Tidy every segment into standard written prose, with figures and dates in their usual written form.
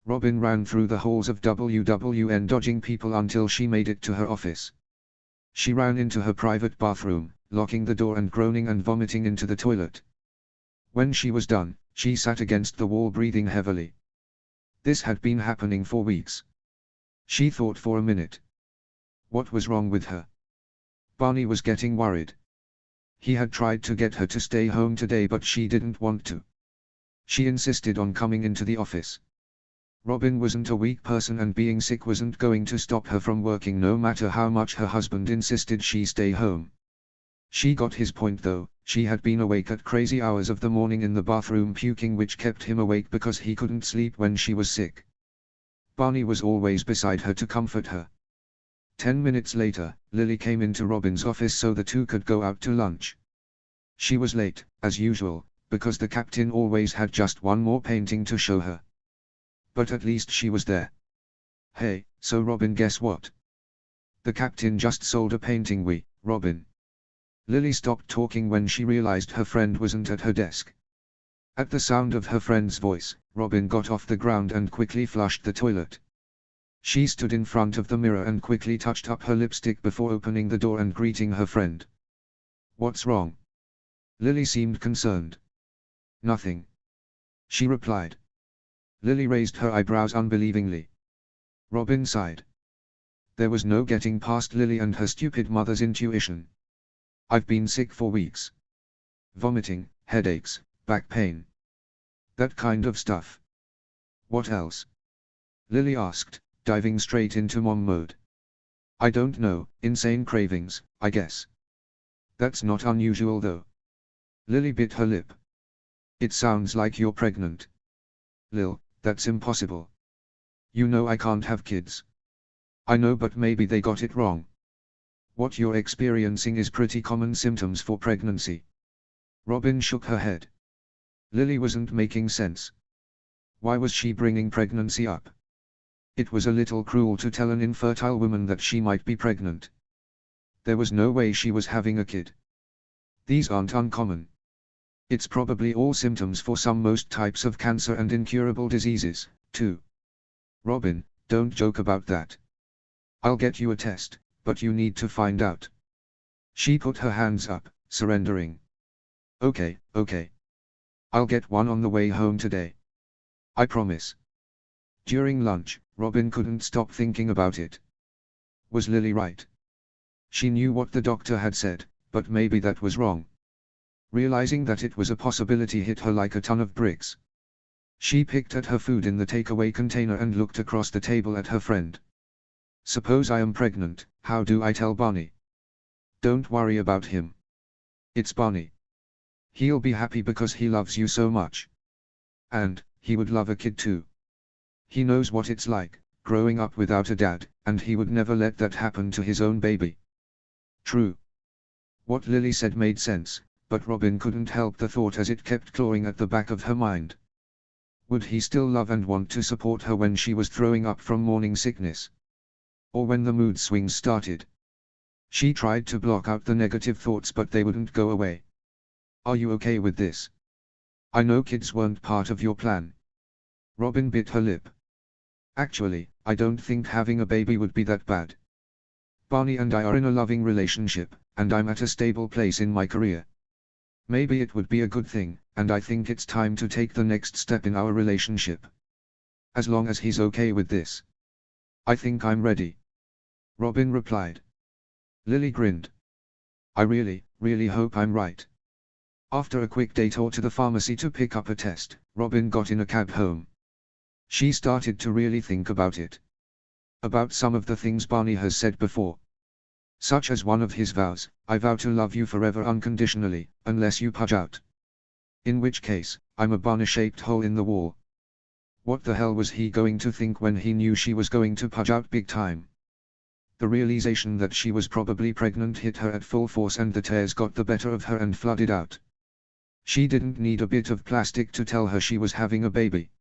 Robin ran through the halls of WWN dodging people until she made it to her office. She ran into her private bathroom, locking the door and groaning and vomiting into the toilet. When she was done, she sat against the wall breathing heavily. This had been happening for weeks. She thought for a minute. What was wrong with her? Barney was getting worried. He had tried to get her to stay home today but she didn't want to. She insisted on coming into the office. Robin wasn't a weak person and being sick wasn't going to stop her from working no matter how much her husband insisted she stay home. She got his point though. She had been awake at crazy hours of the morning in the bathroom puking, which kept him awake because he couldn't sleep when she was sick. Barney was always beside her to comfort her. 10 minutes later, Lily came into Robin's office so the two could go out to lunch. She was late, as usual, because the captain always had just one more painting to show her. But at least she was there. Hey, so Robin, guess what? The captain just sold a painting Robin. Lily stopped talking when she realized her friend wasn't at her desk. At the sound of her friend's voice, Robin got off the ground and quickly flushed the toilet. She stood in front of the mirror and quickly touched up her lipstick before opening the door and greeting her friend. What's wrong? Lily seemed concerned. Nothing, she replied. Lily raised her eyebrows unbelievingly. Robin sighed. There was no getting past Lily and her stupid mother's intuition. I've been sick for weeks. Vomiting, headaches, back pain. That kind of stuff. What else? Lily asked, diving straight into mom mode. I don't know, insane cravings, I guess. That's not unusual though. Lily bit her lip. It sounds like you're pregnant. Lil, that's impossible. You know I can't have kids. I know, but maybe they got it wrong. What you're experiencing is pretty common symptoms for pregnancy. Robin shook her head. Lily wasn't making sense. Why was she bringing pregnancy up? It was a little cruel to tell an infertile woman that she might be pregnant. There was no way she was having a kid. These aren't uncommon. It's probably all symptoms for most types of cancer and incurable diseases, too. Robin, don't joke about that. I'll get you a test, but you need to find out. She put her hands up, surrendering. Okay. I'll get one on the way home today. I promise. During lunch, Robin couldn't stop thinking about it. Was Lily right? She knew what the doctor had said, but maybe that was wrong. Realizing that it was a possibility hit her like a ton of bricks. She picked at her food in the takeaway container and looked across the table at her friend. Suppose I am pregnant, how do I tell Barney? Don't worry about him. It's Barney. He'll be happy because he loves you so much. And, he would love a kid too. He knows what it's like, growing up without a dad, and he would never let that happen to his own baby. True. What Lily said made sense, but Robin couldn't help the thought as it kept clawing at the back of her mind. Would he still love and want to support her when she was throwing up from morning sickness? Or when the mood swings started? She tried to block out the negative thoughts but they wouldn't go away. Are you okay with this? I know kids weren't part of your plan. Robin bit her lip. Actually, I don't think having a baby would be that bad. Barney and I are in a loving relationship, and I'm at a stable place in my career. Maybe it would be a good thing, and I think it's time to take the next step in our relationship. As long as he's okay with this. I think I'm ready. Robin replied. Lily grinned. I really hope I'm right. After a quick detour to the pharmacy to pick up a test, Robin got in a cab home. She started to really think about it. About some of the things Barney has said before. Such as one of his vows, I vow to love you forever unconditionally, unless you pudge out. In which case, I'm a Barney-shaped hole in the wall. What the hell was he going to think when he knew she was going to pudge out big time? The realization that she was probably pregnant hit her at full force and the tears got the better of her and flooded out. She didn't need a bit of plastic to tell her she was having a baby.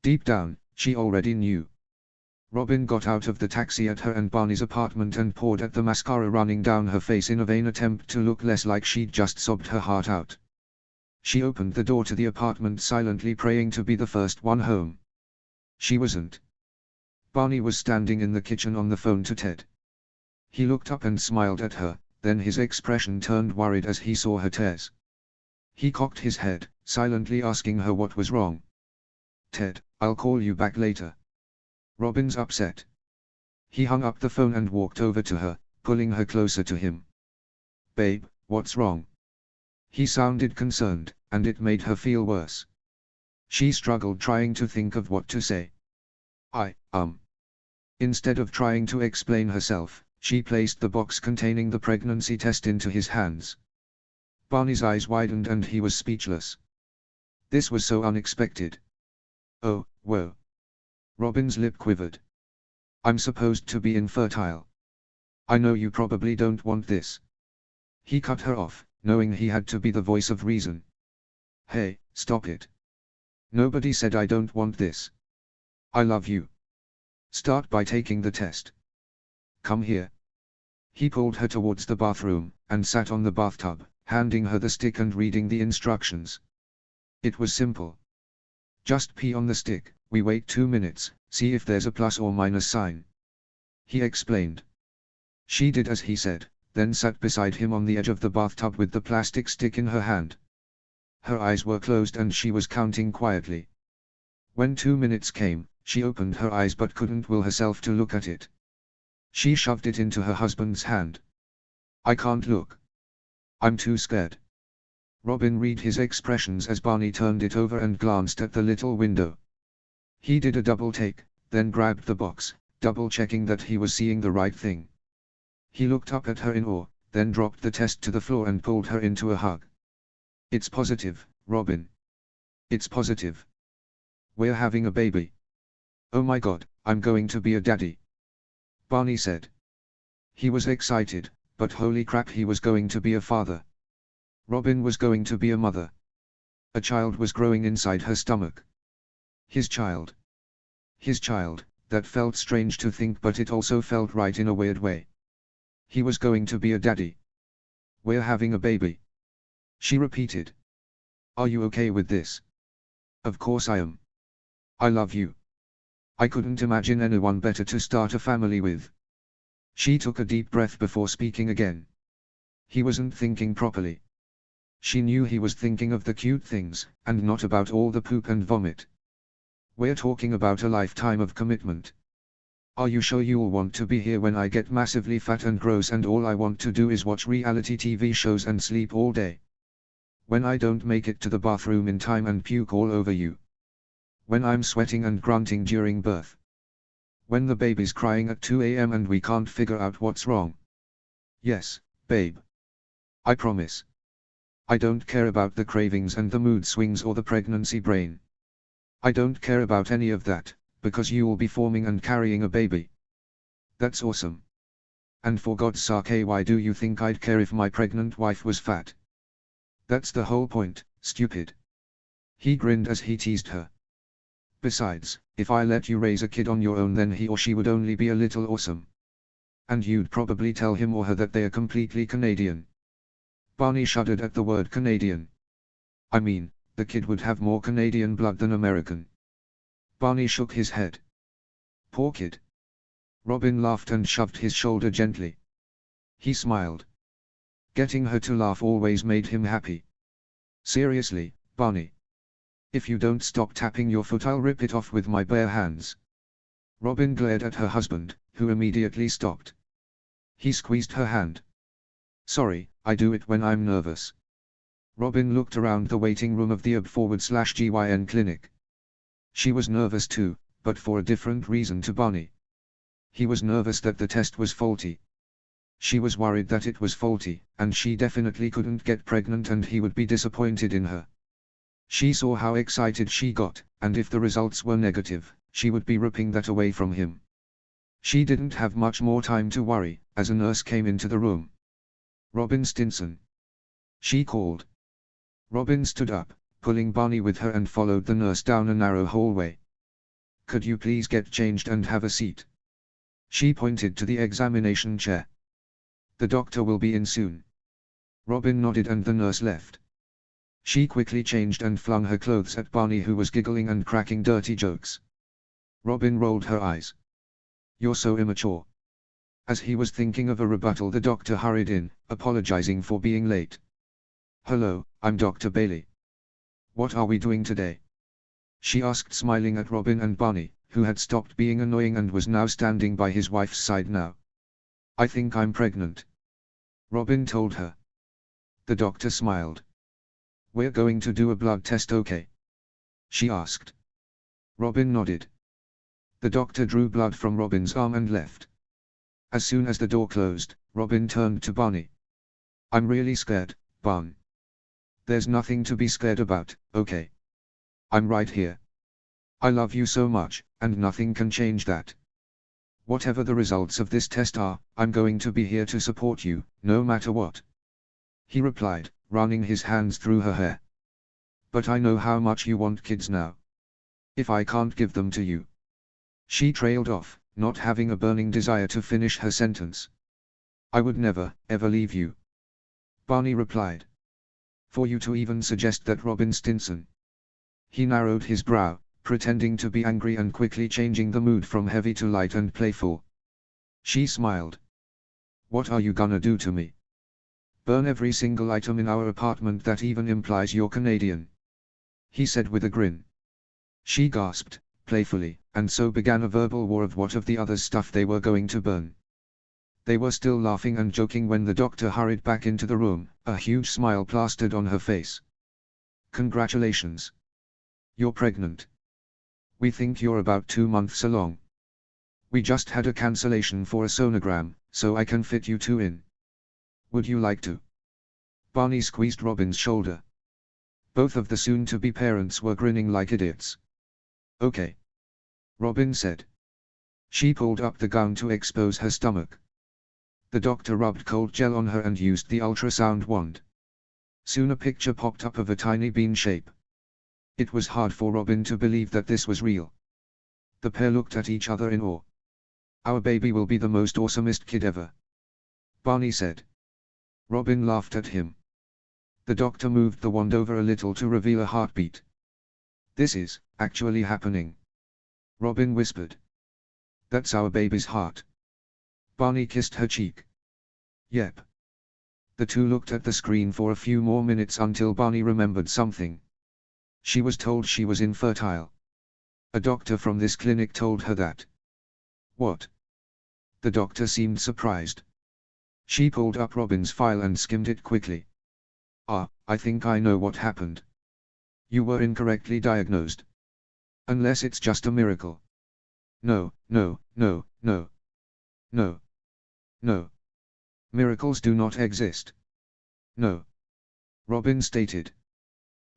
Deep down, she already knew. Robin got out of the taxi at her and Barney's apartment and poured at the mascara running down her face in a vain attempt to look less like she'd just sobbed her heart out. She opened the door to the apartment silently praying to be the first one home. She wasn't. Barney was standing in the kitchen on the phone to Ted. He looked up and smiled at her, then his expression turned worried as he saw her tears. He cocked his head, silently asking her what was wrong. "Ted, I'll call you back later." Robin's upset. He hung up the phone and walked over to her, pulling her closer to him. "Babe, what's wrong?" He sounded concerned, and it made her feel worse. She struggled trying to think of what to say. Instead of trying to explain herself, she placed the box containing the pregnancy test into his hands. Barney's eyes widened and he was speechless. This was so unexpected. "Oh, whoa." Robin's lip quivered. "I'm supposed to be infertile. I know you probably don't want this." He cut her off, knowing he had to be the voice of reason. "Hey, stop it. Nobody said I don't want this. I love you. Start by taking the test. Come here." He pulled her towards the bathroom, and sat on the bathtub, handing her the stick and reading the instructions. It was simple. "Just pee on the stick, we wait 2 minutes, see if there's a plus or minus sign," he explained. She did as he said, then sat beside him on the edge of the bathtub with the plastic stick in her hand. Her eyes were closed and she was counting quietly. When 2 minutes came, she opened her eyes but couldn't will herself to look at it. She shoved it into her husband's hand. "I can't look. I'm too scared." Robin read his expressions as Barney turned it over and glanced at the little window. He did a double take, then grabbed the box, double-checking that he was seeing the right thing. He looked up at her in awe, then dropped the test to the floor and pulled her into a hug. "It's positive, Robin. It's positive. We're having a baby. Oh my God, I'm going to be a daddy," Barney said. He was excited, but holy crap, he was going to be a father. Robin was going to be a mother. A child was growing inside her stomach. His child. His child, that felt strange to think, but it also felt right in a weird way. He was going to be a daddy. "We're having a baby," she repeated. "Are you okay with this?" "Of course I am. I love you. I couldn't imagine anyone better to start a family with." She took a deep breath before speaking again. He wasn't thinking properly. She knew he was thinking of the cute things, and not about all the poop and vomit. "We're talking about a lifetime of commitment. Are you sure you'll want to be here when I get massively fat and gross and all I want to do is watch reality TV shows and sleep all day? When I don't make it to the bathroom in time and puke all over you? When I'm sweating and grunting during birth? When the baby's crying at 2 a.m. and we can't figure out what's wrong? Yes, babe. I promise. I don't care about the cravings and the mood swings or the pregnancy brain. I don't care about any of that, because you'll be forming and carrying a baby. That's awesome. And for God's sake, why do you think I'd care if my pregnant wife was fat? That's the whole point, stupid." He grinned as he teased her. "Besides, if I let you raise a kid on your own, then he or she would only be a little awesome. And you'd probably tell him or her that they are completely Canadian." Barney shuddered at the word Canadian. "I mean, the kid would have more Canadian blood than American." Barney shook his head. "Poor kid." Robin laughed and shoved his shoulder gently. He smiled. Getting her to laugh always made him happy. "Seriously, Barney. If you don't stop tapping your foot, I'll rip it off with my bare hands." Robin glared at her husband, who immediately stopped. He squeezed her hand. "Sorry, I do it when I'm nervous." Robin looked around the waiting room of the AB/GYN clinic. She was nervous too, but for a different reason to Barney. He was nervous that the test was faulty. She was worried that it was faulty, and she definitely couldn't get pregnant and he would be disappointed in her. She saw how excited she got, and if the results were negative, she would be ripping that away from him. She didn't have much more time to worry, as a nurse came into the room. "Robin Stinson," she called. Robin stood up, pulling Barney with her, and followed the nurse down a narrow hallway. "Could you please get changed and have a seat?" She pointed to the examination chair. "The doctor will be in soon." Robin nodded and the nurse left. She quickly changed and flung her clothes at Barney, who was giggling and cracking dirty jokes. Robin rolled her eyes. You're so immature. As he was thinking of a rebuttal, the doctor hurried in, apologizing for being late. Hello, I'm Dr. Bailey. What are we doing today? She asked, smiling at Robin and Barney, who had stopped being annoying and was now standing by his wife's side now. I think I'm pregnant. Robin told her. The doctor smiled. We're going to do a blood test, okay? She asked. Robin nodded. The doctor drew blood from Robin's arm and left. As soon as the door closed, Robin turned to Barney. I'm really scared, Barn. There's nothing to be scared about, okay? I'm right here. I love you so much, and nothing can change that. Whatever the results of this test are, I'm going to be here to support you, no matter what. He replied, running his hands through her hair. But I know how much you want kids now. If I can't give them to you. She trailed off, not having a burning desire to finish her sentence. I would never, ever leave you. Barney replied. For you to even suggest that, Robin Stinson. He narrowed his brow, pretending to be angry and quickly changing the mood from heavy to light and playful. She smiled. What are you gonna do to me? Burn every single item in our apartment that even implies you're Canadian? He said with a grin. She gasped, playfully, and so began a verbal war of what of the other stuff they were going to burn. They were still laughing and joking when the doctor hurried back into the room, a huge smile plastered on her face. Congratulations. You're pregnant. We think you're about 2 months along. We just had a cancellation for a sonogram, so I can fit you 2 in. Would you like to? Barney squeezed Robin's shoulder. Both of the soon-to-be parents were grinning like idiots. Okay. Robin said. She pulled up the gown to expose her stomach. The doctor rubbed cold gel on her and used the ultrasound wand. Soon a picture popped up of a tiny bean shape. It was hard for Robin to believe that this was real. The pair looked at each other in awe. Our baby will be the most awesomest kid ever. Barney said. Robin laughed at him. The doctor moved the wand over a little to reveal a heartbeat. This is, actually happening. Robin whispered. That's our baby's heart. Barney kissed her cheek. Yep. The two looked at the screen for a few more minutes until Barney remembered something. She was told she was infertile. A doctor from this clinic told her that. What? The doctor seemed surprised. She pulled up Robin's file and skimmed it quickly. Ah, I think I know what happened. You were incorrectly diagnosed. Unless it's just a miracle. No, no, no, no. No. No. Miracles do not exist. No. Robin stated.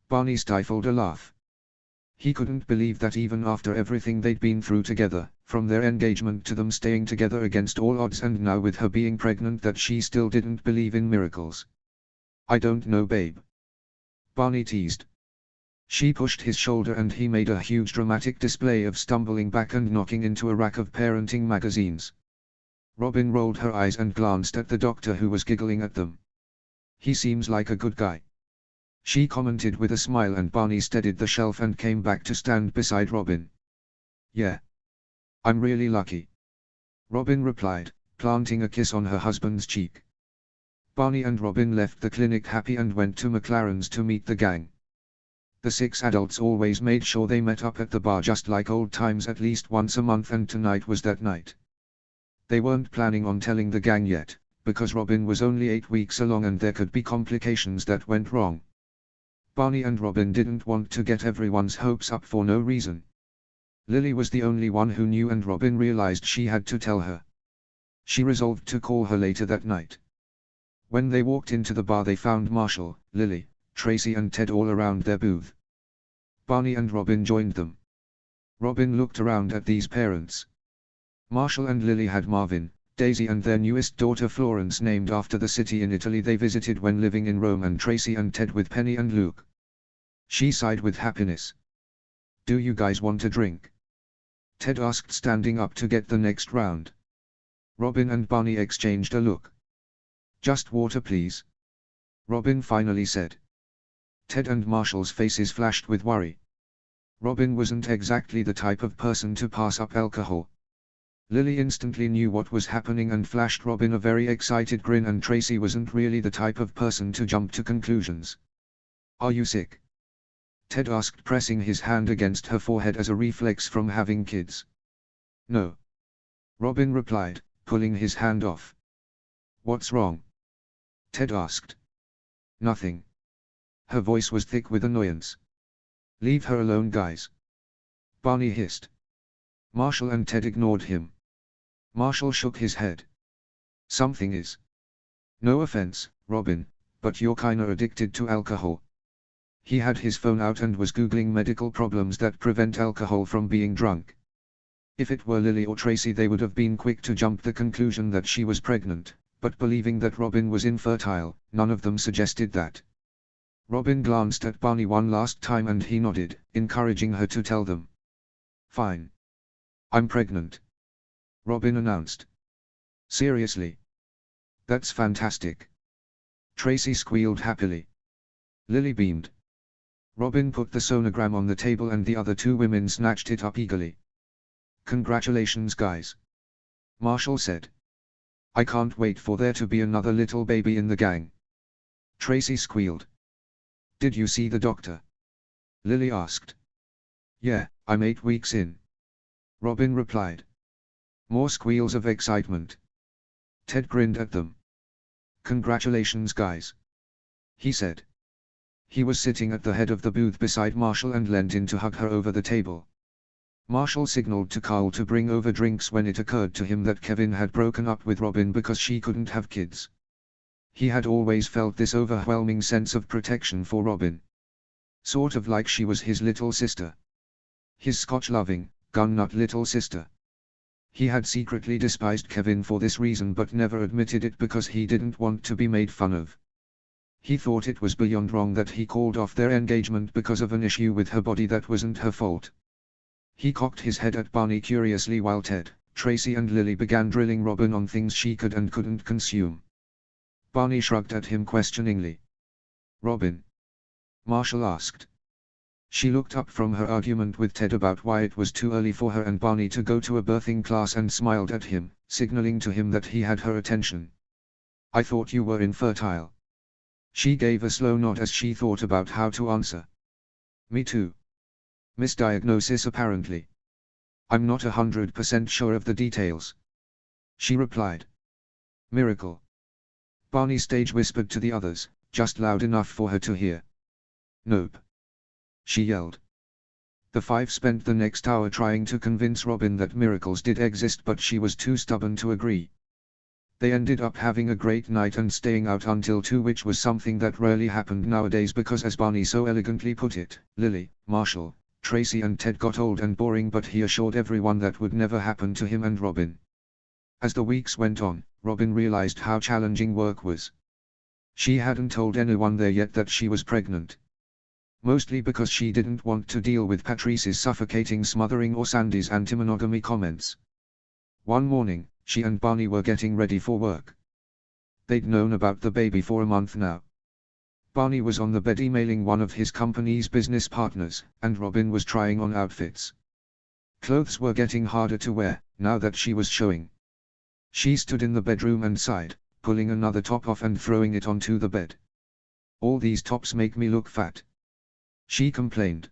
Barney stifled a laugh. He couldn't believe that even after everything they'd been through together, from their engagement to them staying together against all odds and now with her being pregnant, that she still didn't believe in miracles. I don't know, babe. Barney teased. She pushed his shoulder and he made a huge dramatic display of stumbling back and knocking into a rack of parenting magazines. Robin rolled her eyes and glanced at the doctor, who was giggling at them. He seems like a good guy. She commented with a smile, and Barney steadied the shelf and came back to stand beside Robin. Yeah. I'm really lucky. Robin replied, planting a kiss on her husband's cheek. Barney and Robin left the clinic happy and went to McLaren's to meet the gang. The 6 adults always made sure they met up at the bar just like old times at least once a month, and tonight was that night. They weren't planning on telling the gang yet, because Robin was only 8 weeks along and there could be complications that went wrong. Barney and Robin didn't want to get everyone's hopes up for no reason. Lily was the only one who knew, and Robin realized she had to tell her. She resolved to call her later that night. When they walked into the bar, they found Marshall, Lily, Tracy and Ted all around their booth. Barney and Robin joined them. Robin looked around at these parents. Marshall and Lily had Marvin, Daisy and their newest daughter Florence, named after the city in Italy they visited when living in Rome, and Tracy and Ted with Penny and Luke. She sighed with happiness. Do you guys want a drink? Ted asked, standing up to get the next round. Robin and Barney exchanged a look. Just water, please. Robin finally said. Ted and Marshall's faces flashed with worry. Robin wasn't exactly the type of person to pass up alcohol. Lily instantly knew what was happening and flashed Robin a very excited grin, and Tracy wasn't really the type of person to jump to conclusions. "Are you sick?" Ted asked, pressing his hand against her forehead as a reflex from having kids. "No," Robin replied, pulling his hand off. "What's wrong?" Ted asked. "Nothing." Her voice was thick with annoyance. "Leave her alone, guys," Barney hissed. Marshall and Ted ignored him. Marshall shook his head. "Something is. No offense, Robin, but you're kinda addicted to alcohol." He had his phone out and was googling medical problems that prevent alcohol from being drunk. If it were Lily or Tracy, they would have been quick to jump the conclusion that she was pregnant, but believing that Robin was infertile, none of them suggested that. Robin glanced at Barney one last time and he nodded, encouraging her to tell them. "Fine. I'm pregnant," Robin announced. "Seriously? That's fantastic." Tracy squealed happily. Lily beamed. Robin put the sonogram on the table and the other two women snatched it up eagerly. "Congratulations, guys," Marshall said. "I can't wait for there to be another little baby in the gang." Tracy squealed. "Did you see the doctor?" Lily asked. "Yeah, I'm 8 weeks in," Robin replied. More squeals of excitement. Ted grinned at them. "Congratulations, guys," he said. He was sitting at the head of the booth beside Marshall and leaned in to hug her over the table. Marshall signaled to Carl to bring over drinks when it occurred to him that Kevin had broken up with Robin because she couldn't have kids. He had always felt this overwhelming sense of protection for Robin. Sort of like she was his little sister. His Scotch-loving, gun-nut little sister. He had secretly despised Kevin for this reason but never admitted it because he didn't want to be made fun of. He thought it was beyond wrong that he called off their engagement because of an issue with her body that wasn't her fault. He cocked his head at Barney curiously while Ted, Tracy and Lily began drilling Robin on things she could and couldn't consume. Barney shrugged at him questioningly. "Robin?" Marshall asked. She looked up from her argument with Ted about why it was too early for her and Barney to go to a birthing class and smiled at him, signaling to him that he had her attention. "I thought you were infertile." She gave a slow nod as she thought about how to answer. "Me too. Misdiagnosis apparently. I'm not 100% sure of the details," she replied. "Miracle." Barney stage whispered to the others, just loud enough for her to hear. "Nope," she yelled. The five spent the next hour trying to convince Robin that miracles did exist, but she was too stubborn to agree. They ended up having a great night and staying out until 2, which was something that rarely happened nowadays because, as Barney so elegantly put it, Lily, Marshall, Tracy and Ted got old and boring, but he assured everyone that would never happen to him and Robin. As the weeks went on, Robin realized how challenging work was. She hadn't told anyone there yet that she was pregnant. Mostly because she didn't want to deal with Patrice's suffocating smothering or Sandy's anti-monogamy comments. One morning, she and Barney were getting ready for work. They'd known about the baby for a month now. Barney was on the bed emailing one of his company's business partners, and Robin was trying on outfits. Clothes were getting harder to wear, now that she was showing. She stood in the bedroom and sighed, pulling another top off and throwing it onto the bed. "All these tops make me look fat," she complained.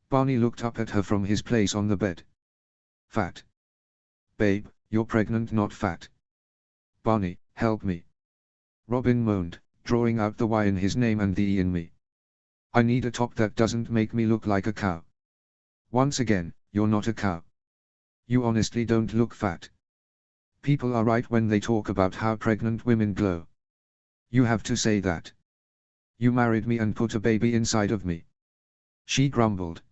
Barney looked up at her from his place on the bed. "Fat? Babe, you're pregnant, not fat." "Barney, help me," Robin moaned, drawing out the Y in his name and the E in me. "I need a top that doesn't make me look like a cow." "Once again, you're not a cow. You honestly don't look fat. People are right when they talk about how pregnant women glow. You have to say that. You married me and put a baby inside of me," she grumbled.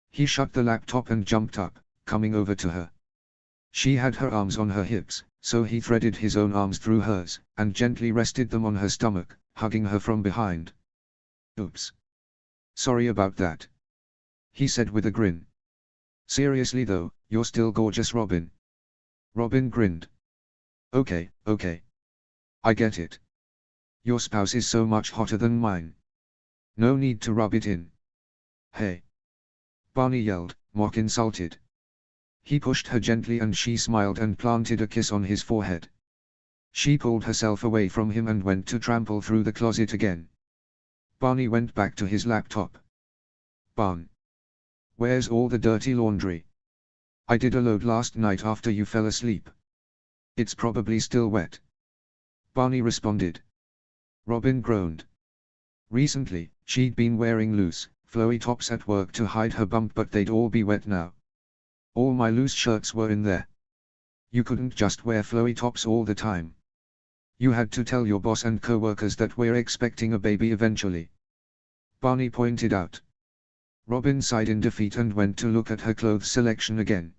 He shut the laptop and jumped up, coming over to her. She had her arms on her hips, so he threaded his own arms through hers, and gently rested them on her stomach, hugging her from behind. "Oops. Sorry about that," he said with a grin. "Seriously though, you're still gorgeous, Robin." Robin grinned. Okay. I get it. Your spouse is so much hotter than mine. No need to rub it in." "Hey. Barney yelled, mock insulted. He pushed her gently and she smiled and planted a kiss on his forehead. She pulled herself away from him and went to trample through the closet again. Barney went back to his laptop. Barn. Where's all the dirty laundry? I did a load last night after you fell asleep. It's probably still wet. Barney responded. Robin groaned. Recently, she'd been wearing loose, flowy tops at work to hide her bump, but they'd all be wet now. All my loose shirts were in there. You couldn't just wear flowy tops all the time. You had to tell your boss and co-workers that we're expecting a baby eventually. Barney pointed out. Robin sighed in defeat and went to look at her clothes selection again.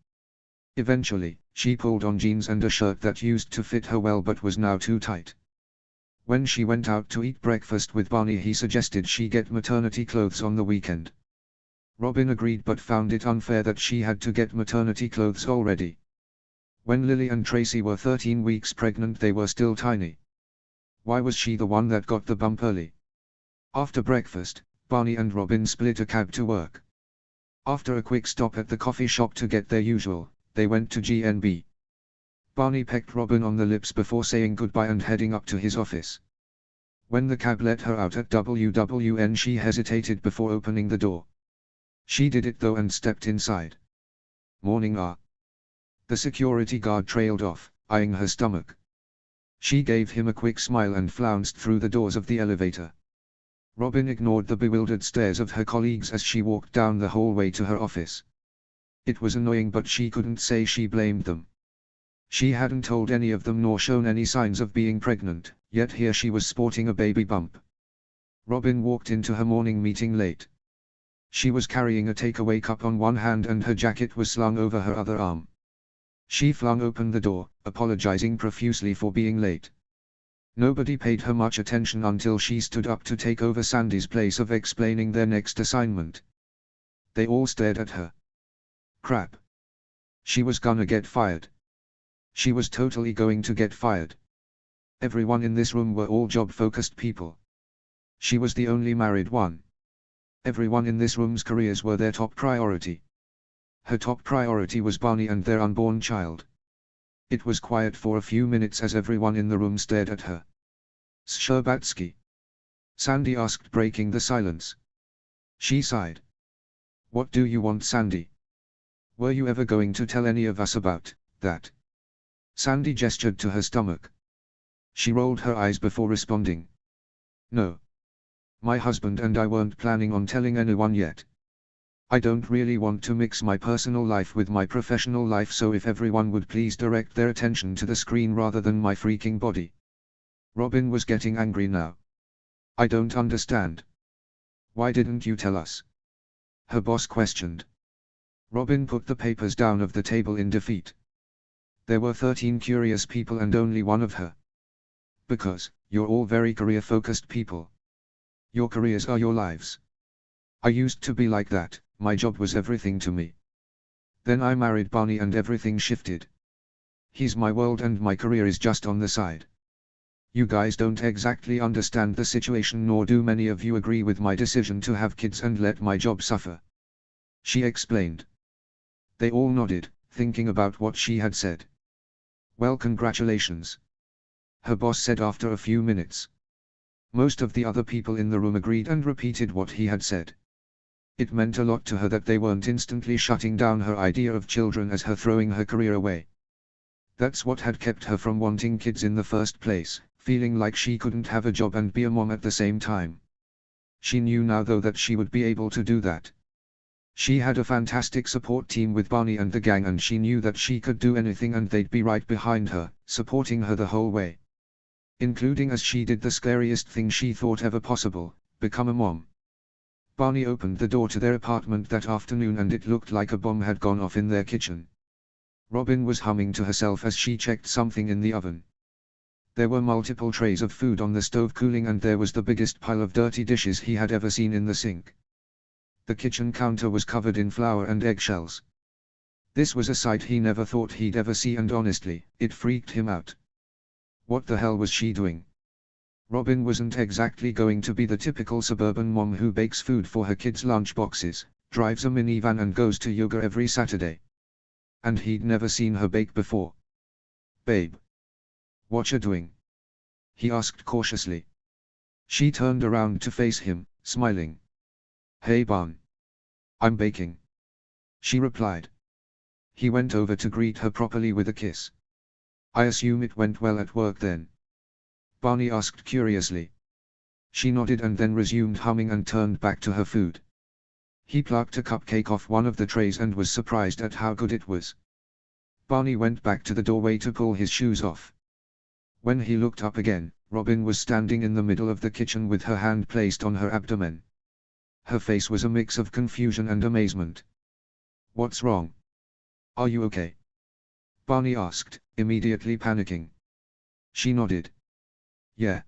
Eventually, she pulled on jeans and a shirt that used to fit her well but was now too tight. When she went out to eat breakfast with Barney, he suggested she get maternity clothes on the weekend. Robin agreed but found it unfair that she had to get maternity clothes already. When Lily and Tracy were 13 weeks pregnant, they were still tiny. Why was she the one that got the bump early? After breakfast, Barney and Robin split a cab to work. After a quick stop at the coffee shop to get their usual, they went to G&B. Barney pecked Robin on the lips before saying goodbye and heading up to his office. When the cab let her out at WWN, she hesitated before opening the door. She did it though and stepped inside. Morning. The security guard trailed off, eyeing her stomach. She gave him a quick smile and flounced through the doors of the elevator. Robin ignored the bewildered stares of her colleagues as she walked down the hallway to her office. It was annoying, but she couldn't say she blamed them. She hadn't told any of them nor shown any signs of being pregnant, yet here she was sporting a baby bump. Robin walked into her morning meeting late. She was carrying a takeaway cup on one hand and her jacket was slung over her other arm. She flung open the door, apologizing profusely for being late. Nobody paid her much attention until she stood up to take over Sandy's place of explaining their next assignment. They all stared at her. Crap. She was gonna get fired. She was totally going to get fired. Everyone in this room were all job-focused people. She was the only married one. Everyone in this room's careers were their top priority. Her top priority was Barney and their unborn child. It was quiet for a few minutes as everyone in the room stared at her. Sherbatsky? Sandy asked, breaking the silence. She sighed. What do you want, Sandy? Were you ever going to tell any of us about that? Sandy gestured to her stomach. She rolled her eyes before responding. No. My husband and I weren't planning on telling anyone yet. I don't really want to mix my personal life with my professional life, so if everyone would please direct their attention to the screen rather than my freaking body. Robin was getting angry now. I don't understand. Why didn't you tell us? Her boss questioned. Robin put the papers down of the table in defeat. There were 13 curious people and only one of her. Because, you're all very career-focused people. Your careers are your lives. I used to be like that, my job was everything to me. Then I married Barney and everything shifted. He's my world and my career is just on the side. You guys don't exactly understand the situation, nor do many of you agree with my decision to have kids and let my job suffer. She explained. They all nodded, thinking about what she had said. Well, congratulations. Her boss said after a few minutes. Most of the other people in the room agreed and repeated what he had said. It meant a lot to her that they weren't instantly shutting down her idea of children as her throwing her career away. That's what had kept her from wanting kids in the first place, feeling like she couldn't have a job and be a mom at the same time. She knew now though that she would be able to do that. She had a fantastic support team with Barney and the gang, and she knew that she could do anything and they'd be right behind her, supporting her the whole way. Including as she did the scariest thing she thought ever possible, become a mom. Barney opened the door to their apartment that afternoon and it looked like a bomb had gone off in their kitchen. Robin was humming to herself as she checked something in the oven. There were multiple trays of food on the stove cooling and there was the biggest pile of dirty dishes he had ever seen in the sink. The kitchen counter was covered in flour and eggshells. This was a sight he never thought he'd ever see, and honestly, it freaked him out. What the hell was she doing? Robin wasn't exactly going to be the typical suburban mom who bakes food for her kids' lunch boxes, drives a minivan and goes to yoga every Saturday. And he'd never seen her bake before. Babe. What you doing? He asked cautiously. She turned around to face him, smiling. Hey Barn. I'm baking. She replied. He went over to greet her properly with a kiss. I assume it went well at work then? Barney asked curiously. She nodded and then resumed humming and turned back to her food. He plucked a cupcake off one of the trays and was surprised at how good it was. Barney went back to the doorway to pull his shoes off. When he looked up again, Robin was standing in the middle of the kitchen with her hand placed on her abdomen. Her face was a mix of confusion and amazement. What's wrong? Are you okay? Barney asked, immediately panicking. She nodded. Yeah.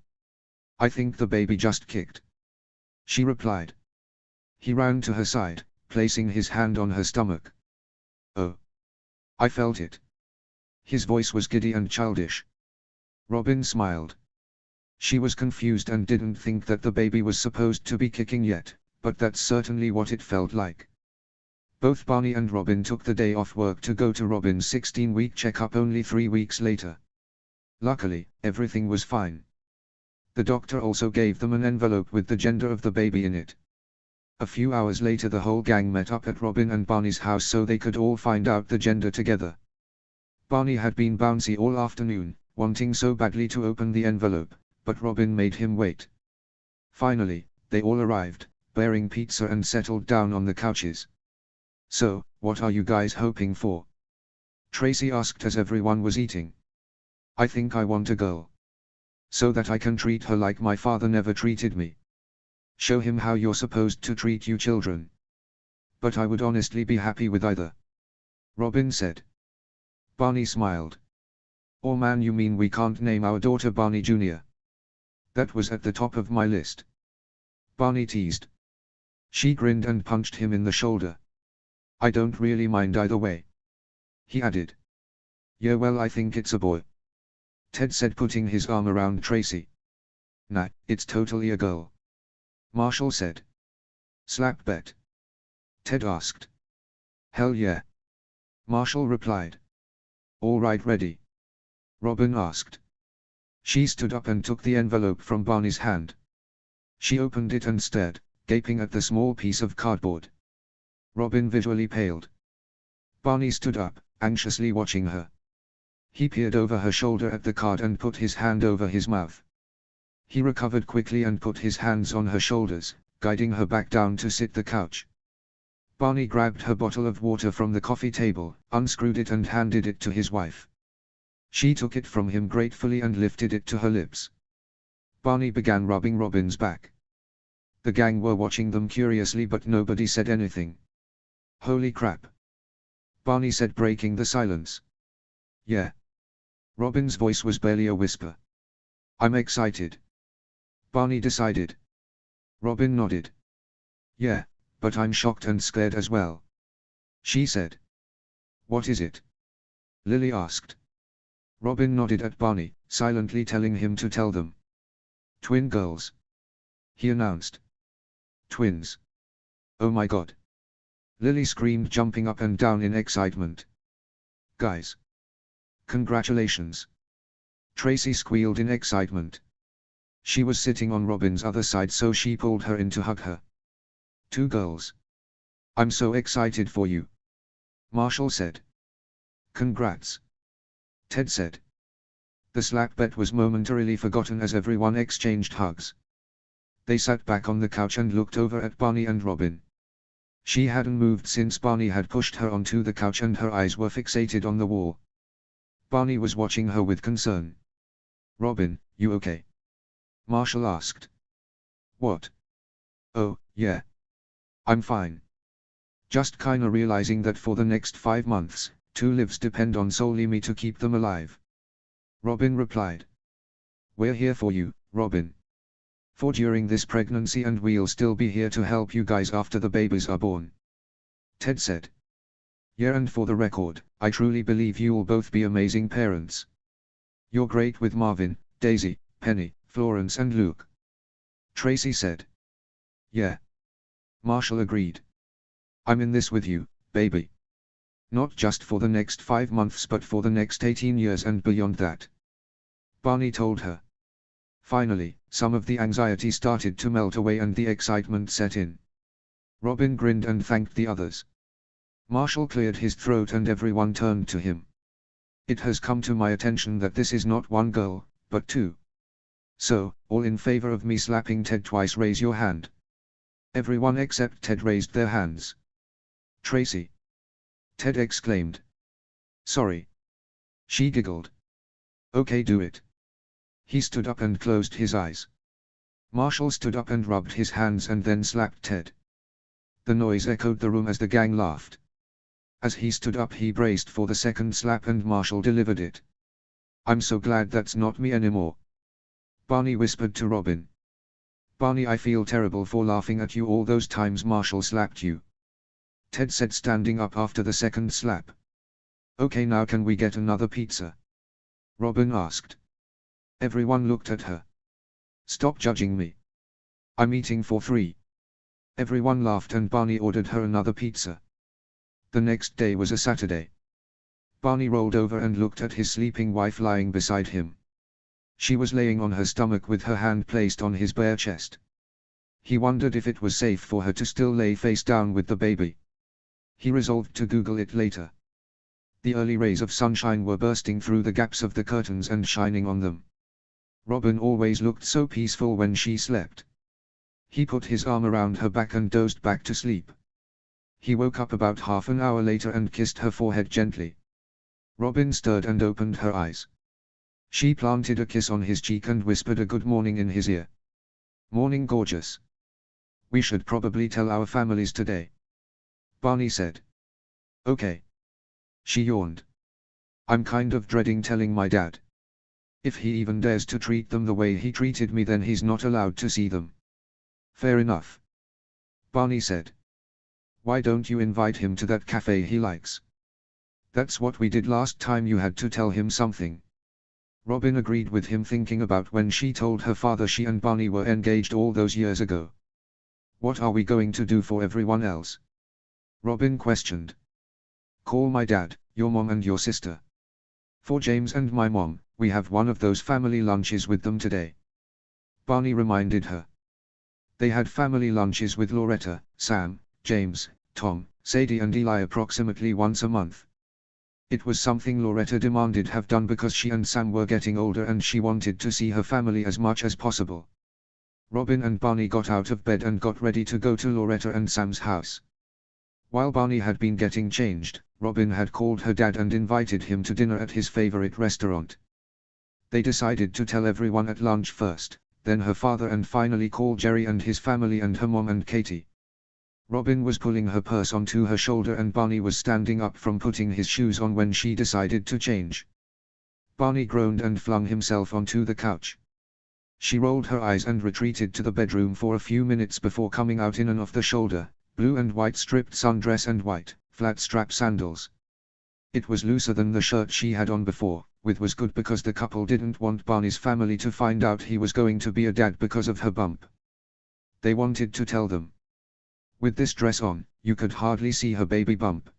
I think the baby just kicked. She replied. He ran to her side, placing his hand on her stomach. Oh. I felt it. His voice was giddy and childish. Robin smiled. She was confused and didn't think that the baby was supposed to be kicking yet, but that's certainly what it felt like. Both Barney and Robin took the day off work to go to Robin's 16-week checkup only 3 weeks later. Luckily, everything was fine. The doctor also gave them an envelope with the gender of the baby in it. A few hours later the whole gang met up at Robin and Barney's house so they could all find out the gender together. Barney had been bouncy all afternoon, wanting so badly to open the envelope, but Robin made him wait. Finally, they all arrived, bearing pizza and settled down on the couches. So, what are you guys hoping for? Tracy asked as everyone was eating. I think I want a girl. So that I can treat her like my father never treated me. Show him how you're supposed to treat you children. But I would honestly be happy with either. Robin said. Barney smiled. Oh man, you mean we can't name our daughter Barney Jr.? That was at the top of my list. Barney teased. She grinned and punched him in the shoulder. I don't really mind either way. He added. Yeah, well, I think it's a boy. Ted said, putting his arm around Tracy. Nah, it's totally a girl. Marshall said. Slap bet? Ted asked. Hell yeah. Marshall replied. All right, ready? Robin asked. She stood up and took the envelope from Barney's hand. She opened it and stared, gaping at the small piece of cardboard. Robin visually paled. Barney stood up, anxiously watching her. He peered over her shoulder at the card and put his hand over his mouth. He recovered quickly and put his hands on her shoulders, guiding her back down to sit the couch. Barney grabbed her bottle of water from the coffee table, unscrewed it and handed it to his wife. She took it from him gratefully and lifted it to her lips. Barney began rubbing Robin's back. The gang were watching them curiously but nobody said anything. Holy crap! Barney said, breaking the silence. Yeah. Robin's voice was barely a whisper. I'm excited. Barney decided. Robin nodded. Yeah, but I'm shocked and scared as well. She said. What is it? Lily asked. Robin nodded at Barney, silently telling him to tell them. Twin girls. He announced. Twins. Oh my God. Lily screamed, jumping up and down in excitement. Guys. Congratulations. Tracy squealed in excitement. She was sitting on Robin's other side so she pulled her in to hug her. 2 girls. I'm so excited for you. Marshall said. Congrats. Ted said. The slap bet was momentarily forgotten as everyone exchanged hugs. They sat back on the couch and looked over at Barney and Robin. She hadn't moved since Barney had pushed her onto the couch and her eyes were fixated on the wall. Barney was watching her with concern. Robin, you okay? Marshall asked. What? Oh, yeah. I'm fine. Just kinda realizing that for the next 5 months, 2 lives depend on solely me to keep them alive. Robin replied. We're here for you, Robin. For during this pregnancy and we'll still be here to help you guys after the babies are born. Ted said. Yeah, and for the record, I truly believe you'll both be amazing parents. You're great with Marvin, Daisy, Penny, Florence and Luke. Tracy said. Yeah. Marshall agreed. I'm in this with you, baby. Not just for the next 5 months but for the next 18 years and beyond that. Barney told her. Finally, some of the anxiety started to melt away and the excitement set in. Robin grinned and thanked the others. Marshall cleared his throat and everyone turned to him. It has come to my attention that this is not one girl, but two. So, all in favor of me slapping Ted twice, raise your hand. Everyone except Ted raised their hands. Tracy. Ted exclaimed. Sorry. She giggled. Okay, do it. He stood up and closed his eyes. Marshall stood up and rubbed his hands and then slapped Ted. The noise echoed the room as the gang laughed. As he stood up he braced for the second slap and Marshall delivered it. I'm so glad that's not me anymore. Barney whispered to Robin. Barney, I feel terrible for laughing at you all those times Marshall slapped you. Ted said, standing up after the second slap. Okay, now can we get another pizza? Robin asked. Everyone looked at her. Stop judging me. I'm eating for free. Everyone laughed and Barney ordered her another pizza. The next day was a Saturday. Barney rolled over and looked at his sleeping wife lying beside him. She was laying on her stomach with her hand placed on his bare chest. He wondered if it was safe for her to still lay face down with the baby. He resolved to Google it later. The early rays of sunshine were bursting through the gaps of the curtains and shining on them. Robin always looked so peaceful when she slept. He put his arm around her back and dozed back to sleep. He woke up about half an hour later and kissed her forehead gently. Robin stirred and opened her eyes. She planted a kiss on his cheek and whispered a good morning in his ear. Morning, gorgeous. We should probably tell our families today. Barney said. Okay. She yawned. I'm kind of dreading telling my dad. If he even dares to treat them the way he treated me, then he's not allowed to see them. Fair enough. Barney said. Why don't you invite him to that cafe he likes? That's what we did last time, you had to tell him something. Robin agreed with him, thinking about when she told her father she and Barney were engaged all those years ago. What are we going to do for everyone else? Robin questioned. Call my dad, your mom and your sister. For James and my mom, we have one of those family lunches with them today. Barney reminded her. They had family lunches with Loretta, Sam, James, Tom, Sadie and Eli approximately once a month. It was something Loretta demanded have done because she and Sam were getting older and she wanted to see her family as much as possible. Robin and Barney got out of bed and got ready to go to Loretta and Sam's house. While Barney had been getting changed, Robin had called her dad and invited him to dinner at his favorite restaurant. They decided to tell everyone at lunch first, then her father, and finally call Jerry and his family and her mom and Katie. Robin was pulling her purse onto her shoulder and Barney was standing up from putting his shoes on when she decided to change. Barney groaned and flung himself onto the couch. She rolled her eyes and retreated to the bedroom for a few minutes before coming out in an off-the-shoulder, blue and white striped sundress and white, flat-strap sandals. It was looser than the shirt she had on before, which was good because the couple didn't want Barney's family to find out he was going to be a dad because of her bump. They wanted to tell them. With this dress on, you could hardly see her baby bump.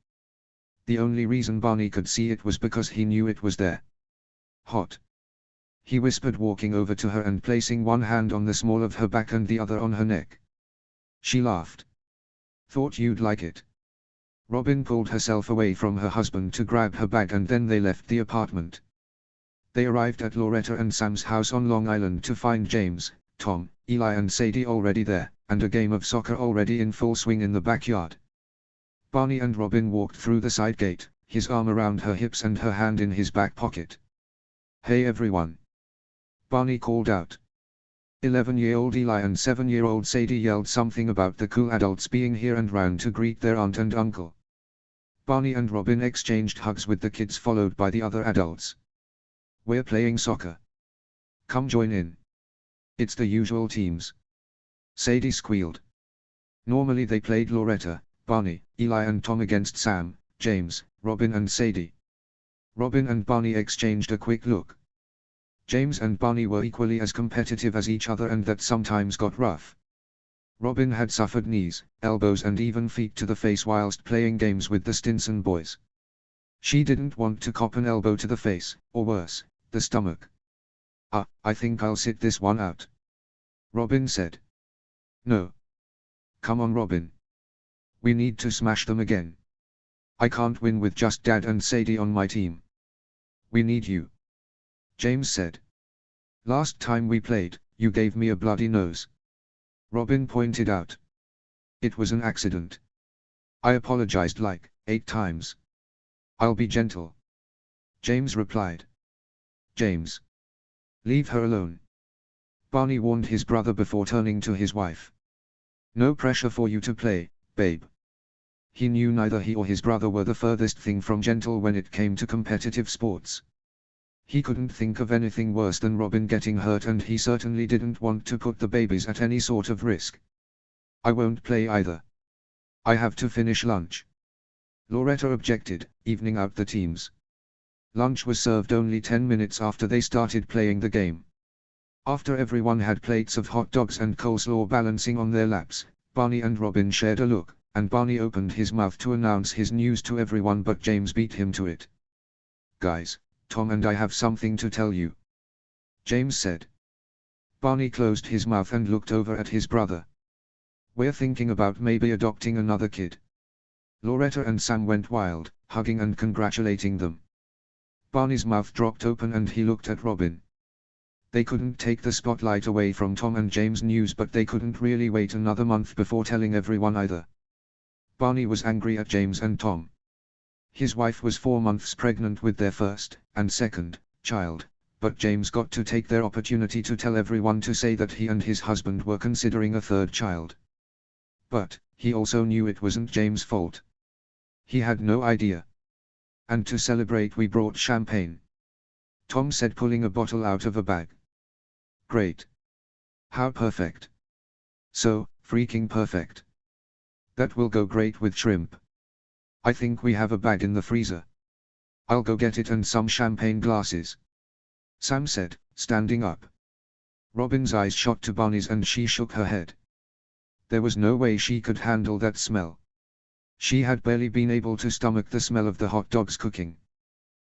The only reason Barney could see it was because he knew it was there. Hot. He whispered, walking over to her and placing one hand on the small of her back and the other on her neck. She laughed. Thought you'd like it. Robin pulled herself away from her husband to grab her bag and then they left the apartment. They arrived at Loretta and Sam's house on Long Island to find James, Tom, Eli and Sadie already there, and a game of soccer already in full swing in the backyard. Barney and Robin walked through the side gate, his arm around her hips and her hand in his back pocket. Hey everyone! Barney called out. 11-year-old Eli and 7-year-old Sadie yelled something about the cool adults being here and ran to greet their aunt and uncle. Barney and Robin exchanged hugs with the kids followed by the other adults. We're playing soccer. Come join in. It's the usual teams. Sadie squealed. Normally they played Loretta, Barney, Eli and Tom against Sam, James, Robin and Sadie. Robin and Barney exchanged a quick look. James and Barney were equally as competitive as each other and that sometimes got rough. Robin had suffered knees, elbows and even feet to the face whilst playing games with the Stinson boys. She didn't want to cop an elbow to the face, or worse, the stomach. I think I'll sit this one out," Robin said. "No. Come on, Robin. We need to smash them again. I can't win with just Dad and Sadie on my team. We need you," James said. "Last time we played, you gave me a bloody nose," Robin pointed out. "It was an accident. I apologized like 8 times. I'll be gentle," James replied. "James. Leave her alone," Barney warned his brother before turning to his wife. "No pressure for you to play, babe." He knew neither he or his brother were the furthest thing from gentle when it came to competitive sports. He couldn't think of anything worse than Robin getting hurt, and he certainly didn't want to put the babies at any sort of risk. "I won't play either. I have to finish lunch," Loretta objected, evening out the teams. Lunch was served only 10 minutes after they started playing the game. After everyone had plates of hot dogs and coleslaw balancing on their laps, Barney and Robin shared a look, and Barney opened his mouth to announce his news to everyone, but James beat him to it. "Guys, Tom and I have something to tell you," James said. Barney closed his mouth and looked over at his brother. "We're thinking about maybe adopting another kid." Loretta and Sam went wild, hugging and congratulating them. Barney's mouth dropped open and he looked at Robin. They couldn't take the spotlight away from Tom and James' news, but they couldn't really wait another month before telling everyone either. Barney was angry at James and Tom. His wife was 4 months pregnant with their first, and second, child, but James got to take their opportunity to tell everyone to say that he and his husband were considering a third child. But, he also knew it wasn't James' fault. He had no idea. "And to celebrate we brought champagne," Tom said, pulling a bottle out of a bag. "Great. How perfect. So, freaking perfect. That will go great with shrimp. I think we have a bag in the freezer. I'll go get it and some champagne glasses," Sam said, standing up. Robin's eyes shot to Barney's and she shook her head. There was no way she could handle that smell. She had barely been able to stomach the smell of the hot dogs cooking.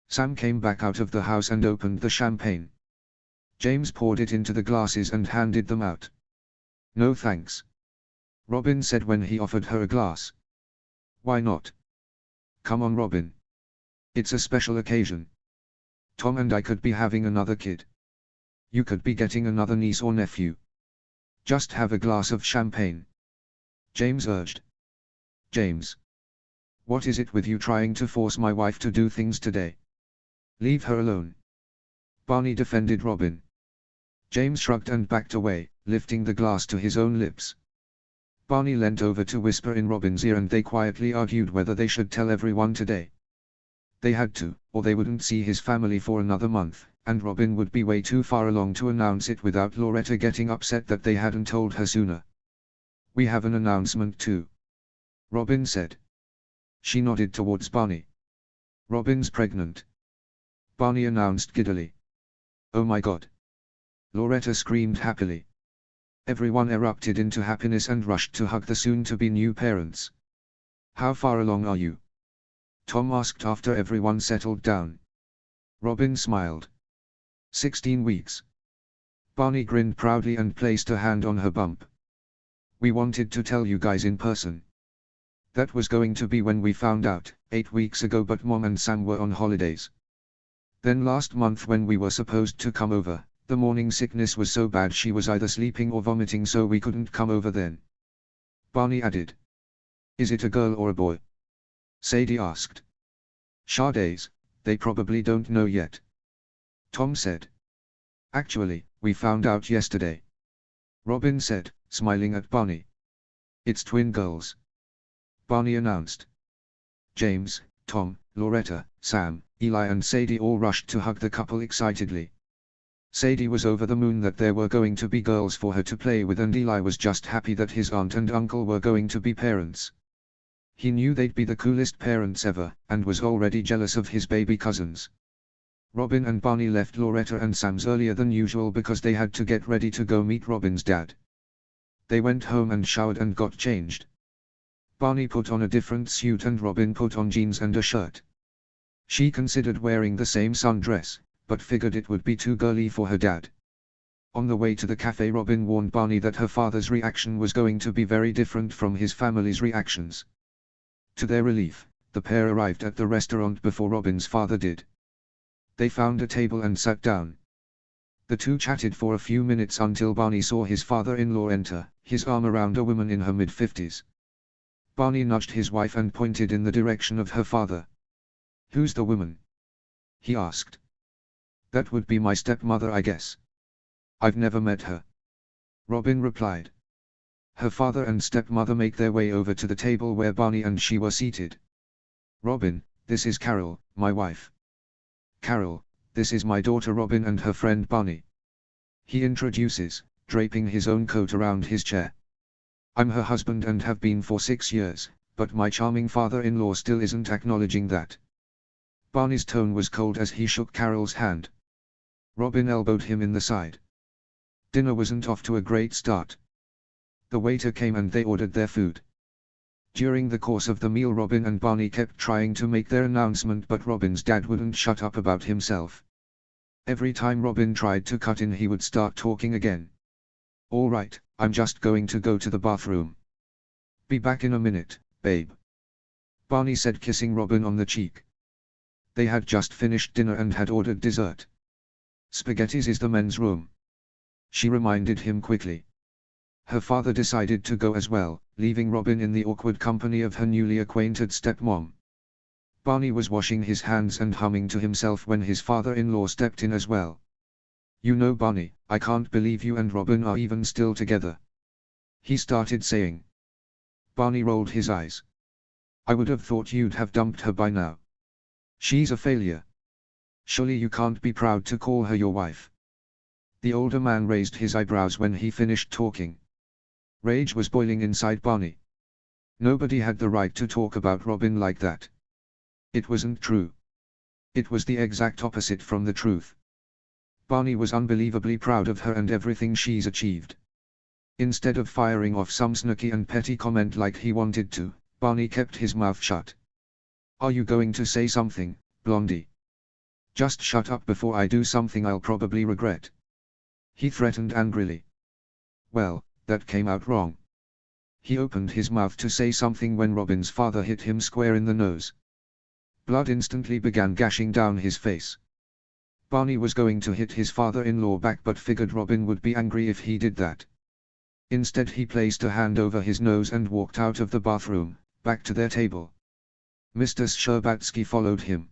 Sam came back out of the house and opened the champagne. James poured it into the glasses and handed them out. "No thanks," Robin said when he offered her a glass. "Why not? Come on, Robin. It's a special occasion. Tom and I could be having another kid. You could be getting another niece or nephew. Just have a glass of champagne," James urged. "James. What is it with you trying to force my wife to do things today? Leave her alone," Barney defended Robin. James shrugged and backed away, lifting the glass to his own lips. Barney leant over to whisper in Robin's ear and they quietly argued whether they should tell everyone today. They had to, or they wouldn't see his family for another month, and Robin would be way too far along to announce it without Loretta getting upset that they hadn't told her sooner. "We have an announcement too," Robin said. She nodded towards Barney. "Robin's pregnant," Barney announced giddily. "Oh my God!" Loretta screamed happily. Everyone erupted into happiness and rushed to hug the soon-to-be new parents. "How far along are you?" Tom asked after everyone settled down. Robin smiled. 16 weeks. Barney grinned proudly and placed a hand on her bump. "We wanted to tell you guys in person. That was going to be when we found out, 8 weeks ago, but Mom and Sam were on holidays. Then last month when we were supposed to come over, the morning sickness was so bad she was either sleeping or vomiting, so we couldn't come over then." Barney added. "Is it a girl or a boy?" Sadie asked. "Sade's, they probably don't know yet," Tom said. "Actually, we found out yesterday," Robin said, smiling at Barney. "It's twin girls," Barney announced. James, Tom, Loretta, Sam, Eli and Sadie all rushed to hug the couple excitedly. Sadie was over the moon that there were going to be girls for her to play with, and Eli was just happy that his aunt and uncle were going to be parents. He knew they'd be the coolest parents ever, and was already jealous of his baby cousins. Robin and Barney left Loretta and Sam's earlier than usual because they had to get ready to go meet Robin's dad. They went home and showered and got changed. Barney put on a different suit and Robin put on jeans and a shirt. She considered wearing the same sundress, but figured it would be too girly for her dad. On the way to the cafe, Robin warned Barney that her father's reaction was going to be very different from his family's reactions. To their relief, the pair arrived at the restaurant before Robin's father did. They found a table and sat down. The two chatted for a few minutes until Barney saw his father-in-law enter, his arm around a woman in her mid-50s. Barney nudged his wife and pointed in the direction of her father. "Who's the woman?" he asked. "That would be my stepmother, I guess. I've never met her," Robin replied. Her father and stepmother make their way over to the table where Barney and she were seated. "Robin, this is Carol, my wife. Carol, this is my daughter Robin and her friend Barney," he introduces, draping his own coat around his chair. "I'm her husband and have been for 6 years, but my charming father-in-law still isn't acknowledging that." Barney's tone was cold as he shook Carol's hand. Robin elbowed him in the side. Dinner wasn't off to a great start. The waiter came and they ordered their food. During the course of the meal, Robin and Barney kept trying to make their announcement, but Robin's dad wouldn't shut up about himself. Every time Robin tried to cut in, he would start talking again. "All right, I'm just going to go to the bathroom. Be back in a minute, babe," Barney said, kissing Robin on the cheek. They had just finished dinner and had ordered dessert. "Spaghetti's is the men's room," she reminded him quickly. Her father decided to go as well, leaving Robin in the awkward company of her newly acquainted stepmom. Barney was washing his hands and humming to himself when his father-in-law stepped in as well. "You know, Barney, I can't believe you and Robin are even still together," he started saying. Barney rolled his eyes. "I would have thought you'd have dumped her by now. She's a failure. Surely you can't be proud to call her your wife." The older man raised his eyebrows when he finished talking. Rage was boiling inside Barney. Nobody had the right to talk about Robin like that. It wasn't true. It was the exact opposite from the truth. Barney was unbelievably proud of her and everything she's achieved. Instead of firing off some snarky and petty comment like he wanted to, Barney kept his mouth shut. "Are you going to say something, Blondie? Just shut up before I do something I'll probably regret," he threatened angrily. Well, that came out wrong. He opened his mouth to say something when Robin's father hit him square in the nose. Blood instantly began gushing down his face. Barney was going to hit his father-in-law back but figured Robin would be angry if he did that. Instead he placed a hand over his nose and walked out of the bathroom, back to their table. Mr. Sherbatsky followed him.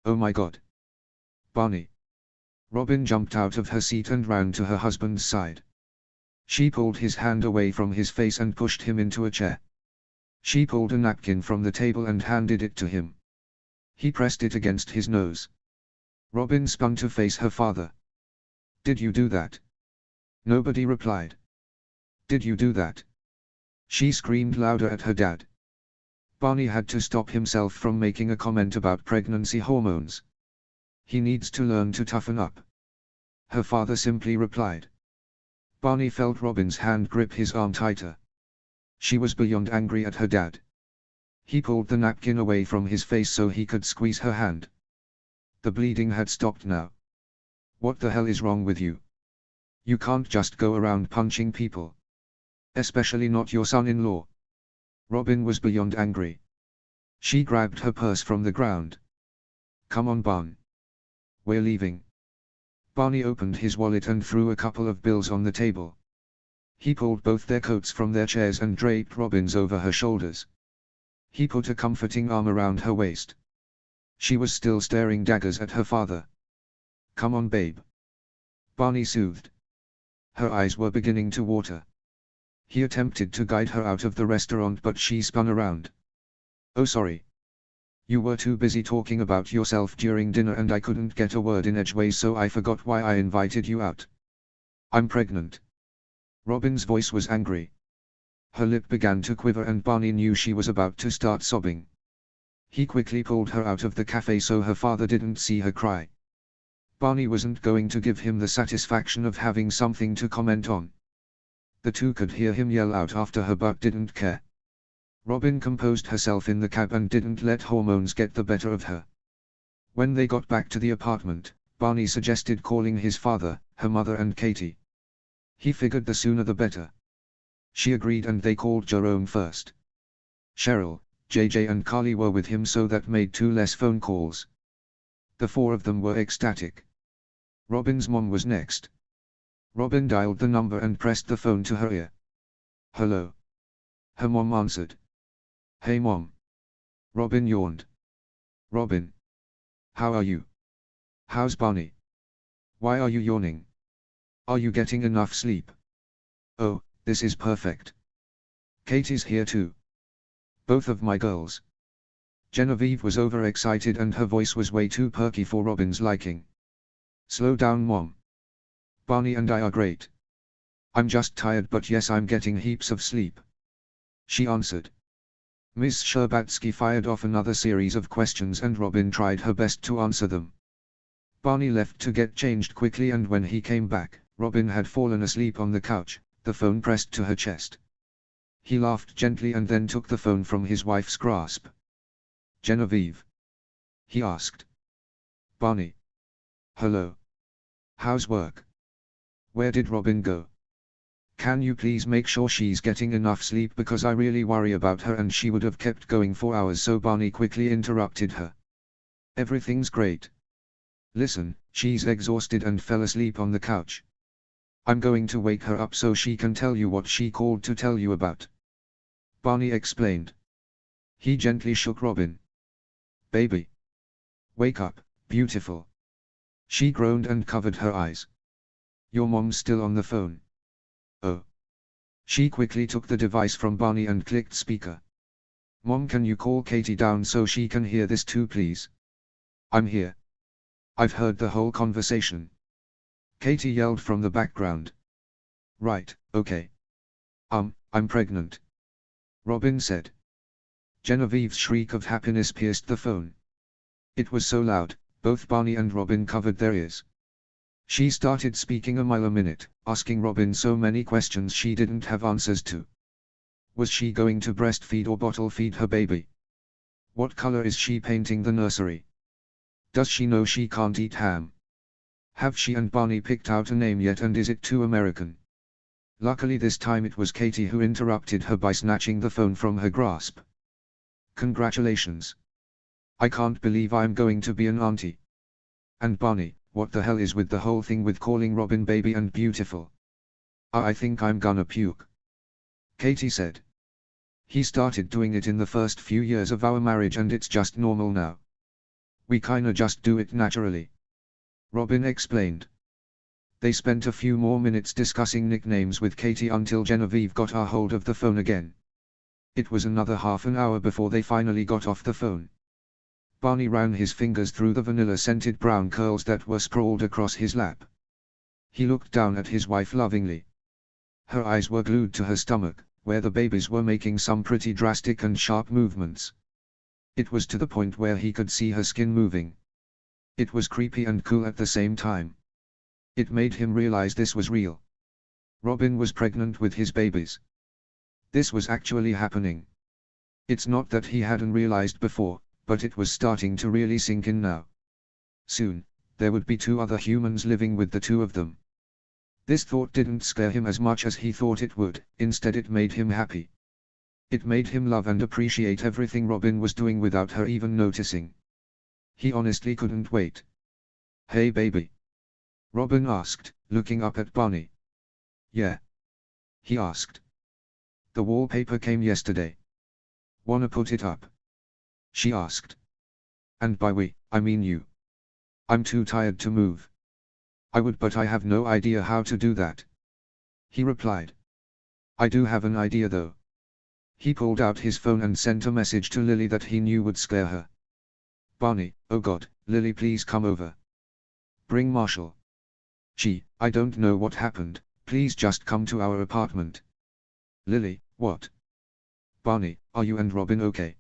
"Oh my God! Barney!" Robin jumped out of her seat and ran to her husband's side. She pulled his hand away from his face and pushed him into a chair. She pulled a napkin from the table and handed it to him. He pressed it against his nose. Robin spun to face her father. "Did you do that?" Nobody replied. "Did you do that?" She screamed louder at her dad. Barney had to stop himself from making a comment about pregnancy hormones. "He needs to learn to toughen up," her father simply replied. Barney felt Robin's hand grip his arm tighter. She was beyond angry at her dad. He pulled the napkin away from his face so he could squeeze her hand. The bleeding had stopped now. "What the hell is wrong with you? You can't just go around punching people. Especially not your son-in-law." Robin was beyond angry. She grabbed her purse from the ground. "Come on, Barn. We're leaving." Barney opened his wallet and threw a couple of bills on the table. He pulled both their coats from their chairs and draped Robin's over her shoulders. He put a comforting arm around her waist. She was still staring daggers at her father. "Come on, babe," Barney soothed. Her eyes were beginning to water. He attempted to guide her out of the restaurant but she spun around. "Oh, sorry. You were too busy talking about yourself during dinner and I couldn't get a word in edgeways, so I forgot why I invited you out. I'm pregnant." Robin's voice was angry. Her lip began to quiver and Barney knew she was about to start sobbing. He quickly pulled her out of the cafe so her father didn't see her cry. Barney wasn't going to give him the satisfaction of having something to comment on. The two could hear him yell out after her but didn't care. Robin composed herself in the cab and didn't let hormones get the better of her. When they got back to the apartment, Barney suggested calling his father, her mother and Katie. He figured the sooner the better. She agreed and they called Jerome first. Cheryl, JJ and Carly were with him, so that made 2 less phone calls. The 4 of them were ecstatic. Robin's mom was next. Robin dialed the number and pressed the phone to her ear. "Hello." Her mom answered. "Hey mom." Robin yawned. "Robin. How are you? How's Barney? Why are you yawning? Are you getting enough sleep?" "Oh, this is perfect. Katie's here too. Both of my girls." Genevieve was overexcited and her voice was way too perky for Robin's liking. "Slow down mom. Barney and I are great. I'm just tired, but yes, I'm getting heaps of sleep," she answered. Ms. Sherbatsky fired off another series of questions and Robin tried her best to answer them. Barney left to get changed quickly, and when he came back, Robin had fallen asleep on the couch, the phone pressed to her chest. He laughed gently and then took the phone from his wife's grasp. "Genevieve?" he asked. "Barney. Hello. How's work? Where did Robin go? Can you please make sure she's getting enough sleep, because I really worry about her," and she would have kept going for hours, so Barney quickly interrupted her. "Everything's great. Listen, she's exhausted and fell asleep on the couch. I'm going to wake her up so she can tell you what she called to tell you about," Barney explained. He gently shook Robin. "Baby. Wake up, beautiful." She groaned and covered her eyes. "Your mom's still on the phone." "Oh." She quickly took the device from Barney and clicked speaker. "Mom, can you call Katie down so she can hear this too, please?" "I'm here. I've heard the whole conversation," Katie yelled from the background. "Right, okay. I'm pregnant," Robin said. Genevieve's shriek of happiness pierced the phone. It was so loud, both Barney and Robin covered their ears. She started speaking a mile a minute, asking Robin so many questions she didn't have answers to. Was she going to breastfeed or bottle feed her baby? What color is she painting the nursery? Does she know she can't eat ham? Have she and Barney picked out a name yet, and is it too American? Luckily this time it was Katie who interrupted her by snatching the phone from her grasp. "Congratulations. I can't believe I'm going to be an auntie. And Barney, what the hell is with the whole thing with calling Robin baby and beautiful? I think I'm gonna puke," Katie said. "He started doing it in the first few years of our marriage and it's just normal now. We kinda just do it naturally," Robin explained. They spent a few more minutes discussing nicknames with Katie until Genevieve got a hold of the phone again. It was another half an hour before they finally got off the phone. Barney ran his fingers through the vanilla-scented brown curls that were sprawled across his lap. He looked down at his wife lovingly. Her eyes were glued to her stomach, where the babies were making some pretty drastic and sharp movements. It was to the point where he could see her skin moving. It was creepy and cool at the same time. It made him realize this was real. Robin was pregnant with his babies. This was actually happening. It's not that he hadn't realized before, but it was starting to really sink in now. Soon, there would be 2 other humans living with the 2 of them. This thought didn't scare him as much as he thought it would, instead it made him happy. It made him love and appreciate everything Robin was doing without her even noticing. He honestly couldn't wait. "Hey baby?" Robin asked, looking up at Barney. "Yeah?" he asked. "The wallpaper came yesterday. Wanna put it up?" she asked. "And by we, I mean you. I'm too tired to move." "I would, but I have no idea how to do that," he replied. "I do have an idea though." He pulled out his phone and sent a message to Lily that he knew would scare her. "Barney, oh God, Lily, please come over. Bring Marshall. I don't know what happened, please just come to our apartment." "Lily, what?" "Barney, are you and Robin okay?"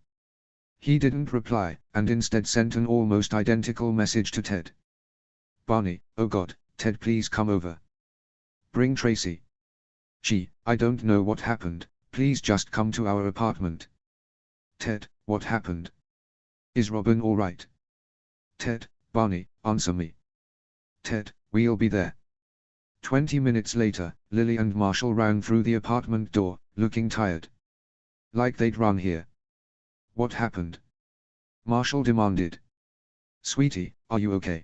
He didn't reply, and instead sent an almost identical message to Ted. "Barney, oh God, Ted, please come over. Bring Tracy. I don't know what happened, please just come to our apartment. Ted, what happened? Is Robin alright? Ted, Barney, answer me. Ted, we'll be there. 20 minutes later, Lily and Marshall ran through the apartment door, looking tired. Like they'd run here. What happened? Marshall demanded. Sweetie, are you okay?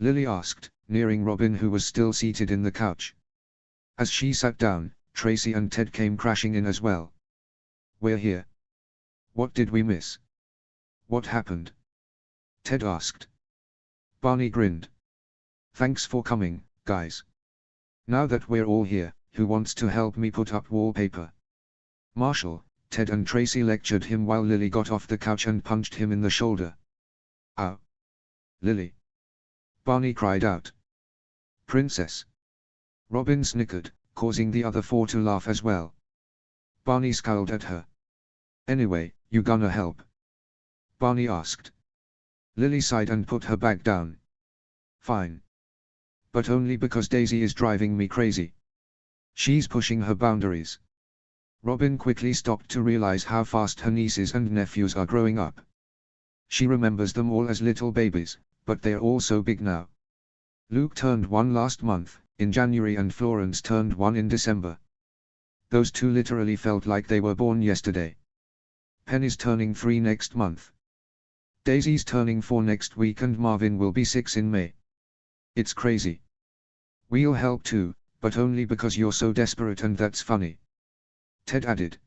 Lily asked, nearing Robin who was still seated in the couch. As she sat down, Tracy and Ted came crashing in as well. We're here. What did we miss? What happened? Ted asked. Barney grinned. Thanks for coming, guys. Now that we're all here, who wants to help me put up wallpaper? Marshall, Ted and Tracy lectured him while Lily got off the couch and punched him in the shoulder. Ow! Lily! Barney cried out. Princess! Robin snickered, causing the other four to laugh as well. Barney scowled at her. Anyway, you gonna help? Barney asked. Lily sighed and put her bag down. Fine. But only because Daisy is driving me crazy. She's pushing her boundaries. Robin quickly stopped to realize how fast her nieces and nephews are growing up. She remembers them all as little babies, but they're all so big now. Luke turned 1 last month, in January, and Florence turned 1 in December. Those two literally felt like they were born yesterday. Penny's turning 3 next month. Daisy's turning 4 next week and Marvin will be 6 in May. It's crazy. We'll help too, but only because you're so desperate and that's funny. Ted added.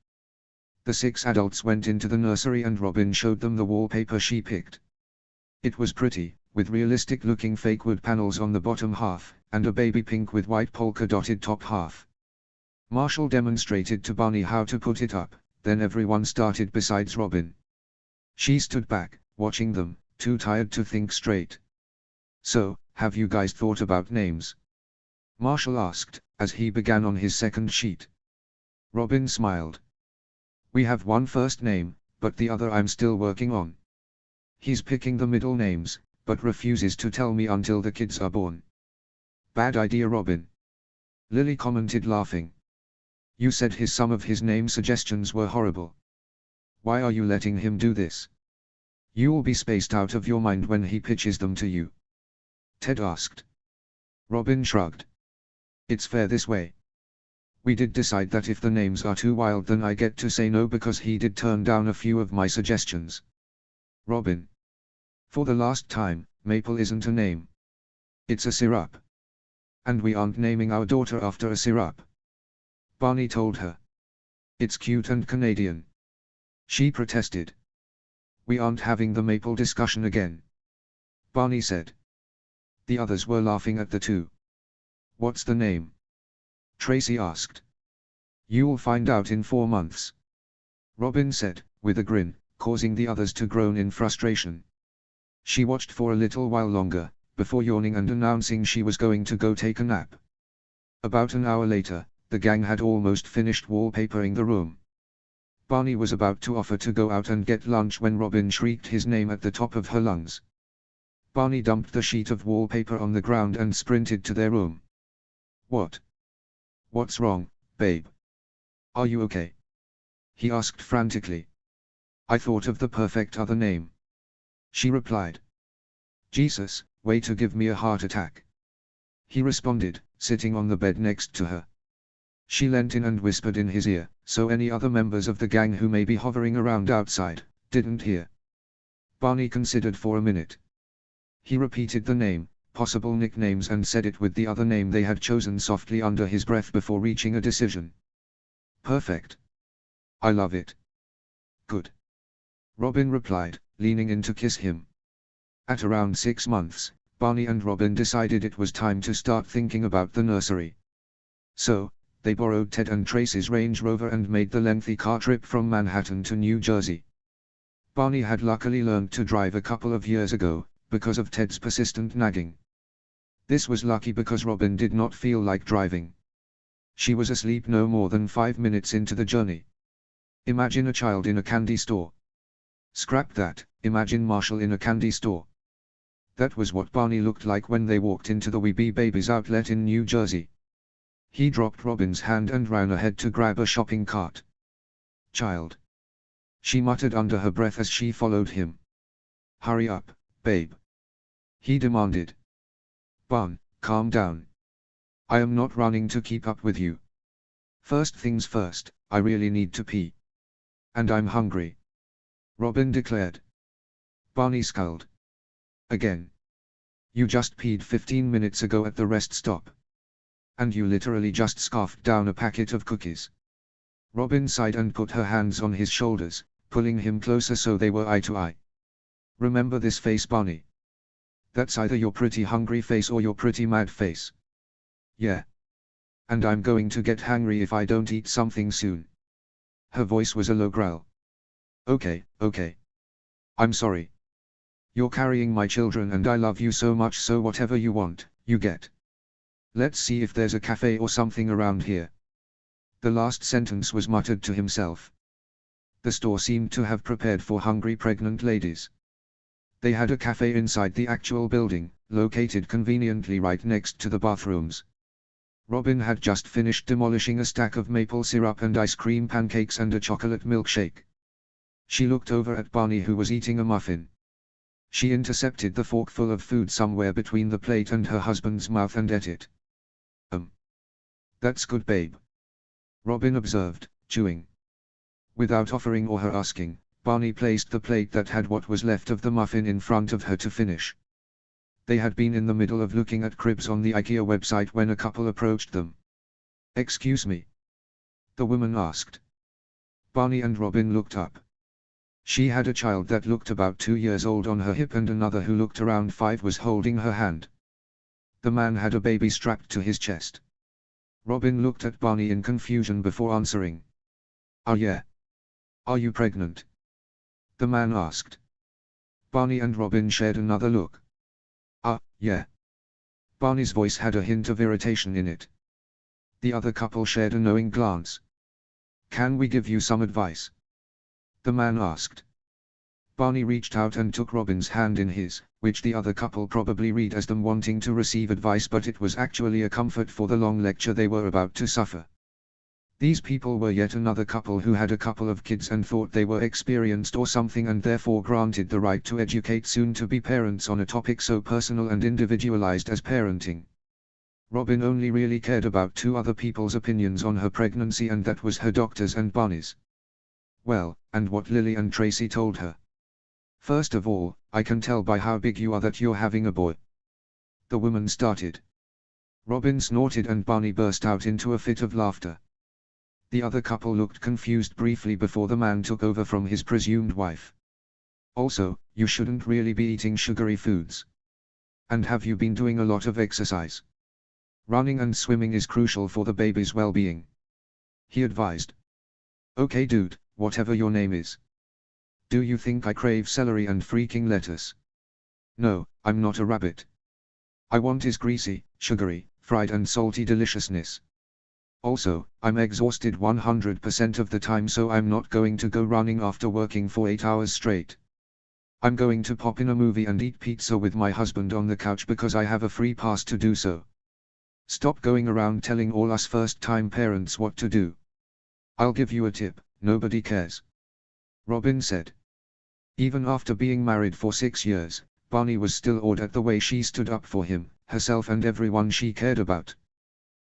The 6 adults went into the nursery and Robin showed them the wallpaper she picked. It was pretty, with realistic-looking fake wood panels on the bottom half, and a baby pink with white polka-dotted top half. Marshall demonstrated to Barney how to put it up, then everyone started besides Robin. She stood back, watching them, too tired to think straight. So, have you guys thought about names? Marshall asked, as he began on his second sheet. Robin smiled. We have one first name, but the other I'm still working on. He's picking the middle names, but refuses to tell me until the kids are born. Bad idea, Robin. Lily commented, laughing. You said some of his name suggestions were horrible. Why are you letting him do this? You'll be spaced out of your mind when he pitches them to you. Ted asked. Robin shrugged. It's fair this way. We did decide that if the names are too wild then I get to say no because he did turn down a few of my suggestions. Robin. For the last time, Maple isn't a name. It's a syrup. And we aren't naming our daughter after a syrup. Barney told her. It's cute and Canadian. She protested. We aren't having the Maple discussion again. Barney said. The others were laughing at the two. What's the name? Tracy asked. You'll find out in 4 months. Robin said, with a grin, causing the others to groan in frustration. She watched for a little while longer, before yawning and announcing she was going to go take a nap. About an hour later, the gang had almost finished wallpapering the room. Barney was about to offer to go out and get lunch when Robin shrieked his name at the top of her lungs. Barney dumped the sheet of wallpaper on the ground and sprinted to their room. What? What's wrong, babe? Are you okay? He asked frantically. I thought of the perfect other name. She replied. Jesus, way to give me a heart attack. He responded, sitting on the bed next to her. She leant in and whispered in his ear, so any other members of the gang who may be hovering around outside, didn't hear. Barney considered for a minute. He repeated the name, possible nicknames, and said it with the other name they had chosen softly under his breath before reaching a decision. Perfect. I love it. Good. Robin replied, leaning in to kiss him. At around 6 months, Barney and Robin decided it was time to start thinking about the nursery. So, they borrowed Ted and Tracy's Range Rover and made the lengthy car trip from Manhattan to New Jersey. Barney had luckily learned to drive a couple of years ago, because of Ted's persistent nagging. This was lucky because Robin did not feel like driving. She was asleep no more than 5 minutes into the journey. Imagine a child in a candy store. Scrap that, imagine Marshall in a candy store. That was what Barney looked like when they walked into the We Be Babies outlet in New Jersey. He dropped Robin's hand and ran ahead to grab a shopping cart. "Child," she muttered under her breath as she followed him. "Hurry up, babe," he demanded. "Barn, calm down. I am not running to keep up with you. First things first, I really need to pee. And I'm hungry," Robin declared. Barney scowled. "Again? You just peed 15 minutes ago at the rest stop. And you literally just scarfed down a packet of cookies." Robin sighed and put her hands on his shoulders, pulling him closer so they were eye to eye. "Remember this face, Barney? That's either your pretty hungry face or your pretty mad face. Yeah. And I'm going to get hangry if I don't eat something soon." Her voice was a low growl. Okay. I'm sorry. You're carrying my children and I love you so much, so whatever you want, you get. Let's see if there's a cafe or something around here." The last sentence was muttered to himself. The store seemed to have prepared for hungry pregnant ladies. They had a cafe inside the actual building, located conveniently right next to the bathrooms. Robin had just finished demolishing a stack of maple syrup and ice cream pancakes and a chocolate milkshake. She looked over at Barney, who was eating a muffin. She intercepted the forkful of food somewhere between the plate and her husband's mouth and ate it. That's good, babe," Robin observed, chewing. Without offering or her asking, Barney placed the plate that had what was left of the muffin in front of her to finish. They had been in the middle of looking at cribs on the IKEA website when a couple approached them. "Excuse me?" the woman asked. Barney and Robin looked up. She had a child that looked about 2 years old on her hip and another who looked around 5 was holding her hand. The man had a baby strapped to his chest. Robin looked at Barney in confusion before answering. Yeah. Are you pregnant?" the man asked. Barney and Robin shared another look. Yeah. Barney's voice had a hint of irritation in it. The other couple shared a knowing glance. "Can we give you some advice?" the man asked. Barney reached out and took Robin's hand in his, which the other couple probably read as them wanting to receive advice, but it was actually a comfort for the long lecture they were about to suffer. These people were yet another couple who had a couple of kids and thought they were experienced or something, and therefore granted the right to educate soon-to-be parents on a topic so personal and individualized as parenting. Robin only really cared about 2 other people's opinions on her pregnancy, and that was her doctor's and Barney's. Well, and what Lily and Tracy told her. "First of all, I can tell by how big you are that you're having a boy," the woman started. Robin snorted and Barney burst out into a fit of laughter. The other couple looked confused briefly before the man took over from his presumed wife. "Also, you shouldn't really be eating sugary foods. And have you been doing a lot of exercise? Running and swimming is crucial for the baby's well-being," he advised. "Okay dude, whatever your name is. Do you think I crave celery and freaking lettuce? No, I'm not a rabbit. I want is greasy, sugary, fried and salty deliciousness. Also, I'm exhausted 100% of the time, so I'm not going to go running after working for 8 hours straight. I'm going to pop in a movie and eat pizza with my husband on the couch because I have a free pass to do so. Stop going around telling all us first-time parents what to do. I'll give you a tip, nobody cares," Robin said. Even after being married for 6 years, Barney was still awed at the way she stood up for him, herself and everyone she cared about.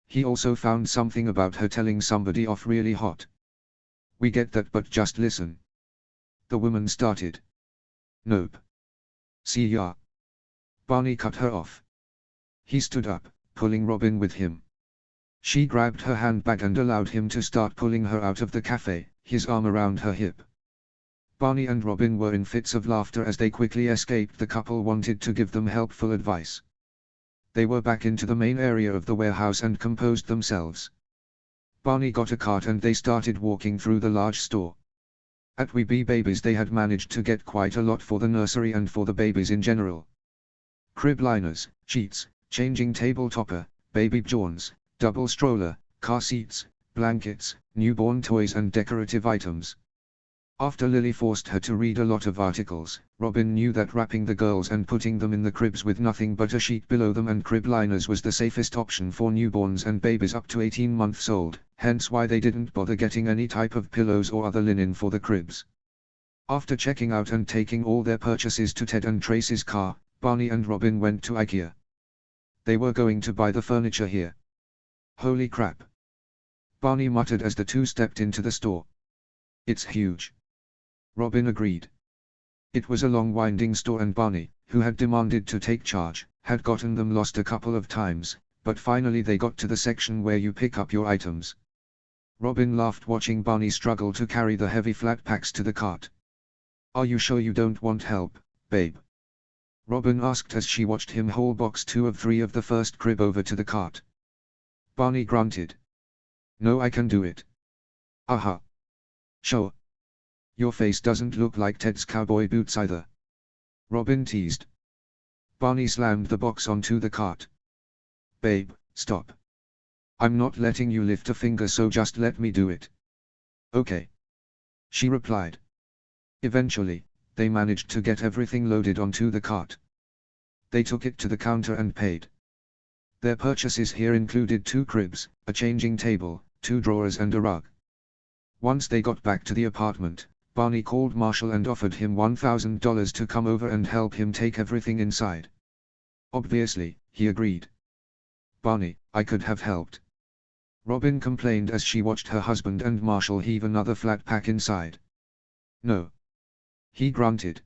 He also found something about her telling somebody off really hot. "We get that, but just listen," the woman started. "Nope. See ya." Barney cut her off. He stood up, pulling Robin with him. She grabbed her handbag and allowed him to start pulling her out of the cafe, his arm around her hip. Barney and Robin were in fits of laughter as they quickly escaped the couple wanted to give them helpful advice. They were back into the main area of the warehouse and composed themselves. Barney got a cart and they started walking through the large store. At Weeby Babies they had managed to get quite a lot for the nursery and for the babies in general. Crib liners, sheets, changing table topper, baby Johns, double stroller, car seats, blankets, newborn toys and decorative items. After Lily forced her to read a lot of articles, Robin knew that wrapping the girls and putting them in the cribs with nothing but a sheet below them and crib liners was the safest option for newborns and babies up to 18 months old, hence why they didn't bother getting any type of pillows or other linen for the cribs. After checking out and taking all their purchases to Ted and Tracy's car, Barney and Robin went to IKEA. They were going to buy the furniture here. Holy crap! Barney muttered as the two stepped into the store. It's huge. Robin agreed. It was a long winding store and Barney, who had demanded to take charge, had gotten them lost a couple of times, but finally they got to the section where you pick up your items. Robin laughed watching Barney struggle to carry the heavy flat packs to the cart. Are you sure you don't want help, babe? Robin asked as she watched him haul box 2 of 3 of the first crib over to the cart. Barney grunted. No, I can do it. Aha. Sure. Your face doesn't look like Ted's cowboy boots either. Robin teased. Barney slammed the box onto the cart. Babe, stop. I'm not letting you lift a finger, so just let me do it. Okay. She replied. Eventually, they managed to get everything loaded onto the cart. They took it to the counter and paid. Their purchases here included 2 cribs, a changing table, 2 drawers and a rug. Once they got back to the apartment, Barney called Marshall and offered him $1,000 to come over and help him take everything inside. Obviously, he agreed. Barney, I could have helped. Robin complained as she watched her husband and Marshall heave another flat pack inside. No. He grunted.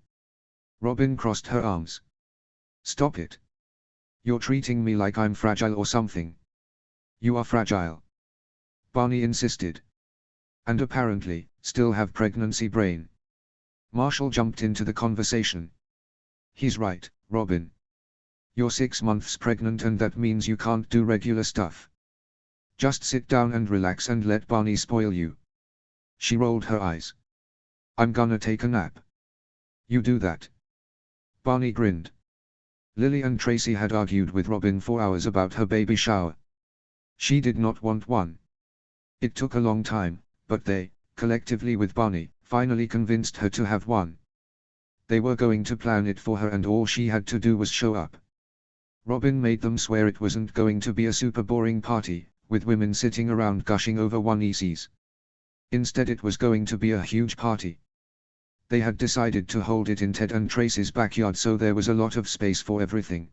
Robin crossed her arms. Stop it. You're treating me like I'm fragile or something. You are fragile. Barney insisted. And apparently, still have pregnancy brain. Marshall jumped into the conversation. He's right, Robin. You're 6 months pregnant and that means you can't do regular stuff. Just sit down and relax and let Barney spoil you. She rolled her eyes. I'm gonna take a nap. You do that. Barney grinned. Lily and Tracy had argued with Robin for hours about her baby shower. She did not want one. It took a long time, but they, collectively with Barney, finally convinced her to have one. They were going to plan it for her and all she had to do was show up. Robin made them swear it wasn't going to be a super boring party, with women sitting around gushing over one ECs. Instead it was going to be a huge party. They had decided to hold it in Ted and Tracy's backyard so there was a lot of space for everything.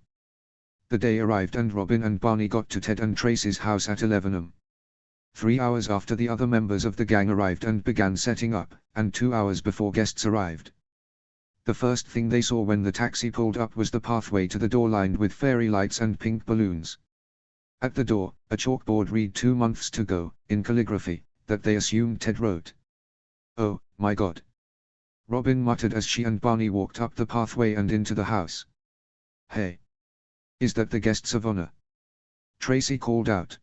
The day arrived and Robin and Barney got to Ted and Tracy's house at 11 am. 3 hours after the other members of the gang arrived and began setting up, and 2 hours before guests arrived. The first thing they saw when the taxi pulled up was the pathway to the door lined with fairy lights and pink balloons. At the door, a chalkboard read 2 months to go, in calligraphy, that they assumed Ted wrote. Oh, my God. Robin muttered as she and Barney walked up the pathway and into the house. Hey. Is that the guests of honor? Tracy called out.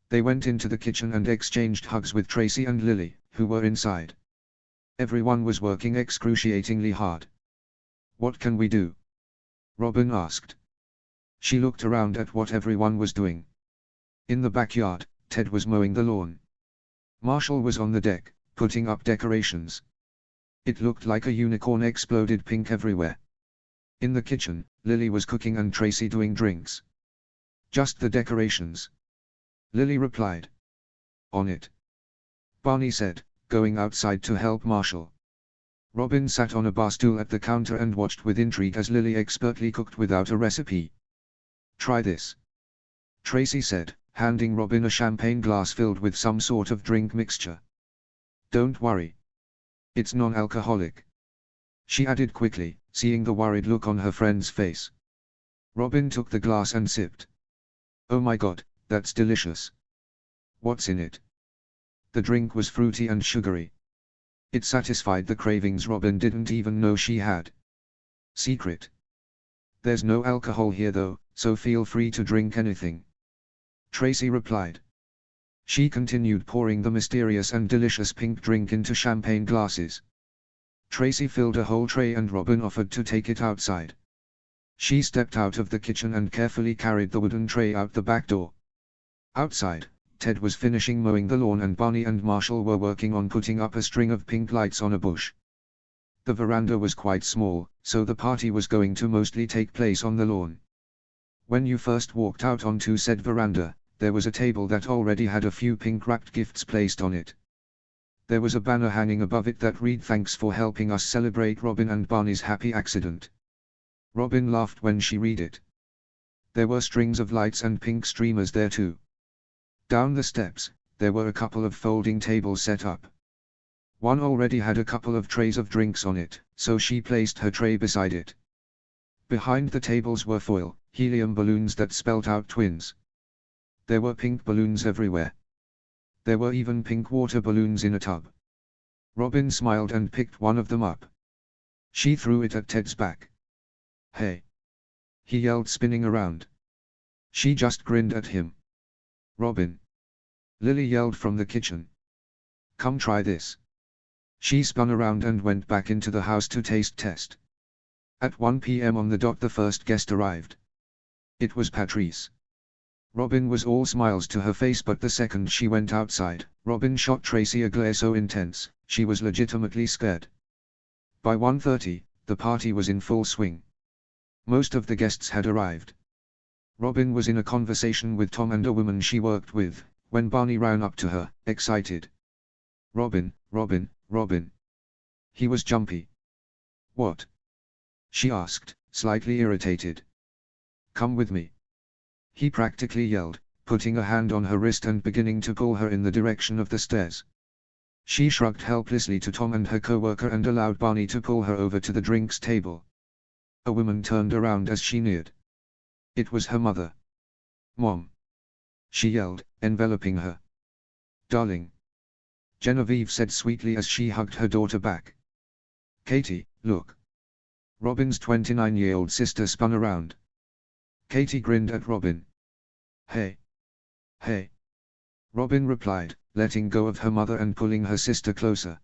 They went into the kitchen and exchanged hugs with Tracy and Lily, who were inside. Everyone was working excruciatingly hard. What can we do? Robin asked. She looked around at what everyone was doing. In the backyard, Ted was mowing the lawn. Marshall was on the deck, putting up decorations. It looked like a unicorn exploded pink everywhere. In the kitchen, Lily was cooking and Tracy doing drinks. Just the decorations. Lily replied. On it. Barney said, going outside to help Marshall. Robin sat on a bar stool at the counter and watched with intrigue as Lily expertly cooked without a recipe. Try this. Tracy said, handing Robin a champagne glass filled with some sort of drink mixture. Don't worry. It's non-alcoholic. She added quickly, seeing the worried look on her friend's face. Robin took the glass and sipped. Oh my God, that's delicious. What's in it? The drink was fruity and sugary. It satisfied the cravings Robin didn't even know she had. Secret. There's no alcohol here though, so feel free to drink anything. Tracy replied. She continued pouring the mysterious and delicious pink drink into champagne glasses. Tracy filled a whole tray and Robin offered to take it outside. She stepped out of the kitchen and carefully carried the wooden tray out the back door. Outside, Ted was finishing mowing the lawn and Barney and Marshall were working on putting up a string of pink lights on a bush. The veranda was quite small, so the party was going to mostly take place on the lawn. When you first walked out onto said veranda, there was a table that already had a few pink wrapped gifts placed on it. There was a banner hanging above it that read "Thanks for helping us celebrate Robin and Barney's happy accident." Robin laughed when she read it. There were strings of lights and pink streamers there too. Down the steps, there were a couple of folding tables set up. One already had a couple of trays of drinks on it, so she placed her tray beside it. Behind the tables were foil, helium balloons that spelt out twins. There were pink balloons everywhere. There were even pink water balloons in a tub. Robin smiled and picked one of them up. She threw it at Ted's back. "Hey!" he yelled, spinning around. She just grinned at him. "Robin!" Lily yelled from the kitchen. "Come try this." She spun around and went back into the house to taste test. At 1 p.m. on the dot the first guest arrived. It was Patrice. Robin was all smiles to her face, but the second she went outside, Robin shot Tracy a glare so intense, she was legitimately scared. By 1:30, the party was in full swing. Most of the guests had arrived. Robin was in a conversation with Tom and a woman she worked with, when Barney ran up to her, excited. "Robin, Robin, Robin." He was jumpy. "What?" she asked, slightly irritated. "Come with me," he practically yelled, putting a hand on her wrist and beginning to pull her in the direction of the stairs. She shrugged helplessly to Tom and her co-worker and allowed Barney to pull her over to the drinks table. A woman turned around as she neared. It was her mother. "Mom!" she yelled, enveloping her. "Darling," Genevieve said sweetly as she hugged her daughter back. "Katie, look." Robin's 29-year-old sister spun around. Katie grinned at Robin. "Hey. Hey." Robin replied, letting go of her mother and pulling her sister closer.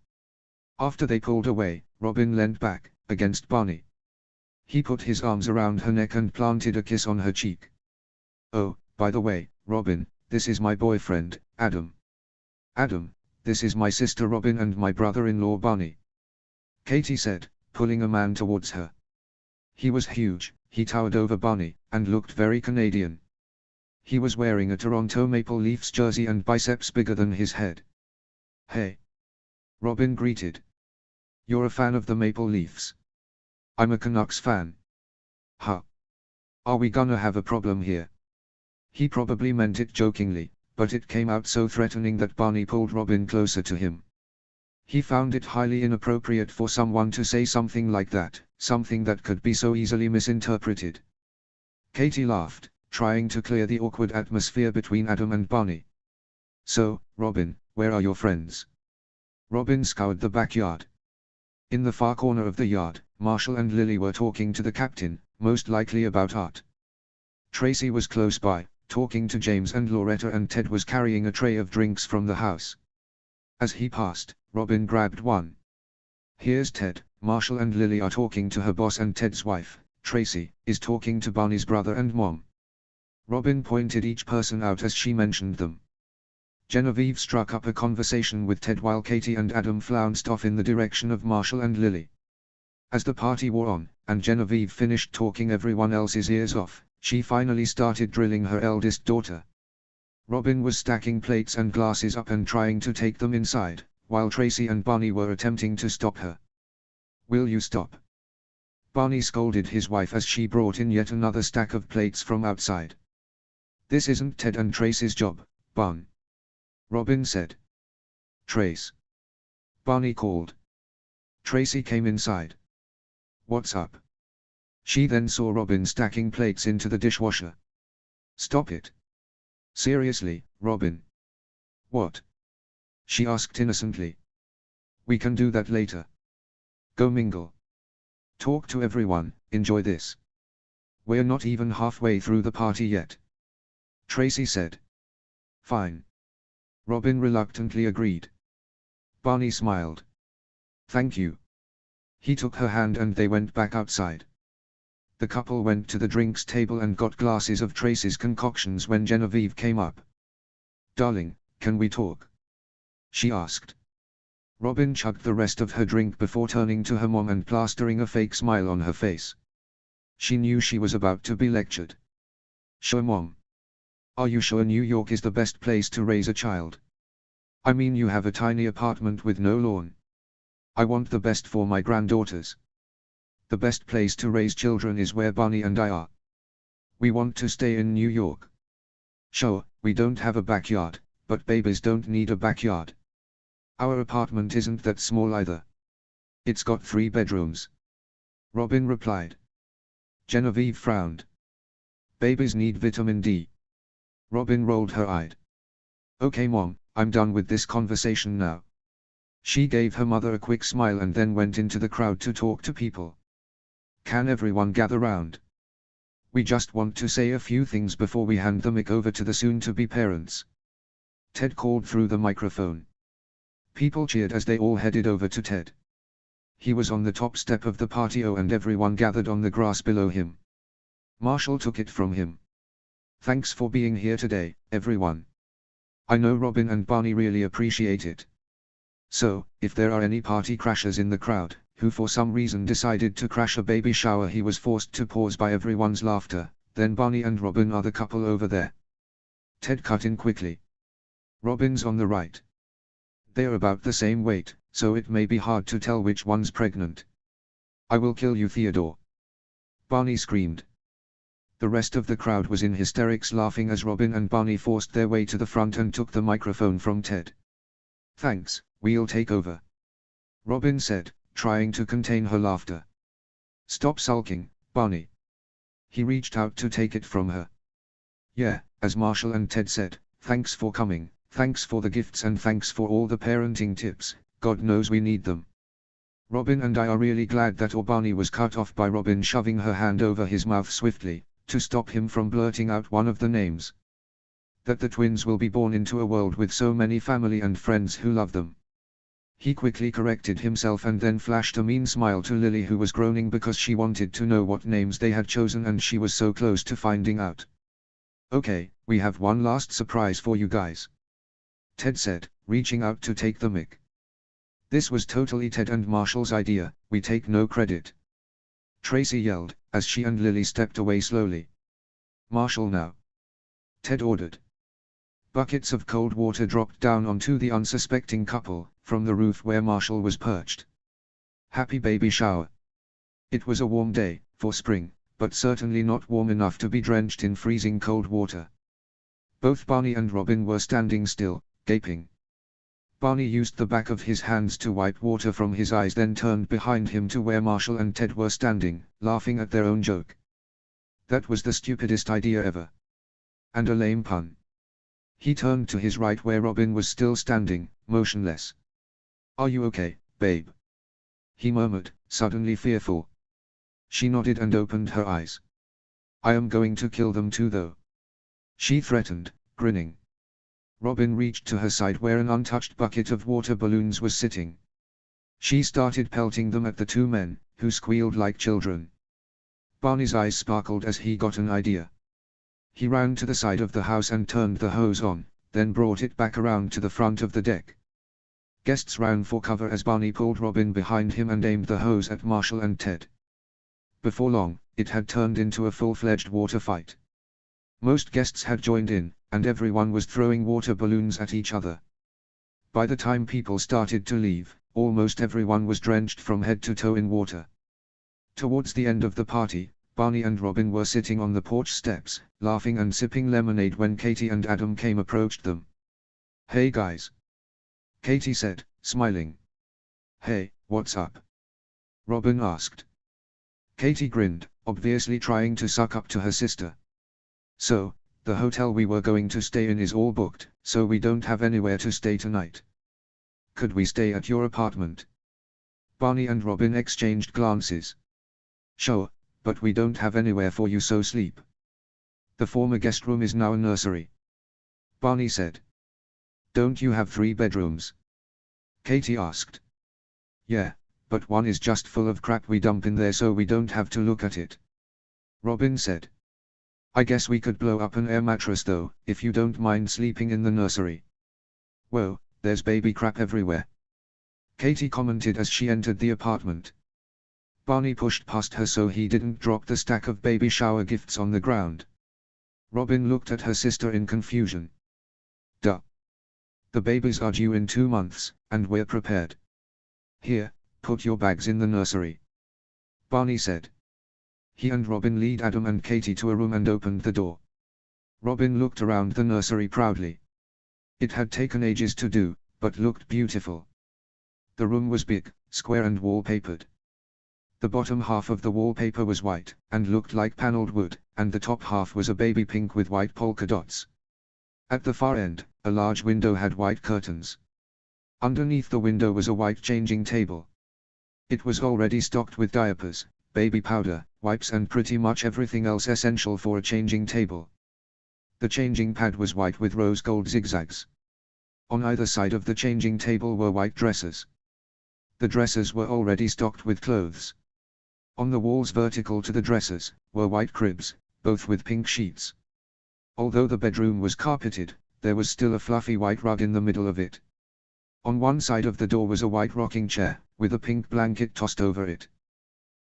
After they pulled away, Robin leant back, against Barney. He put his arms around her neck and planted a kiss on her cheek. "Oh, by the way, Robin, this is my boyfriend, Adam. Adam, this is my sister Robin and my brother-in-law Barney," Katie said, pulling a man towards her. He was huge, he towered over Barney, and looked very Canadian. He was wearing a Toronto Maple Leafs jersey and biceps bigger than his head. "Hey!" Robin greeted. "You're a fan of the Maple Leafs?" "I'm a Canucks fan." "Huh. Are we gonna have a problem here?" He probably meant it jokingly, but it came out so threatening that Barney pulled Robin closer to him. He found it highly inappropriate for someone to say something like that, something that could be so easily misinterpreted. Katie laughed, trying to clear the awkward atmosphere between Adam and Barney. "So, Robin, where are your friends?" Robin scoured the backyard. In the far corner of the yard, Marshall and Lily were talking to the captain, most likely about art. Tracy was close by, talking to James and Loretta, and Ted was carrying a tray of drinks from the house. As he passed, Robin grabbed one. "Here's Ted." Marshall and Lily are talking to her boss, and Ted's wife, Tracy, is talking to Barney's brother and mom. Robin pointed each person out as she mentioned them. Genevieve struck up a conversation with Ted while Katie and Adam flounced off in the direction of Marshall and Lily. As the party wore on, and Genevieve finished talking everyone else's ears off, she finally started drilling her eldest daughter. Robin was stacking plates and glasses up and trying to take them inside, while Tracy and Barney were attempting to stop her. "Will you stop?" Barney scolded his wife as she brought in yet another stack of plates from outside. "This isn't Ted and Tracy's job, Barn," Robin said. "Trace," Barney called. Tracy came inside. "What's up?" She then saw Robin stacking plates into the dishwasher. "Stop it. Seriously, Robin." "What?" she asked innocently. "We can do that later. Go mingle. Talk to everyone, enjoy this. We're not even halfway through the party yet," Tracy said. "Fine." Robin reluctantly agreed. Barney smiled. "Thank you." He took her hand and they went back outside. The couple went to the drinks table and got glasses of Tracy's concoctions when Genevieve came up. Darling, can we talk? She asked. Robin chugged the rest of her drink before turning to her mom and plastering a fake smile on her face. She knew she was about to be lectured. Sure, Mom. Are you sure New York is the best place to raise a child? I mean, you have a tiny apartment with no lawn. I want the best for my granddaughters. The best place to raise children is where Barney and I are. We want to stay in New York. Sure, we don't have a backyard, but babies don't need a backyard. Our apartment isn't that small either. It's got 3 bedrooms. Robin replied. Genevieve frowned. Babies need vitamin D. Robin rolled her eyes. Okay, Mom, I'm done with this conversation now. She gave her mother a quick smile and then went into the crowd to talk to people. Can everyone gather round? We just want to say a few things before we hand the mic over to the soon-to-be parents. Ted called through the microphone. People cheered as they all headed over to Ted. He was on the top step of the patio and everyone gathered on the grass below him. Marshall took it from him. Thanks for being here today, everyone. I know Robin and Barney really appreciate it. So, if there are any party crashers in the crowd, who for some reason decided to crash a baby shower he was forced to pause by everyone's laughter, then Barney and Robin are the couple over there. Ted cut in quickly. Robin's on the right. They're about the same weight, so it may be hard to tell which one's pregnant. I will kill you, Theodore. Barney screamed. The rest of the crowd was in hysterics, laughing as Robin and Barney forced their way to the front and took the microphone from Ted. Thanks, we'll take over. Robin said, trying to contain her laughter. Stop sulking, Barney. He reached out to take it from her. Yeah, as Marshall and Ted said, thanks for coming, thanks for the gifts and thanks for all the parenting tips, God knows we need them. Robin and I are really glad that Barney was cut off by Robin shoving her hand over his mouth swiftly, to stop him from blurting out one of the names. That the twins will be born into a world with so many family and friends who love them. He quickly corrected himself and then flashed a mean smile to Lily, who was groaning because she wanted to know what names they had chosen and she was so close to finding out. Okay, we have one last surprise for you guys. Ted said, reaching out to take the mic. This was totally Ted and Marshall's idea, we take no credit. Tracy yelled, as she and Lily stepped away slowly. Marshall now. Ted ordered. Buckets of cold water dropped down onto the unsuspecting couple, from the roof where Marshall was perched. Happy baby shower. It was a warm day, for spring, but certainly not warm enough to be drenched in freezing cold water. Both Barney and Robin were standing still, gaping. Barney used the back of his hands to wipe water from his eyes, then turned behind him to where Marshall and Ted were standing, laughing at their own joke. That was the stupidest idea ever. And a lame pun. He turned to his right where Robin was still standing, motionless. Are you okay, babe? He murmured, suddenly fearful. She nodded and opened her eyes. I am going to kill them too though. She threatened, grinning. Robin reached to her side where an untouched bucket of water balloons was sitting. She started pelting them at the two men, who squealed like children. Barney's eyes sparkled as he got an idea. He ran to the side of the house and turned the hose on, then brought it back around to the front of the deck. Guests ran for cover as Barney pulled Robin behind him and aimed the hose at Marshall and Ted. Before long, it had turned into a full-fledged water fight. Most guests had joined in, and everyone was throwing water balloons at each other. By the time people started to leave, almost everyone was drenched from head to toe in water. Towards the end of the party, Barney and Robin were sitting on the porch steps, laughing and sipping lemonade when Katie and Adam came approached them. Hey guys. Katie said, smiling. Hey, what's up? Robin asked. Katie grinned, obviously trying to suck up to her sister. So, the hotel we were going to stay in is all booked, so we don't have anywhere to stay tonight. Could we stay at your apartment? Barney and Robin exchanged glances. Sure, but we don't have anywhere for you, so sleep. The former guest room is now a nursery. Barney said. Don't you have 3 bedrooms? Katie asked. Yeah, but one is just full of crap we dump in there so we don't have to look at it. Robin said. I guess we could blow up an air mattress though, if you don't mind sleeping in the nursery. Whoa, there's baby crap everywhere, Katie commented as she entered the apartment. Barney pushed past her so he didn't drop the stack of baby shower gifts on the ground. Robin looked at her sister in confusion. Duh. The babies are due in 2 months, and we're prepared. Here, put your bags in the nursery, Barney said. He and Robin led Adam and Katie to a room and opened the door. Robin looked around the nursery proudly. It had taken ages to do, but looked beautiful. The room was big, square and wallpapered. The bottom half of the wallpaper was white, and looked like paneled wood, and the top half was a baby pink with white polka dots. At the far end, a large window had white curtains. Underneath the window was a white changing table. It was already stocked with diapers, baby powder, wipes and pretty much everything else essential for a changing table. The changing pad was white with rose gold zigzags. On either side of the changing table were white dressers. The dressers were already stocked with clothes. On the walls vertical to the dressers, were white cribs, both with pink sheets. Although the bedroom was carpeted, there was still a fluffy white rug in the middle of it. On one side of the door was a white rocking chair, with a pink blanket tossed over it.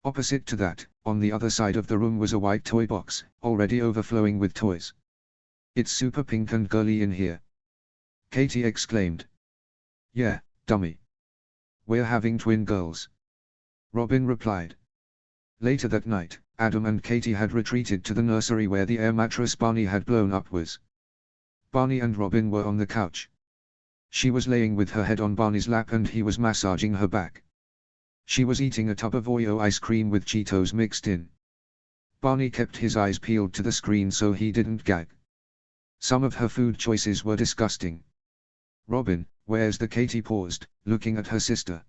Opposite to that, on the other side of the room was a white toy box, already overflowing with toys. It's super pink and girly in here, Katie exclaimed. Yeah, dummy. We're having twin girls, Robin replied. Later that night, Adam and Katie had retreated to the nursery where the air mattress Barney had blown up was. Barney and Robin were on the couch. She was laying with her head on Barney's lap and he was massaging her back. She was eating a tub of Oreo ice cream with Cheetos mixed in. Barney kept his eyes peeled to the screen so he didn't gag. Some of her food choices were disgusting. Robin, where's the? Katie paused, looking at her sister.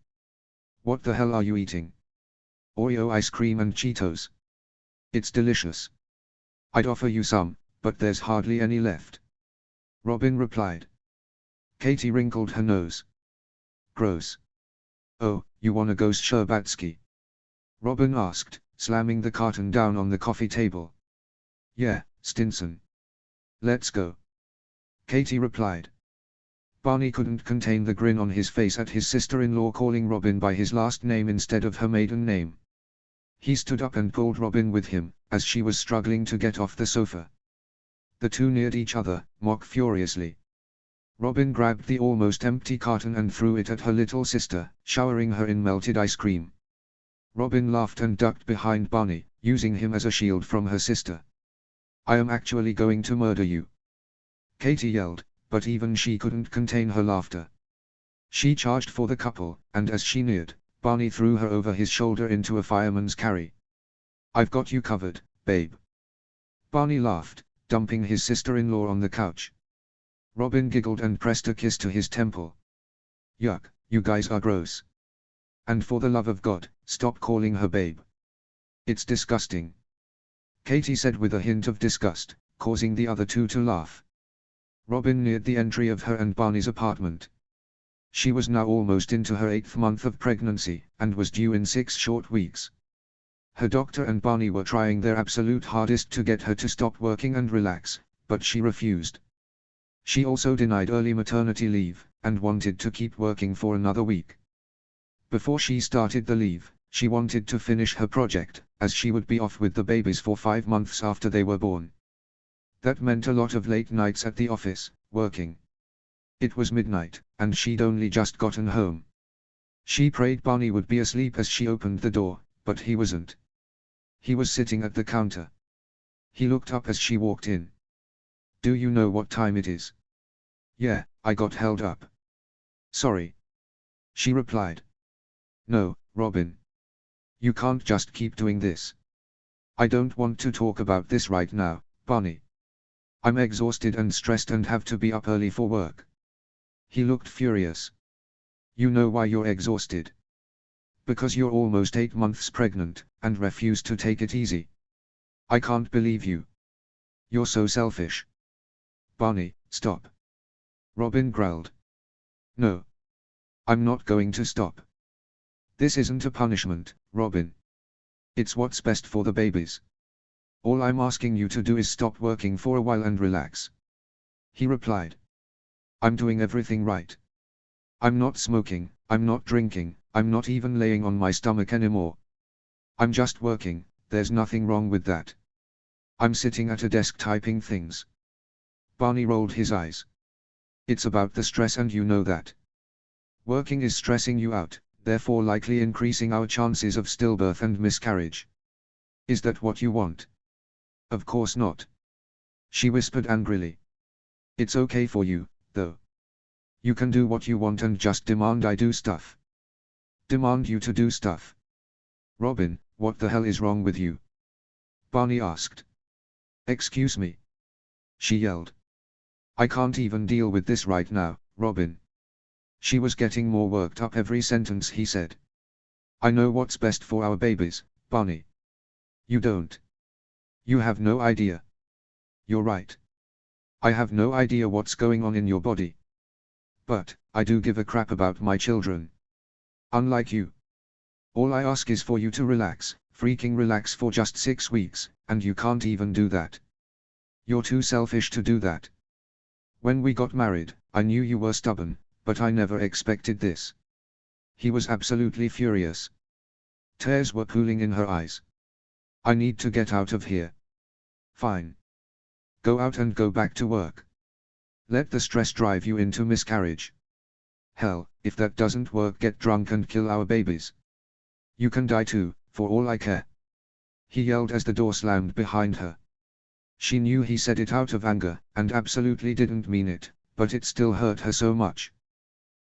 What the hell are you eating? Oreo ice cream and Cheetos. It's delicious. I'd offer you some, but there's hardly any left, Robin replied. Katie wrinkled her nose. Gross. Oh, you wanna go Sherbatsky? Robin asked, slamming the carton down on the coffee table. Yeah, Stinson. Let's go, Katie replied. Barney couldn't contain the grin on his face at his sister-in-law calling Robin by his last name instead of her maiden name. He stood up and pulled Robin with him, as she was struggling to get off the sofa. The two neared each other, mock furiously. Robin grabbed the almost empty carton and threw it at her little sister, showering her in melted ice cream. Robin laughed and ducked behind Barney, using him as a shield from her sister. I am actually going to murder you, Katie yelled, but even she couldn't contain her laughter. She charged for the couple, and as she neared, Barney threw her over his shoulder into a fireman's carry. I've got you covered, babe, Barney laughed, dumping his sister-in-law on the couch. Robin giggled and pressed a kiss to his temple. Yuck, you guys are gross. And for the love of God, stop calling her babe. It's disgusting, Katie said with a hint of disgust, causing the other two to laugh. Robin neared the entry of her and Barney's apartment. She was now almost into her 8th month of pregnancy, and was due in 6 short weeks. Her doctor and Barney were trying their absolute hardest to get her to stop working and relax, but she refused. She also denied early maternity leave, and wanted to keep working for another week. Before she started the leave, she wanted to finish her project, as she would be off with the babies for 5 months after they were born. That meant a lot of late nights at the office, working. It was midnight, and she'd only just gotten home. She prayed Barney would be asleep as she opened the door, but he wasn't. He was sitting at the counter. He looked up as she walked in. Do you know what time it is? Yeah, I got held up. Sorry, she replied. No, Robin. You can't just keep doing this. I don't want to talk about this right now, Barney. I'm exhausted and stressed and have to be up early for work. He looked furious. You know why you're exhausted? Because you're almost 8 months pregnant, and refuse to take it easy. I can't believe you. You're so selfish. Barney, stop. Robin growled. No. I'm not going to stop. This isn't a punishment, Robin. It's what's best for the babies. All I'm asking you to do is stop working for a while and relax. He replied. I'm doing everything right. I'm not smoking, I'm not drinking, I'm not even laying on my stomach anymore. I'm just working, there's nothing wrong with that. I'm sitting at a desk typing things. Barney rolled his eyes. It's about the stress and you know that. Working is stressing you out, therefore likely increasing our chances of stillbirth and miscarriage. Is that what you want? Of course not. She whispered angrily. It's okay for you, though. You can do what you want and just demand I do stuff. Demand you to do stuff. Robin, what the hell is wrong with you? Barney asked. Excuse me. She yelled. I can't even deal with this right now, Robin. She was getting more worked up every sentence he said. I know what's best for our babies, Barney. You don't. You have no idea. You're right. I have no idea what's going on in your body. But, I do give a crap about my children. Unlike you. All I ask is for you to relax, freaking relax for just 6 weeks, and you can't even do that. You're too selfish to do that. When we got married, I knew you were stubborn, but I never expected this. He was absolutely furious. Tears were pooling in her eyes. I need to get out of here. Fine. Go out and go back to work. Let the stress drive you into miscarriage. Hell, if that doesn't work, get drunk and kill our babies. You can die too, for all I care. He yelled as the door slammed behind her. She knew he said it out of anger, and absolutely didn't mean it, but it still hurt her so much.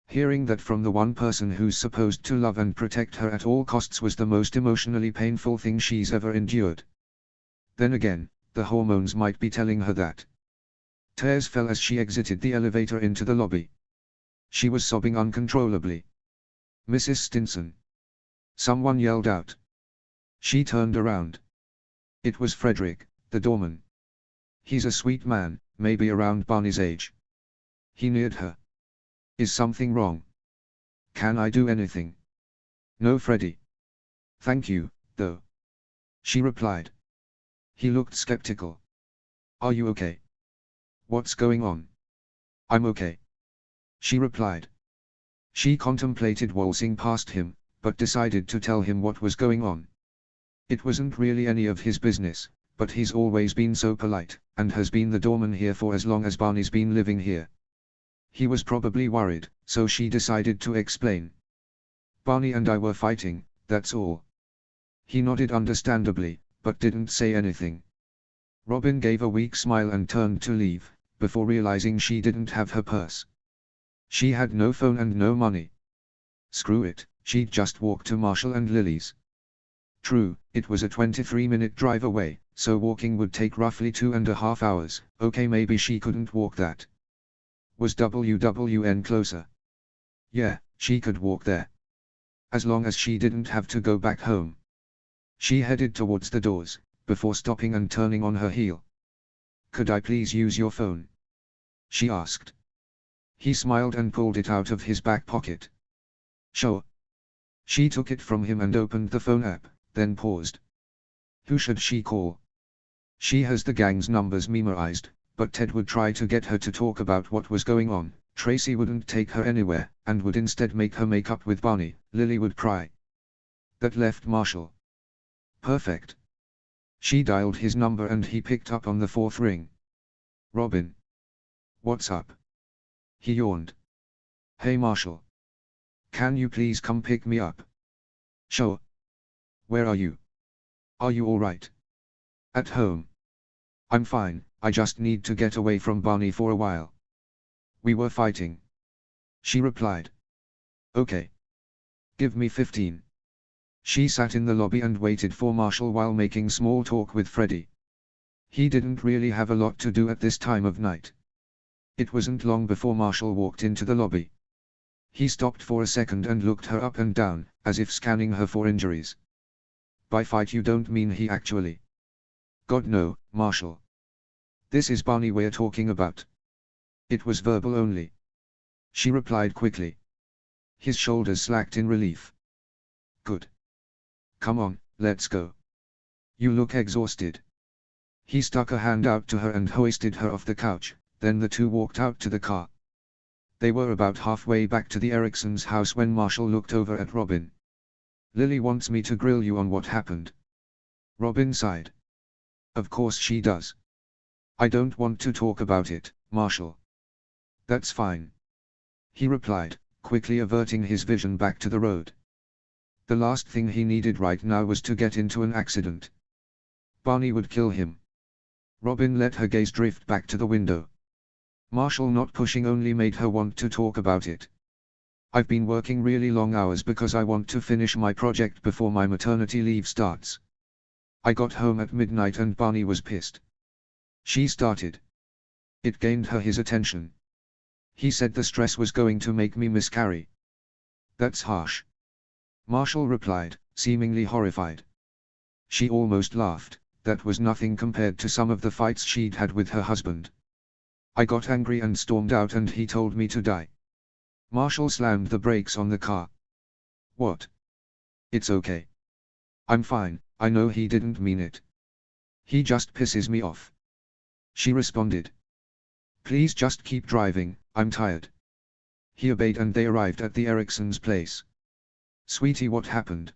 Hearing that from the one person who's supposed to love and protect her at all costs was the most emotionally painful thing she's ever endured. Then again, the hormones might be telling her that. Tears fell as she exited the elevator into the lobby. She was sobbing uncontrollably. Mrs. Stinson. Someone yelled out. She turned around. It was Frederick, the doorman. He's a sweet man, maybe around Barney's age. He neared her. Is something wrong? Can I do anything? No, Freddie. Thank you, though. She replied. He looked skeptical. Are you okay? What's going on? I'm okay. She replied. She contemplated waltzing past him, but decided to tell him what was going on. It wasn't really any of his business, but he's always been so polite, and has been the doorman here for as long as Barney's been living here. He was probably worried, so she decided to explain. Barney and I were fighting, that's all. He nodded understandably, but didn't say anything. Robin gave a weak smile and turned to leave, before realizing she didn't have her purse. She had no phone and no money. Screw it, she'd just walk to Marshall and Lily's. True, it was a 23-minute drive away, so walking would take roughly 2.5 hours, okay, maybe she couldn't walk that. Was WWN closer? Yeah, she could walk there. As long as she didn't have to go back home. She headed towards the doors, before stopping and turning on her heel. Could I please use your phone? She asked. He smiled and pulled it out of his back pocket. Sure. She took it from him and opened the phone app, then paused. Who should she call? She has the gang's numbers memorized, but Ted would try to get her to talk about what was going on, Tracy wouldn't take her anywhere, and would instead make her make up with Barney, Lily would cry. That left Marshall. Perfect. She dialed his number and he picked up on the 4th ring. Robin. What's up? He yawned. Hey Marshall. Can you please come pick me up? Sure. Where are you? Are you alright? At home. I'm fine, I just need to get away from Barney for a while. We were fighting. She replied. Okay. Give me 15. She sat in the lobby and waited for Marshall while making small talk with Freddie. He didn't really have a lot to do at this time of night. It wasn't long before Marshall walked into the lobby. He stopped for a second and looked her up and down, as if scanning her for injuries. By fight you don't mean he actually. God no, Marshall. This is Barney we're talking about. It was verbal only. She replied quickly. His shoulders slacked in relief. Good. Come on, let's go. You look exhausted. He stuck a hand out to her and hoisted her off the couch, then the two walked out to the car. They were about halfway back to the Ericksons' house when Marshall looked over at Robin. "Lily wants me to grill you on what happened." Robin sighed. "Of course she does. I don't want to talk about it, Marshall." "That's fine," he replied, quickly averting his vision back to the road. The last thing he needed right now was to get into an accident. Barney would kill him. Robin let her gaze drift back to the window. Marshall not pushing only made her want to talk about it. "I've been working really long hours because I want to finish my project before my maternity leave starts. I got home at midnight and Barney was pissed." She started. It gained her his attention. "He said the stress was going to make me miscarry." "That's harsh," Marshall replied, seemingly horrified. She almost laughed. That was nothing compared to some of the fights she'd had with her husband. "I got angry and stormed out and he told me to die." Marshall slammed the brakes on the car. "What? It's okay. I'm fine, I know he didn't mean it. He just pisses me off," she responded. "Please just keep driving, I'm tired." He obeyed and they arrived at the Ericksons' place. "Sweetie, what happened?"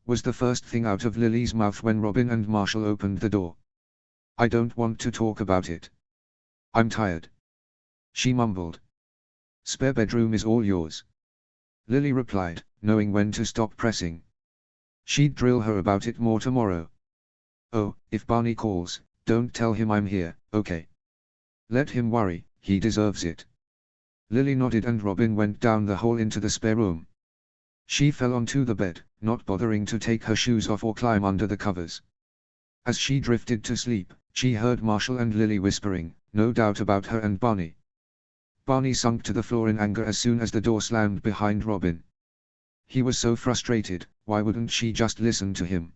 was the first thing out of Lily's mouth when Robin and Marshall opened the door. "I don't want to talk about it. I'm tired," she mumbled. "Spare bedroom is all yours," Lily replied, knowing when to stop pressing. She'd drill her about it more tomorrow. "Oh, if Barney calls, don't tell him I'm here, okay? Let him worry, he deserves it." Lily nodded and Robin went down the hall into the spare room. She fell onto the bed, not bothering to take her shoes off or climb under the covers. As she drifted to sleep, she heard Marshall and Lily whispering, no doubt about her and Barney. Barney sunk to the floor in anger as soon as the door slammed behind Robin. He was so frustrated, why wouldn't she just listen to him?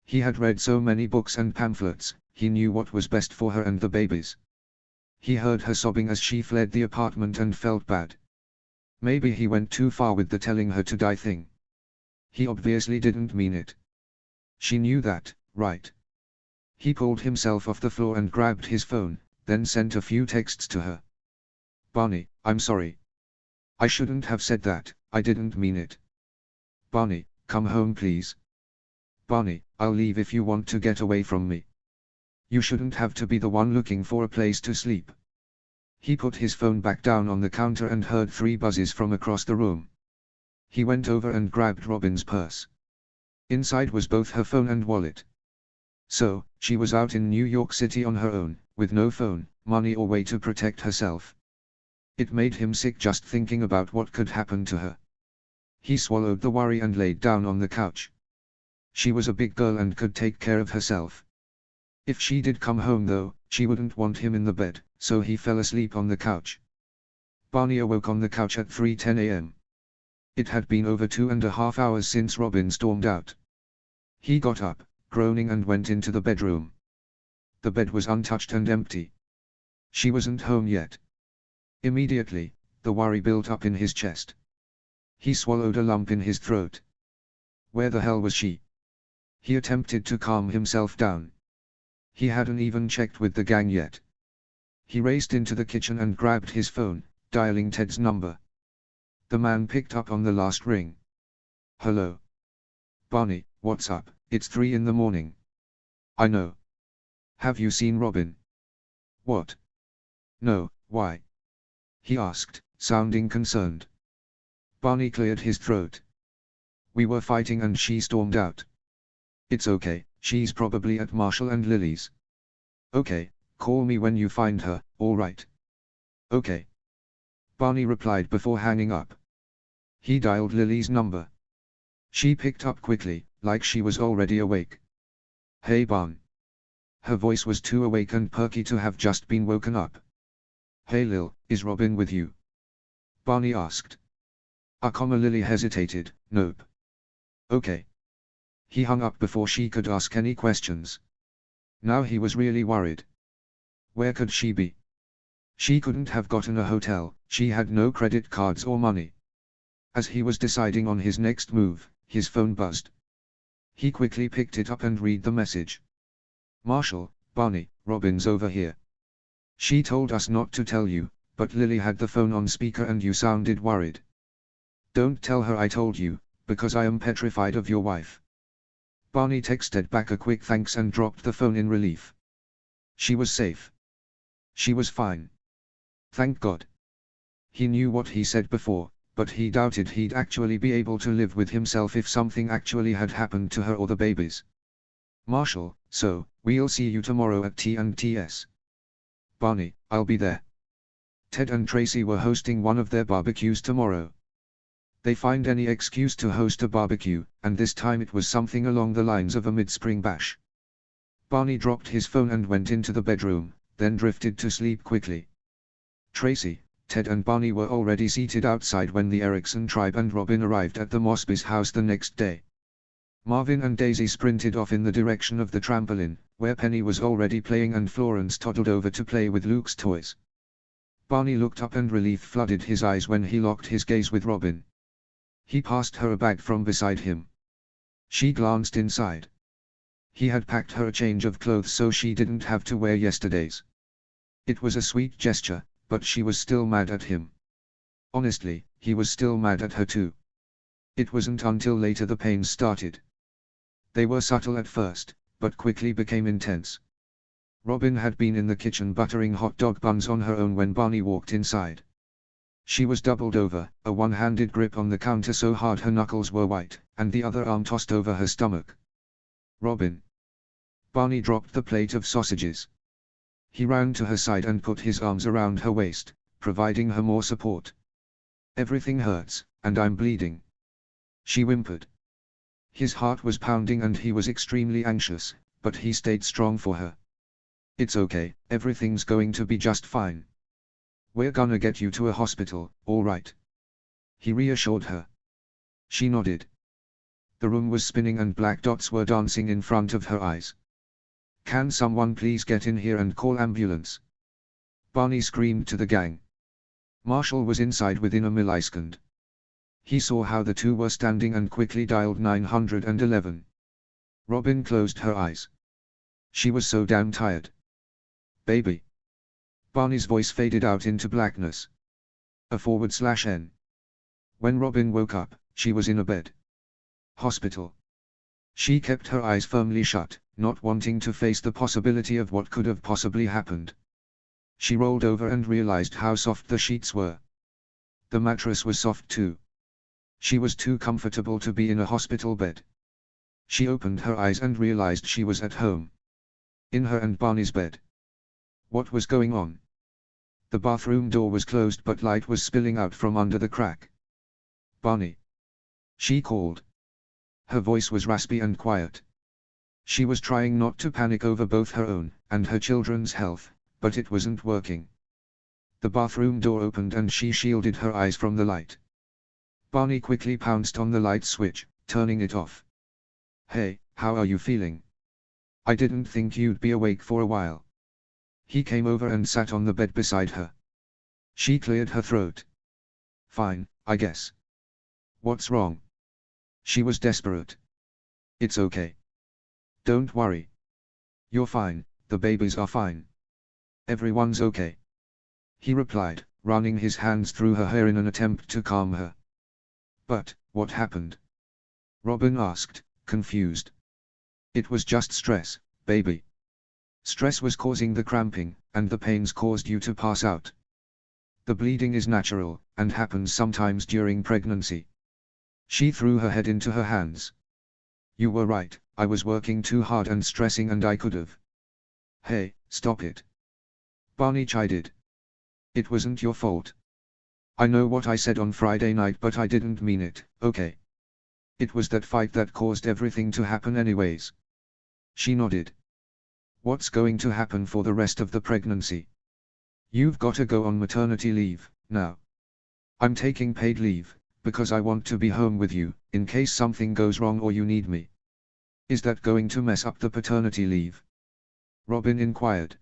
He had read so many books and pamphlets, he knew what was best for her and the babies. He heard her sobbing as she fled the apartment and felt bad. Maybe he went too far with the telling her to die thing. He obviously didn't mean it. She knew that, right? He pulled himself off the floor and grabbed his phone, then sent a few texts to her. "Barney, I'm sorry. I shouldn't have said that, I didn't mean it. Barney, come home please. Barney, I'll leave if you want to get away from me. You shouldn't have to be the one looking for a place to sleep." He put his phone back down on the counter and heard 3 buzzes from across the room. He went over and grabbed Robin's purse. Inside was both her phone and wallet. So, she was out in New York City on her own, with no phone, money or way to protect herself. It made him sick just thinking about what could happen to her. He swallowed the worry and laid down on the couch. She was a big girl and could take care of herself. If she did come home though, she wouldn't want him in the bed, so he fell asleep on the couch. Barney awoke on the couch at 3:10 a.m. It had been over 2.5 hours since Robin stormed out. He got up, groaning, and went into the bedroom. The bed was untouched and empty. She wasn't home yet. Immediately, the worry built up in his chest. He swallowed a lump in his throat. Where the hell was she? He attempted to calm himself down. He hadn't even checked with the gang yet. He raced into the kitchen and grabbed his phone, dialing Ted's number. The man picked up on the last ring. "Hello. Barney, what's up? It's 3 in the morning." "I know. Have you seen Robin?" "What? No, why?" he asked, sounding concerned. Barney cleared his throat. "We were fighting and she stormed out." "It's okay, she's probably at Marshall and Lily's." "Okay, call me when you find her, alright?" "Okay," Barney replied before hanging up. He dialed Lily's number. She picked up quickly, like she was already awake. "Hey Barn." Her voice was too awake and perky to have just been woken up. "Hey Lil, is Robin with you?" Barney asked. Lily hesitated, "Nope." "Okay." He hung up before she could ask any questions. Now he was really worried. Where could she be? She couldn't have gotten a hotel, she had no credit cards or money. As he was deciding on his next move, his phone buzzed. He quickly picked it up and read the message. "Marshall, Barney, Robin's over here. She told us not to tell you, but Lily had the phone on speaker and you sounded worried. Don't tell her I told you, because I am petrified of your wife. Barney texted back a quick thanks and dropped the phone in relief. She was safe. She was fine. Thank God. He knew what he said before, but he doubted he'd actually be able to live with himself if something actually had happened to her or the babies. Marshall, so, we'll see you tomorrow at T&TS. Barney, I'll be there. Ted and Tracy were hosting one of their barbecues tomorrow. They find any excuse to host a barbecue, and this time it was something along the lines of a mid-spring bash. Barney dropped his phone and went into the bedroom, then drifted to sleep quickly. Tracy, Ted and Barney were already seated outside when the Erickson tribe and Robin arrived at the Mosby's house the next day. Marvin and Daisy sprinted off in the direction of the trampoline, where Penny was already playing and Florence toddled over to play with Luke's toys. Barney looked up and relief flooded his eyes when he locked his gaze with Robin. He passed her a bag from beside him. She glanced inside. He had packed her a change of clothes so she didn't have to wear yesterday's. It was a sweet gesture, but she was still mad at him. Honestly, he was still mad at her too. It wasn't until later the pains started. They were subtle at first, but quickly became intense. Robin had been in the kitchen buttering hot dog buns on her own when Barney walked inside. She was doubled over, a one-handed grip on the counter so hard her knuckles were white, and the other arm tossed over her stomach. Robin. Barney dropped the plate of sausages. He ran to her side and put his arms around her waist, providing her more support. Everything hurts, and I'm bleeding. She whimpered. His heart was pounding and he was extremely anxious, but he stayed strong for her. It's okay, everything's going to be just fine. We're gonna get you to a hospital, all right? He reassured her. She nodded. The room was spinning and black dots were dancing in front of her eyes. Can someone please get in here and call ambulance? Barney screamed to the gang. Marshall was inside within a millisecond. He saw how the two were standing and quickly dialed 911. Robin closed her eyes. She was so damn tired. Baby. Barney's voice faded out into blackness. /N. When Robin woke up, she was in a bed. Hospital. She kept her eyes firmly shut, not wanting to face the possibility of what could have possibly happened. She rolled over and realized how soft the sheets were. The mattress was soft too. She was too comfortable to be in a hospital bed. She opened her eyes and realized she was at home. In her and Barney's bed. What was going on? The bathroom door was closed but light was spilling out from under the crack. Barney. She called. Her voice was raspy and quiet. She was trying not to panic over both her own and her children's health, but it wasn't working. The bathroom door opened and she shielded her eyes from the light. Barney quickly pounced on the light switch, turning it off. Hey, how are you feeling? I didn't think you'd be awake for a while. He came over and sat on the bed beside her. She cleared her throat. Fine, I guess. What's wrong? She was desperate. It's okay. Don't worry. You're fine, the babies are fine. Everyone's okay. He replied, running his hands through her hair in an attempt to calm her. But, what happened? Robin asked, confused. It was just stress, baby. Stress was causing the cramping, and the pains caused you to pass out. The bleeding is natural, and happens sometimes during pregnancy. She threw her head into her hands. You were right, I was working too hard and stressing and I could've. Hey, stop it. Barney chided. It wasn't your fault. I know what I said on Friday night but I didn't mean it, okay? It was that fight that caused everything to happen anyways. She nodded. What's going to happen for the rest of the pregnancy? You've gotta go on maternity leave, now. I'm taking paid leave, because I want to be home with you, in case something goes wrong or you need me. Is that going to mess up the paternity leave? Robin inquired.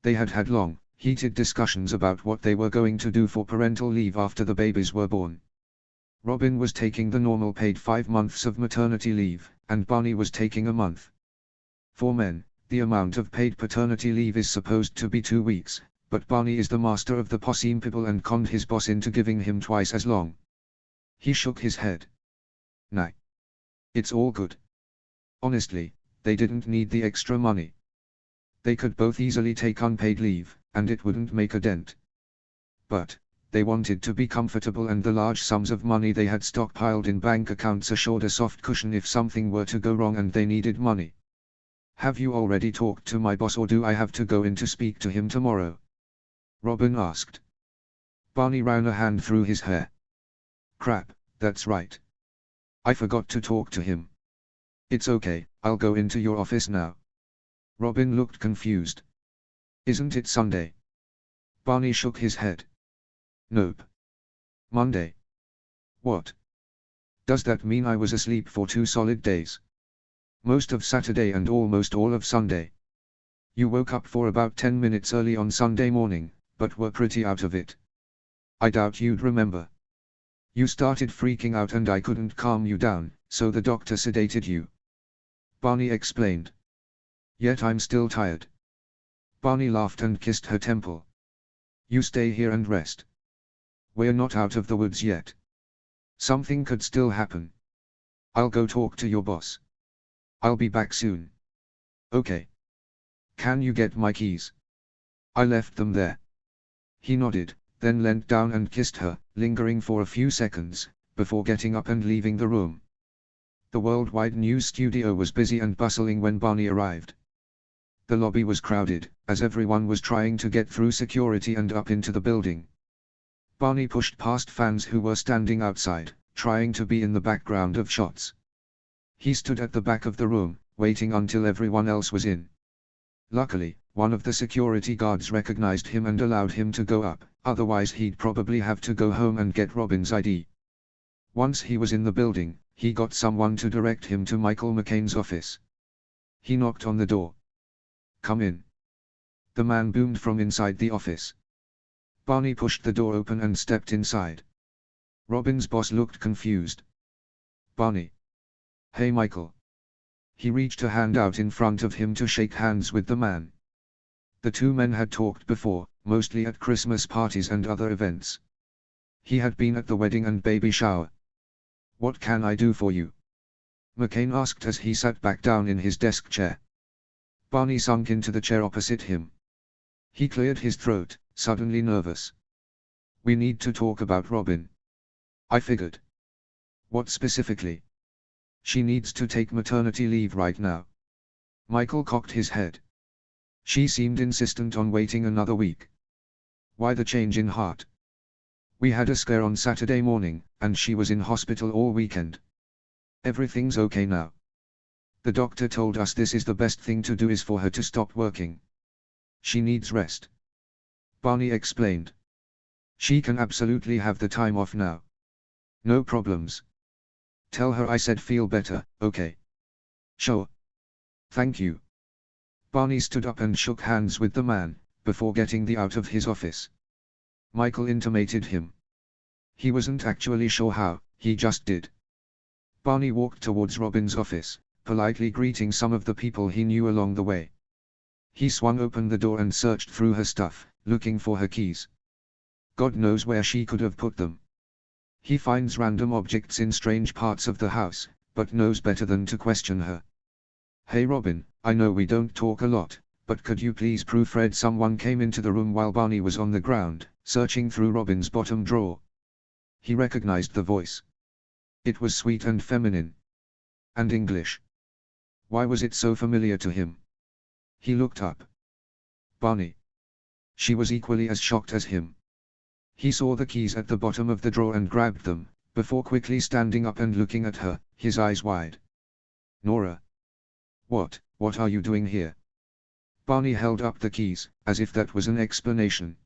They had had long, heated discussions about what they were going to do for parental leave after the babies were born. Robin was taking the normal paid 5 months of maternity leave, and Barney was taking a month. For men, The amount of paid paternity leave is supposed to be 2 weeks, but Barney is the master of the possum people and conned his boss into giving him twice as long. He shook his head. Nah. It's all good. Honestly, they didn't need the extra money. They could both easily take unpaid leave, and it wouldn't make a dent. But, they wanted to be comfortable, and the large sums of money they had stockpiled in bank accounts assured a soft cushion if something were to go wrong and they needed money. Have you already talked to my boss, or do I have to go in to speak to him tomorrow? Robin asked. Barney ran a hand through his hair. Crap, that's right. I forgot to talk to him. It's okay, I'll go into your office now. Robin looked confused. Isn't it Sunday? Barney shook his head. Nope. Monday. What? Does that mean I was asleep for 2 solid days? Most of Saturday and almost all of Sunday. You woke up for about 10 minutes early on Sunday morning, but were pretty out of it. I doubt you'd remember. You started freaking out and I couldn't calm you down, so the doctor sedated you. Barney explained. Yet I'm still tired. Barney laughed and kissed her temple. You stay here and rest. We're not out of the woods yet. Something could still happen. I'll go talk to your boss. I'll be back soon. Okay. Can you get my keys? I left them there. He nodded, then leant down and kissed her, lingering for a few seconds, before getting up and leaving the room. The Worldwide News studio was busy and bustling when Barney arrived. The lobby was crowded, as everyone was trying to get through security and up into the building. Barney pushed past fans who were standing outside, trying to be in the background of shots. He stood at the back of the room, waiting until everyone else was in. Luckily, one of the security guards recognized him and allowed him to go up, otherwise he'd probably have to go home and get Robin's ID. Once he was in the building, he got someone to direct him to Michael McCain's office. He knocked on the door. Come in. The man boomed from inside the office. Barney pushed the door open and stepped inside. Robin's boss looked confused. Barney. Hey Michael. He reached a hand out in front of him to shake hands with the man. The two men had talked before, mostly at Christmas parties and other events. He had been at the wedding and baby shower. What can I do for you? McCain asked as he sat back down in his desk chair. Barney sunk into the chair opposite him. He cleared his throat, suddenly nervous. We need to talk about Robin. I figured. What specifically? She needs to take maternity leave right now. Michael cocked his head. She seemed insistent on waiting another week. Why the change in heart? We had a scare on Saturday morning, and she was in hospital all weekend. Everything's okay now. The doctor told us this is the best thing to do is for her to stop working. She needs rest. Barney explained. She can absolutely have the time off now. No problems. Tell her I said feel better, okay? Sure. Thank you. Barney stood up and shook hands with the man, before getting out of his office. Michael intimated him. He wasn't actually sure how, he just did. Barney walked towards Robin's office, politely greeting some of the people he knew along the way. He swung open the door and searched through her stuff, looking for her keys. God knows where she could have put them. He finds random objects in strange parts of the house, but knows better than to question her. Hey Robin, I know we don't talk a lot, but could you please proofread? Someone came into the room while Barney was on the ground, searching through Robin's bottom drawer. He recognized the voice. It was sweet and feminine. And English. Why was it so familiar to him? He looked up. Barney. She was equally as shocked as him. He saw the keys at the bottom of the drawer and grabbed them, before quickly standing up and looking at her, his eyes wide. Nora. What are you doing here? Barney held up the keys, as if that was an explanation.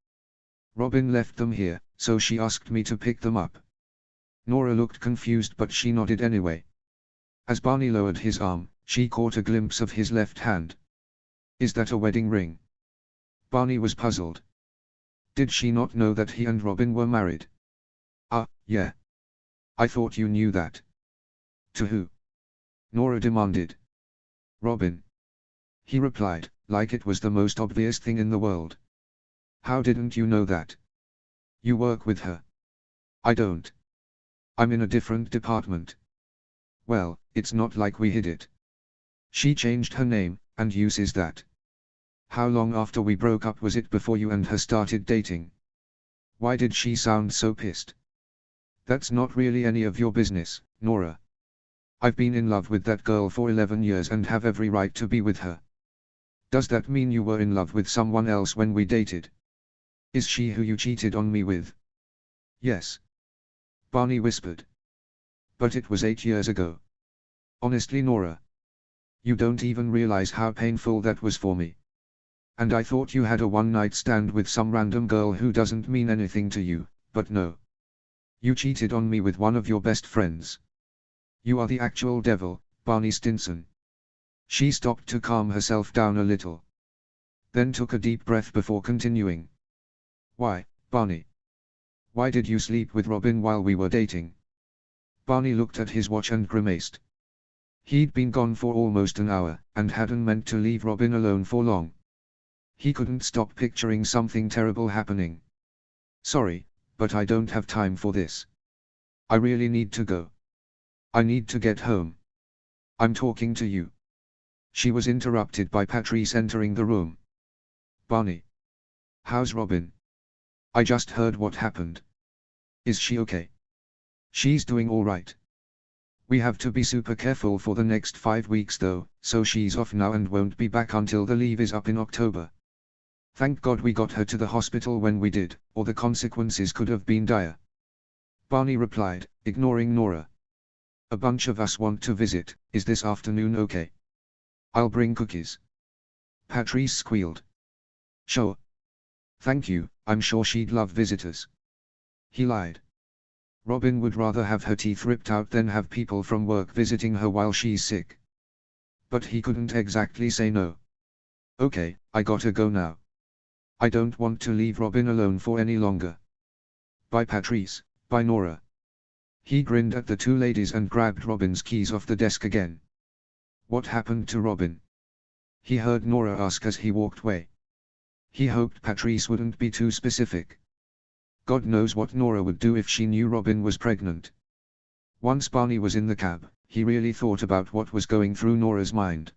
Robin left them here, so she asked me to pick them up. Nora looked confused, but she nodded anyway. As Barney lowered his arm, she caught a glimpse of his left hand. Is that a wedding ring? Barney was puzzled. Did she not know that he and Robin were married? Yeah. I thought you knew that. To who? Nora demanded. Robin. He replied, like it was the most obvious thing in the world. How didn't you know that? You work with her. I don't. I'm in a different department. Well, it's not like we hid it. She changed her name, and uses that. How long after we broke up was it before you and her started dating? Why did she sound so pissed? That's not really any of your business, Nora. I've been in love with that girl for 11 years and have every right to be with her. Does that mean you were in love with someone else when we dated? Is she who you cheated on me with? Yes. Barney whispered. But it was 8 years ago. Honestly, Nora. You don't even realize how painful that was for me. And I thought you had a one-night stand with some random girl who doesn't mean anything to you, but no. You cheated on me with one of your best friends. You are the actual devil, Barney Stinson. She stopped to calm herself down a little. Then took a deep breath before continuing. Why, Barney? Why did you sleep with Robin while we were dating? Barney looked at his watch and grimaced. He'd been gone for almost an hour, and hadn't meant to leave Robin alone for long. He couldn't stop picturing something terrible happening. Sorry, but I don't have time for this. I really need to go. I need to get home. I'm talking to you. She was interrupted by Patrice entering the room. Barney. How's Robin? I just heard what happened. Is she okay? She's doing all right. We have to be super careful for the next 5 weeks though, so she's off now and won't be back until the leave is up in October. Thank God we got her to the hospital when we did, or the consequences could have been dire. Barney replied, ignoring Nora. A bunch of us want to visit, is this afternoon okay? I'll bring cookies. Patrice squealed. Sure. Thank you, I'm sure she'd love visitors. He lied. Robin would rather have her teeth ripped out than have people from work visiting her while she's sick. But he couldn't exactly say no. Okay, I gotta go now. I don't want to leave Robin alone for any longer. Bye Patrice, bye Nora. He grinned at the two ladies and grabbed Robin's keys off the desk again. What happened to Robin? He heard Nora ask as he walked away. He hoped Patrice wouldn't be too specific. God knows what Nora would do if she knew Robin was pregnant. Once Barney was in the cab, he really thought about what was going through Nora's mind.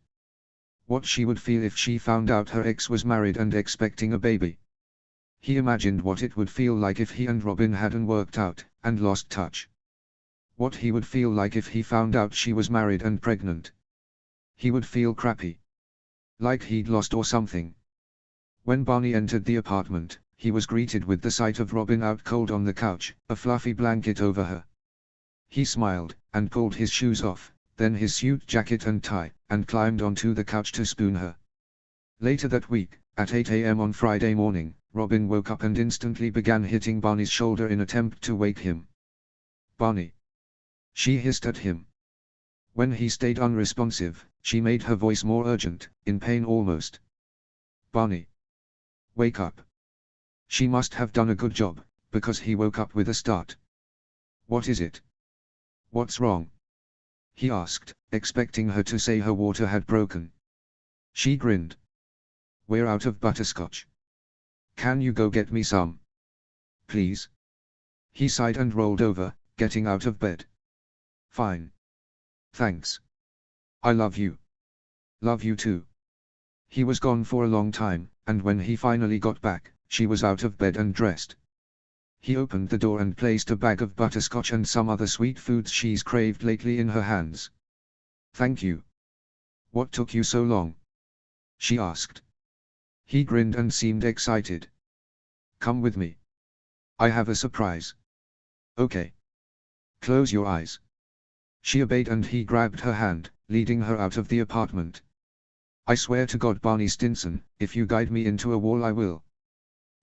What she would feel if she found out her ex was married and expecting a baby. He imagined what it would feel like if he and Robin hadn't worked out, and lost touch. What he would feel like if he found out she was married and pregnant. He would feel crappy. Like he'd lost or something. When Barney entered the apartment, he was greeted with the sight of Robin out cold on the couch, a fluffy blanket over her. He smiled, and pulled his shoes off, then his suit jacket and tie, and climbed onto the couch to spoon her. Later that week, at 8 a.m. on Friday morning, Robin woke up and instantly began hitting Barney's shoulder in attempt to wake him. Barney! She hissed at him. When he stayed unresponsive, she made her voice more urgent, in pain almost. Barney! Wake up! She must have done a good job, because he woke up with a start. What is it? What's wrong? He asked, expecting her to say her water had broken. She grinned. We're out of butterscotch. Can you go get me some? Please? He sighed and rolled over, getting out of bed. Fine. Thanks. I love you. Love you too. He was gone for a long time, and when he finally got back, she was out of bed and dressed. He opened the door and placed a bag of butterscotch and some other sweet foods she's craved lately in her hands. Thank you. What took you so long? She asked. He grinned and seemed excited. Come with me. I have a surprise. Okay. Close your eyes. She obeyed and he grabbed her hand, leading her out of the apartment. I swear to God, Barney Stinson, if you guide me into a wall I will.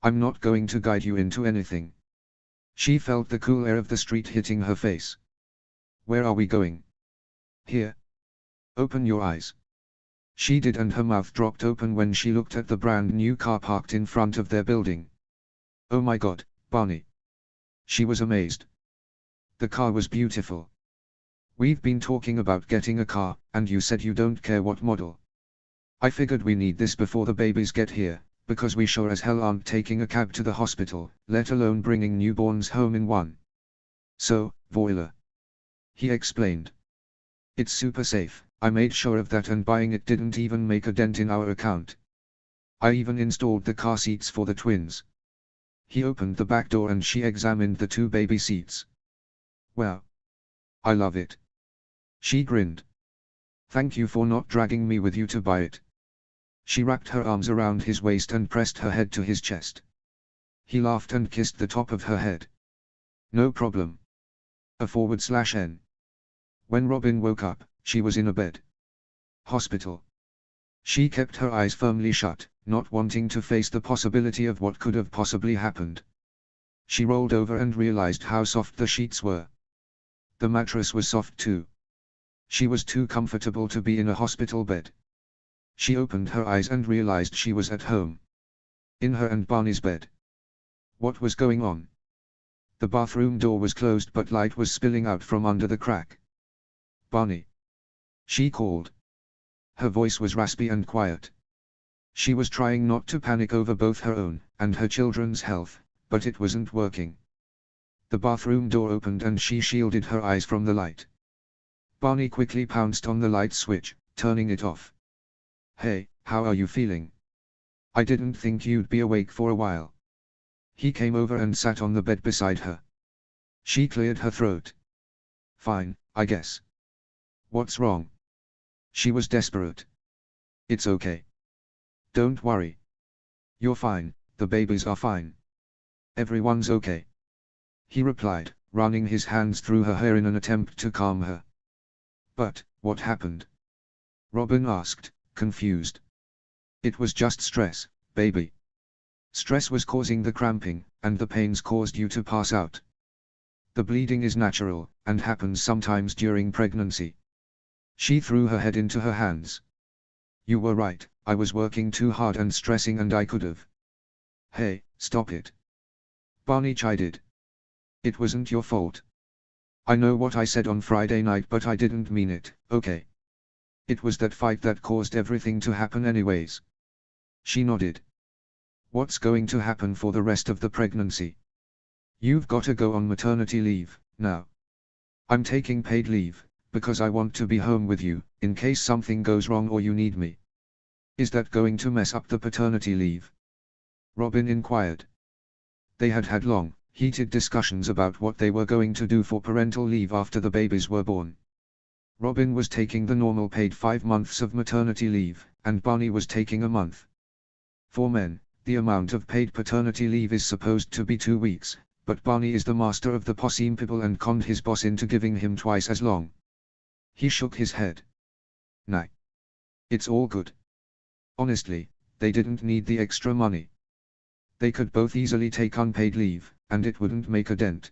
I'm not going to guide you into anything. She felt the cool air of the street hitting her face. Where are we going? Here. Open your eyes. She did, and her mouth dropped open when she looked at the brand new car parked in front of their building. Oh my God, Barney. She was amazed. The car was beautiful. We've been talking about getting a car, and you said you don't care what model. I figured we need this before the babies get here, because we sure as hell aren't taking a cab to the hospital, let alone bringing newborns home in one. So, Voila. He explained. It's super safe, I made sure of that, and buying it didn't even make a dent in our account. I even installed the car seats for the twins. He opened the back door and she examined the 2 baby seats. Wow. I love it. She grinned. Thank you for not dragging me with you to buy it. She wrapped her arms around his waist and pressed her head to his chest. He laughed and kissed the top of her head. No problem. /N. When Robin woke up, she was in a bed. Hospital. She kept her eyes firmly shut, not wanting to face the possibility of what could have possibly happened. She rolled over and realized how soft the sheets were. The mattress was soft too. She was too comfortable to be in a hospital bed. She opened her eyes and realized she was at home. In her and Barney's bed. What was going on? The bathroom door was closed but light was spilling out from under the crack. Barney. She called. Her voice was raspy and quiet. She was trying not to panic over both her own and her children's health, but it wasn't working. The bathroom door opened and she shielded her eyes from the light. Barney quickly pounced on the light switch, turning it off. Hey, how are you feeling? I didn't think you'd be awake for a while. He came over and sat on the bed beside her. She cleared her throat. Fine, I guess. What's wrong? She was desperate. It's okay. Don't worry. You're fine, the babies are fine. Everyone's okay. He replied, running his hands through her hair in an attempt to calm her. But, what happened? Robin asked, confused. It was just stress, baby. Stress was causing the cramping, and the pains caused you to pass out. The bleeding is natural, and happens sometimes during pregnancy. She threw her head into her hands. You were right, I was working too hard and stressing and I could've. Hey, stop it. Barney chided. It wasn't your fault. I know what I said on Friday night but I didn't mean it, okay? It was that fight that caused everything to happen anyways. She nodded. What's going to happen for the rest of the pregnancy? You've gotta go on maternity leave, now. I'm taking paid leave, because I want to be home with you, in case something goes wrong or you need me. Is that going to mess up the paternity leave? Robin inquired. They had had long, heated discussions about what they were going to do for parental leave after the babies were born. Robin was taking the normal paid 5 months of maternity leave, and Barney was taking a month. For men, the amount of paid paternity leave is supposed to be 2 weeks, but Barney is the master of the possible and conned his boss into giving him twice as long. He shook his head. Nah. It's all good. Honestly, they didn't need the extra money. They could both easily take unpaid leave, and it wouldn't make a dent.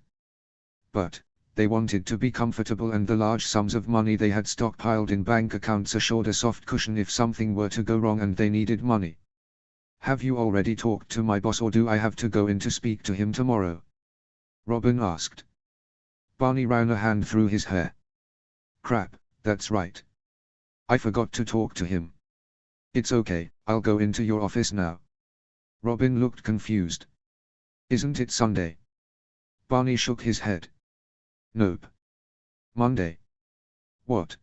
But, they wanted to be comfortable and the large sums of money they had stockpiled in bank accounts assured a soft cushion if something were to go wrong and they needed money. Have you already talked to my boss or do I have to go in to speak to him tomorrow? Robin asked. Barney ran a hand through his hair. Crap, that's right. I forgot to talk to him. It's okay, I'll go into your office now. Robin looked confused. Isn't it Sunday? Barney shook his head. Nope. Monday. What?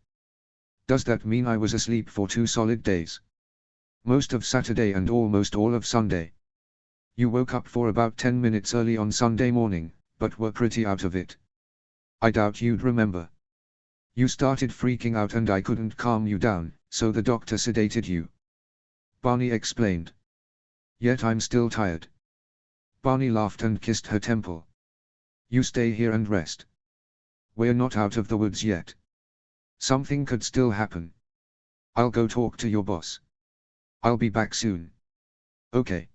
Does that mean I was asleep for 2 solid days? Most of Saturday and almost all of Sunday. You woke up for about 10 minutes early on Sunday morning, but were pretty out of it. I doubt you'd remember. You started freaking out and I couldn't calm you down, so the doctor sedated you. Barney explained. Yet I'm still tired. Barney laughed and kissed her temple. You stay here and rest. We're not out of the woods yet. Something could still happen. I'll go talk to your boss. I'll be back soon. Okay.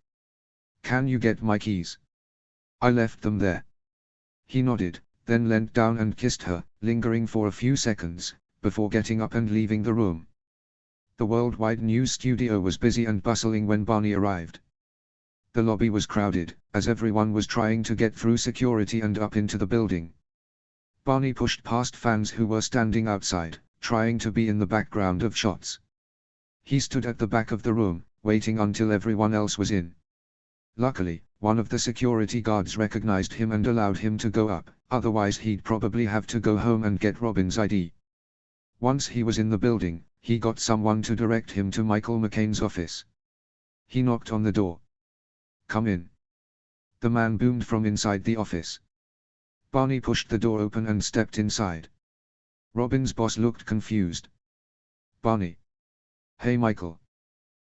Can you get my keys? I left them there. He nodded, then leant down and kissed her, lingering for a few seconds, before getting up and leaving the room. The Worldwide News studio was busy and bustling when Barney arrived. The lobby was crowded, as everyone was trying to get through security and up into the building. Barney pushed past fans who were standing outside, trying to be in the background of shots. He stood at the back of the room, waiting until everyone else was in. Luckily, one of the security guards recognized him and allowed him to go up, otherwise he'd probably have to go home and get Robin's ID. Once he was in the building, he got someone to direct him to Michael McCain's office. He knocked on the door. "Come in." The man boomed from inside the office. Barney pushed the door open and stepped inside. Robin's boss looked confused. "Barney." "Hey Michael."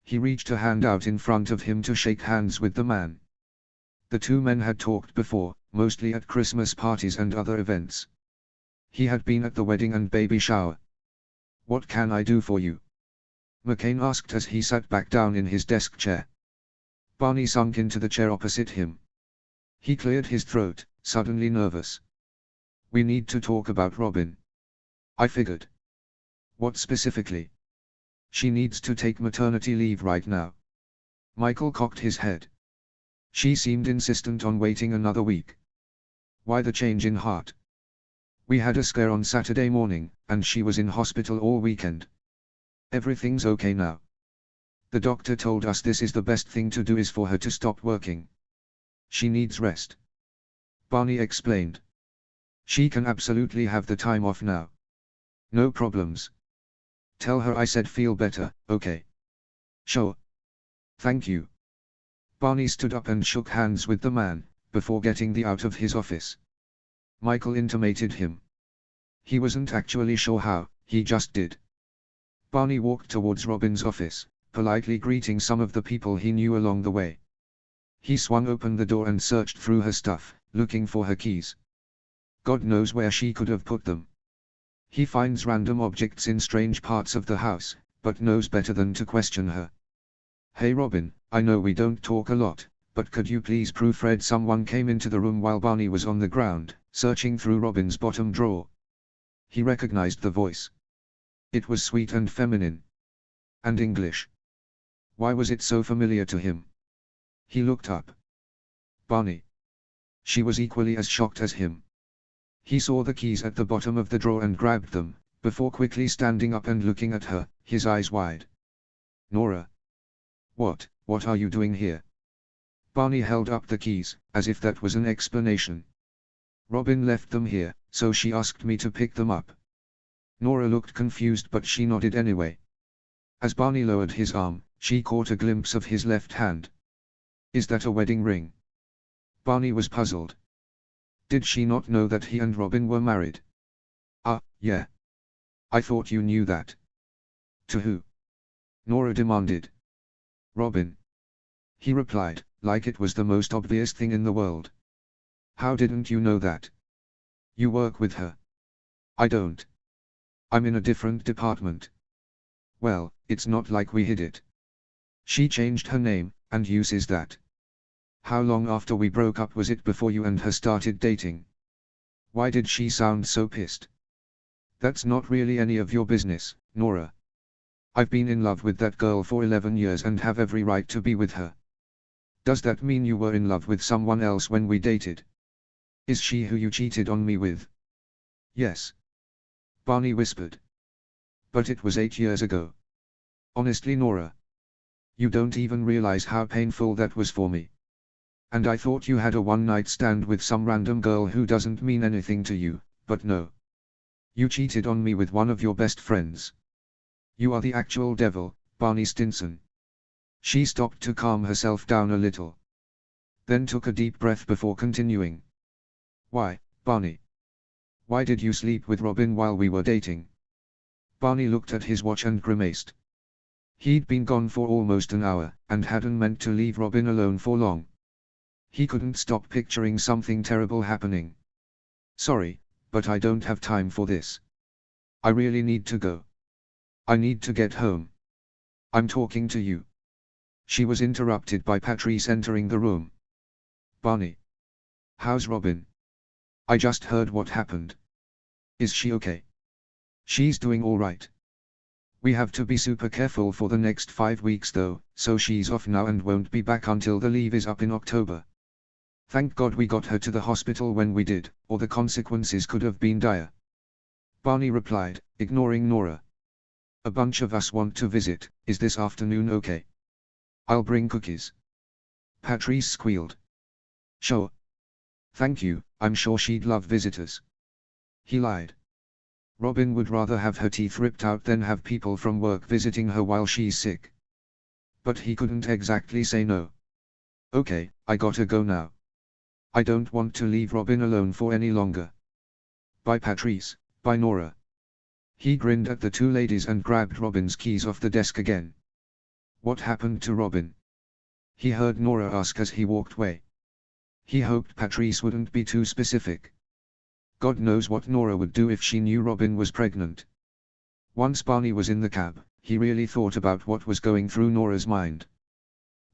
He reached a hand out in front of him to shake hands with the man. The two men had talked before, mostly at Christmas parties and other events. He had been at the wedding and baby shower. "What can I do for you?" McCain asked as he sat back down in his desk chair. Barney sunk into the chair opposite him. He cleared his throat, suddenly nervous. "We need to talk about Robin." "I figured." "What specifically?" "She needs to take maternity leave right now." Michael cocked his head. "She seemed insistent on waiting another week." "Why the change in heart?" "We had a scare on Saturday morning, and she was in hospital all weekend. Everything's okay now. The doctor told us this is the best thing to do is for her to stop working. She needs rest." Barney explained. "She can absolutely have the time off now. No problems. Tell her I said feel better, okay?" "Sure. Thank you." Barney stood up and shook hands with the man, before getting out of his office. Michael intimated him. He wasn't actually sure how, he just did. Barney walked towards Robin's office, politely greeting some of the people he knew along the way. He swung open the door and searched through her stuff, looking for her keys. God knows where she could have put them. He finds random objects in strange parts of the house, but knows better than to question her. "Hey Robin, I know we don't talk a lot, but could you please proofread?" Someone came into the room while Barney was on the ground, searching through Robin's bottom drawer. He recognized the voice. It was sweet and feminine. And English. Why was it so familiar to him? He looked up. "Barney." She was equally as shocked as him. He saw the keys at the bottom of the drawer and grabbed them, before quickly standing up and looking at her, his eyes wide. "Nora. What are you doing here?" Barney held up the keys, as if that was an explanation. "Robin left them here, so she asked me to pick them up." Nora looked confused, but she nodded anyway. As Barney lowered his arm, she caught a glimpse of his left hand. "Is that a wedding ring?" Barney was puzzled. Did she not know that he and Robin were married? Yeah. I thought you knew that." "To who?" Nora demanded. "Robin." He replied, like it was the most obvious thing in the world. "How didn't you know that? You work with her." "I don't. I'm in a different department." "Well, it's not like we hid it. She changed her name, and uses that." "How long after we broke up was it before you and her started dating?" "Why did she sound so pissed?" "That's not really any of your business, Nora. I've been in love with that girl for 11 years and have every right to be with her." "Does that mean you were in love with someone else when we dated?" "Is she who you cheated on me with?" "Yes." Barney whispered. "But it was 8 years ago. Honestly, Nora. You don't even realize how painful that was for me. And I thought you had a one-night stand with some random girl who doesn't mean anything to you, but no. You cheated on me with one of your best friends. You are the actual devil, Barney Stinson." She stopped to calm herself down a little. Then took a deep breath before continuing. "Why, Barney? Why did you sleep with Robin while we were dating?" Barney looked at his watch and grimaced. He'd been gone for almost an hour, and hadn't meant to leave Robin alone for long. He couldn't stop picturing something terrible happening. "Sorry, but I don't have time for this. I really need to go. I need to get home. I'm talking to you." She was interrupted by Patrice entering the room. "Barney. How's Robin? I just heard what happened. Is she okay?" "She's doing all right. We have to be super careful for the next 5 weeks though, so she's off now and won't be back until the leave is up in October. Thank God we got her to the hospital when we did, or the consequences could have been dire." Barney replied, ignoring Nora. A bunch of us want to visit, is this afternoon okay? I'll bring cookies. Patrice squealed. Sure. Thank you, I'm sure she'd love visitors. He lied. Robin would rather have her teeth ripped out than have people from work visiting her while she's sick. But he couldn't exactly say no. Okay, I gotta go now. I don't want to leave Robin alone for any longer. Bye Patrice, bye Nora. He grinned at the two ladies and grabbed Robin's keys off the desk again. What happened to Robin? He heard Nora ask as he walked away. He hoped Patrice wouldn't be too specific. God knows what Nora would do if she knew Robin was pregnant. Once Barney was in the cab, he really thought about what was going through Nora's mind.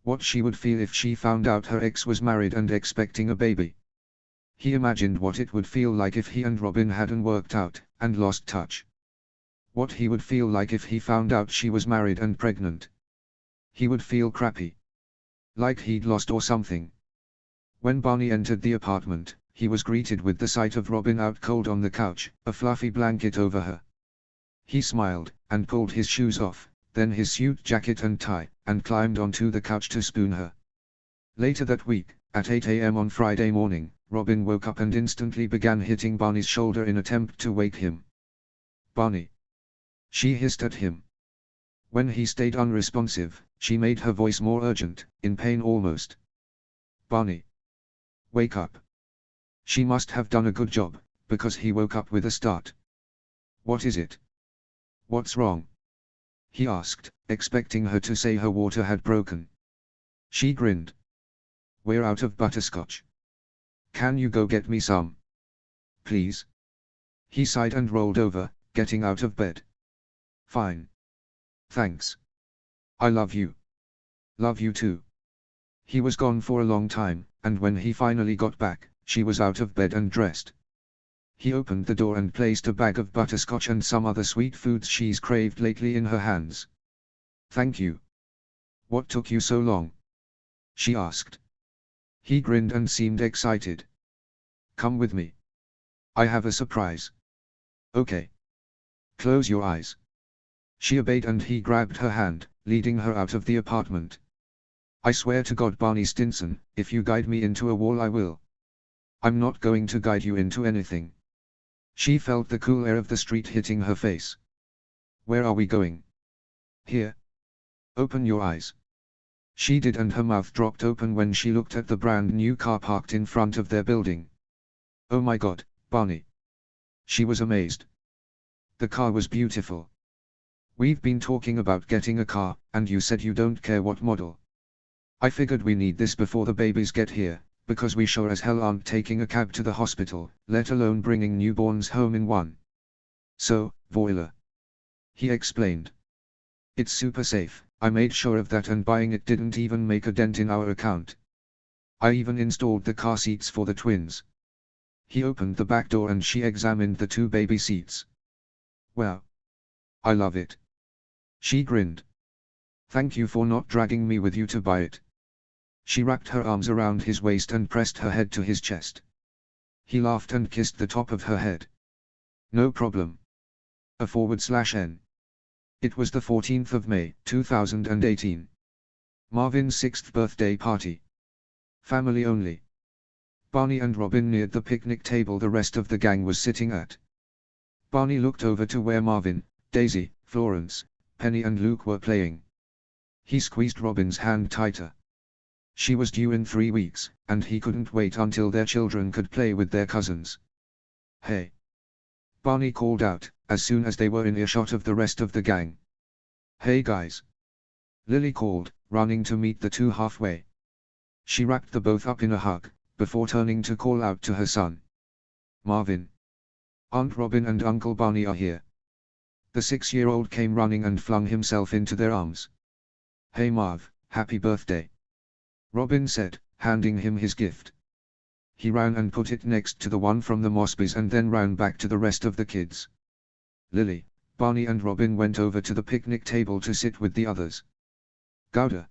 What she would feel if she found out her ex was married and expecting a baby. He imagined what it would feel like if he and Robin hadn't worked out, and lost touch. What he would feel like if he found out she was married and pregnant. He would feel crappy. Like he'd lost or something. When Barney entered the apartment, he was greeted with the sight of Robin out cold on the couch, a fluffy blanket over her. He smiled, and pulled his shoes off, then his suit jacket and tie, and climbed onto the couch to spoon her. Later that week, at 8 a.m. on Friday morning, Robin woke up and instantly began hitting Barney's shoulder in attempt to wake him. Barney! She hissed at him. When he stayed unresponsive, she made her voice more urgent, in pain almost. Barney! Wake up! She must have done a good job, because he woke up with a start. What is it? What's wrong? He asked, expecting her to say her water had broken. She grinned. We're out of butterscotch. Can you go get me some? Please? He sighed and rolled over, getting out of bed. Fine. Thanks. I love you. Love you too. He was gone for a long time, and when he finally got back, she was out of bed and dressed. He opened the door and placed a bag of butterscotch and some other sweet foods she's craved lately in her hands. Thank you. What took you so long? She asked. He grinned and seemed excited. Come with me. I have a surprise. Okay. Close your eyes. She obeyed and he grabbed her hand, leading her out of the apartment. I swear to God Barney Stinson, if you guide me into a wall I will. I'm not going to guide you into anything. She felt the cool air of the street hitting her face. Where are we going? Here. Open your eyes. She did and her mouth dropped open when she looked at the brand new car parked in front of their building. Oh my God, Barney. She was amazed. The car was beautiful. We've been talking about getting a car, and you said you don't care what model. I figured we need this before the babies get here, because we sure as hell aren't taking a cab to the hospital, let alone bringing newborns home in one. So, voila. He explained. It's super safe, I made sure of that and buying it didn't even make a dent in our account. I even installed the car seats for the twins. He opened the back door and she examined the two baby seats. Wow. I love it. She grinned. Thank you for not dragging me with you to buy it. She wrapped her arms around his waist and pressed her head to his chest. He laughed and kissed the top of her head. No problem. /N. It was the 14th of May, 2018. Marvin's 6th birthday party. Family only. Barney and Robin neared the picnic table the rest of the gang was sitting at. Barney looked over to where Marvin, Daisy, Florence, Penny and Luke were playing. He squeezed Robin's hand tighter. She was due in 3 weeks, and he couldn't wait until their children could play with their cousins. Hey! Barney called out, as soon as they were in earshot of the rest of the gang. Hey guys! Lily called, running to meet the two halfway. She wrapped the both up in a hug, before turning to call out to her son. Marvin! Aunt Robin and Uncle Barney are here. The 6-year-old came running and flung himself into their arms. Hey Marv, happy birthday! Robin said, handing him his gift. He ran and put it next to the one from the Mosbys and then ran back to the rest of the kids. Lily, Barney and Robin went over to the picnic table to sit with the others. Gouda?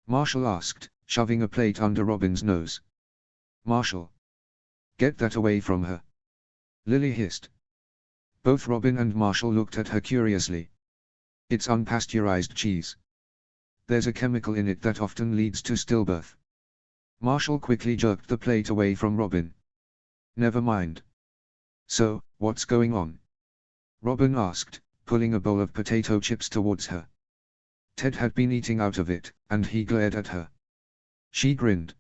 Marshall asked, shoving a plate under Robin's nose. Marshall! Get that away from her! Lily hissed. Both Robin and Marshall looked at her curiously. It's unpasteurized cheese. There's a chemical in it that often leads to stillbirth. Marshall quickly jerked the plate away from Robin. Never mind. So, what's going on? Robin asked, pulling a bowl of potato chips towards her. Ted had been eating out of it, and he glared at her. She grinned.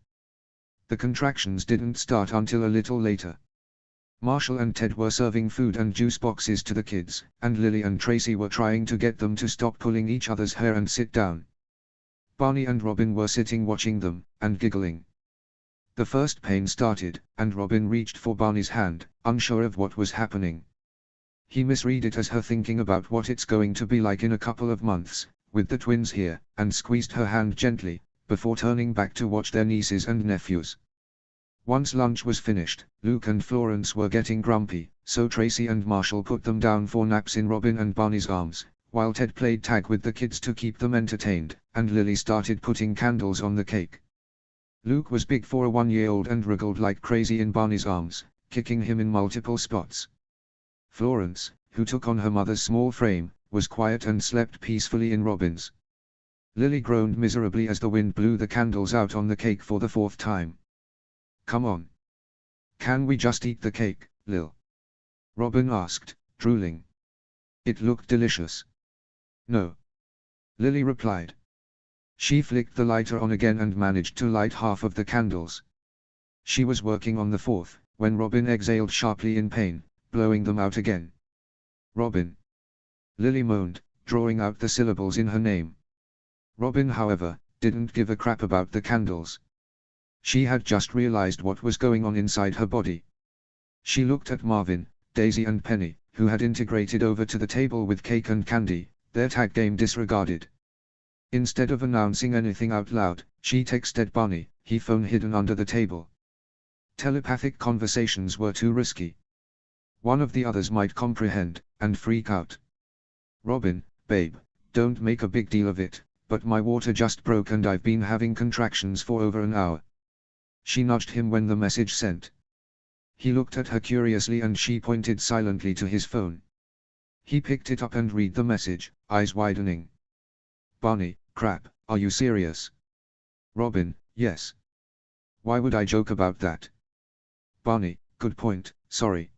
The contractions didn't start until a little later. Marshall and Ted were serving food and juice boxes to the kids, and Lily and Tracy were trying to get them to stop pulling each other's hair and sit down. Barney and Robin were sitting watching them, and giggling. The first pain started, and Robin reached for Barney's hand, unsure of what was happening. He misread it as her thinking about what it's going to be like in a couple of months, with the twins here, and squeezed her hand gently, before turning back to watch their nieces and nephews. Once lunch was finished, Luke and Florence were getting grumpy, so Tracy and Marshall put them down for naps in Robin and Barney's arms, while Ted played tag with the kids to keep them entertained, and Lily started putting candles on the cake. Luke was big for a 1-year-old and wriggled like crazy in Barney's arms, kicking him in multiple spots. Florence, who took on her mother's small frame, was quiet and slept peacefully in Robin's. Lily groaned miserably as the wind blew the candles out on the cake for the 4th time. Come on. Can we just eat the cake, Lil? Robin asked, drooling. It looked delicious. No. Lily replied. She flicked the lighter on again and managed to light half of the candles. She was working on the 4th, when Robin exhaled sharply in pain, blowing them out again. Robin. Lily moaned, drawing out the syllables in her name. Robin, however, didn't give a crap about the candles. She had just realized what was going on inside her body. She looked at Marvin, Daisy and Penny, who had integrated over to the table with cake and candy, their tag game disregarded. Instead of announcing anything out loud, she texted Barney, his phone hidden under the table. Telepathic conversations were too risky. One of the others might comprehend, and freak out. Robin, babe, don't make a big deal of it, but my water just broke and I've been having contractions for over an hour. She nudged him when the message sent. He looked at her curiously and she pointed silently to his phone. He picked it up and read the message, eyes widening. Barney, crap, are you serious? Robin, yes. Why would I joke about that? Barney, good point, sorry.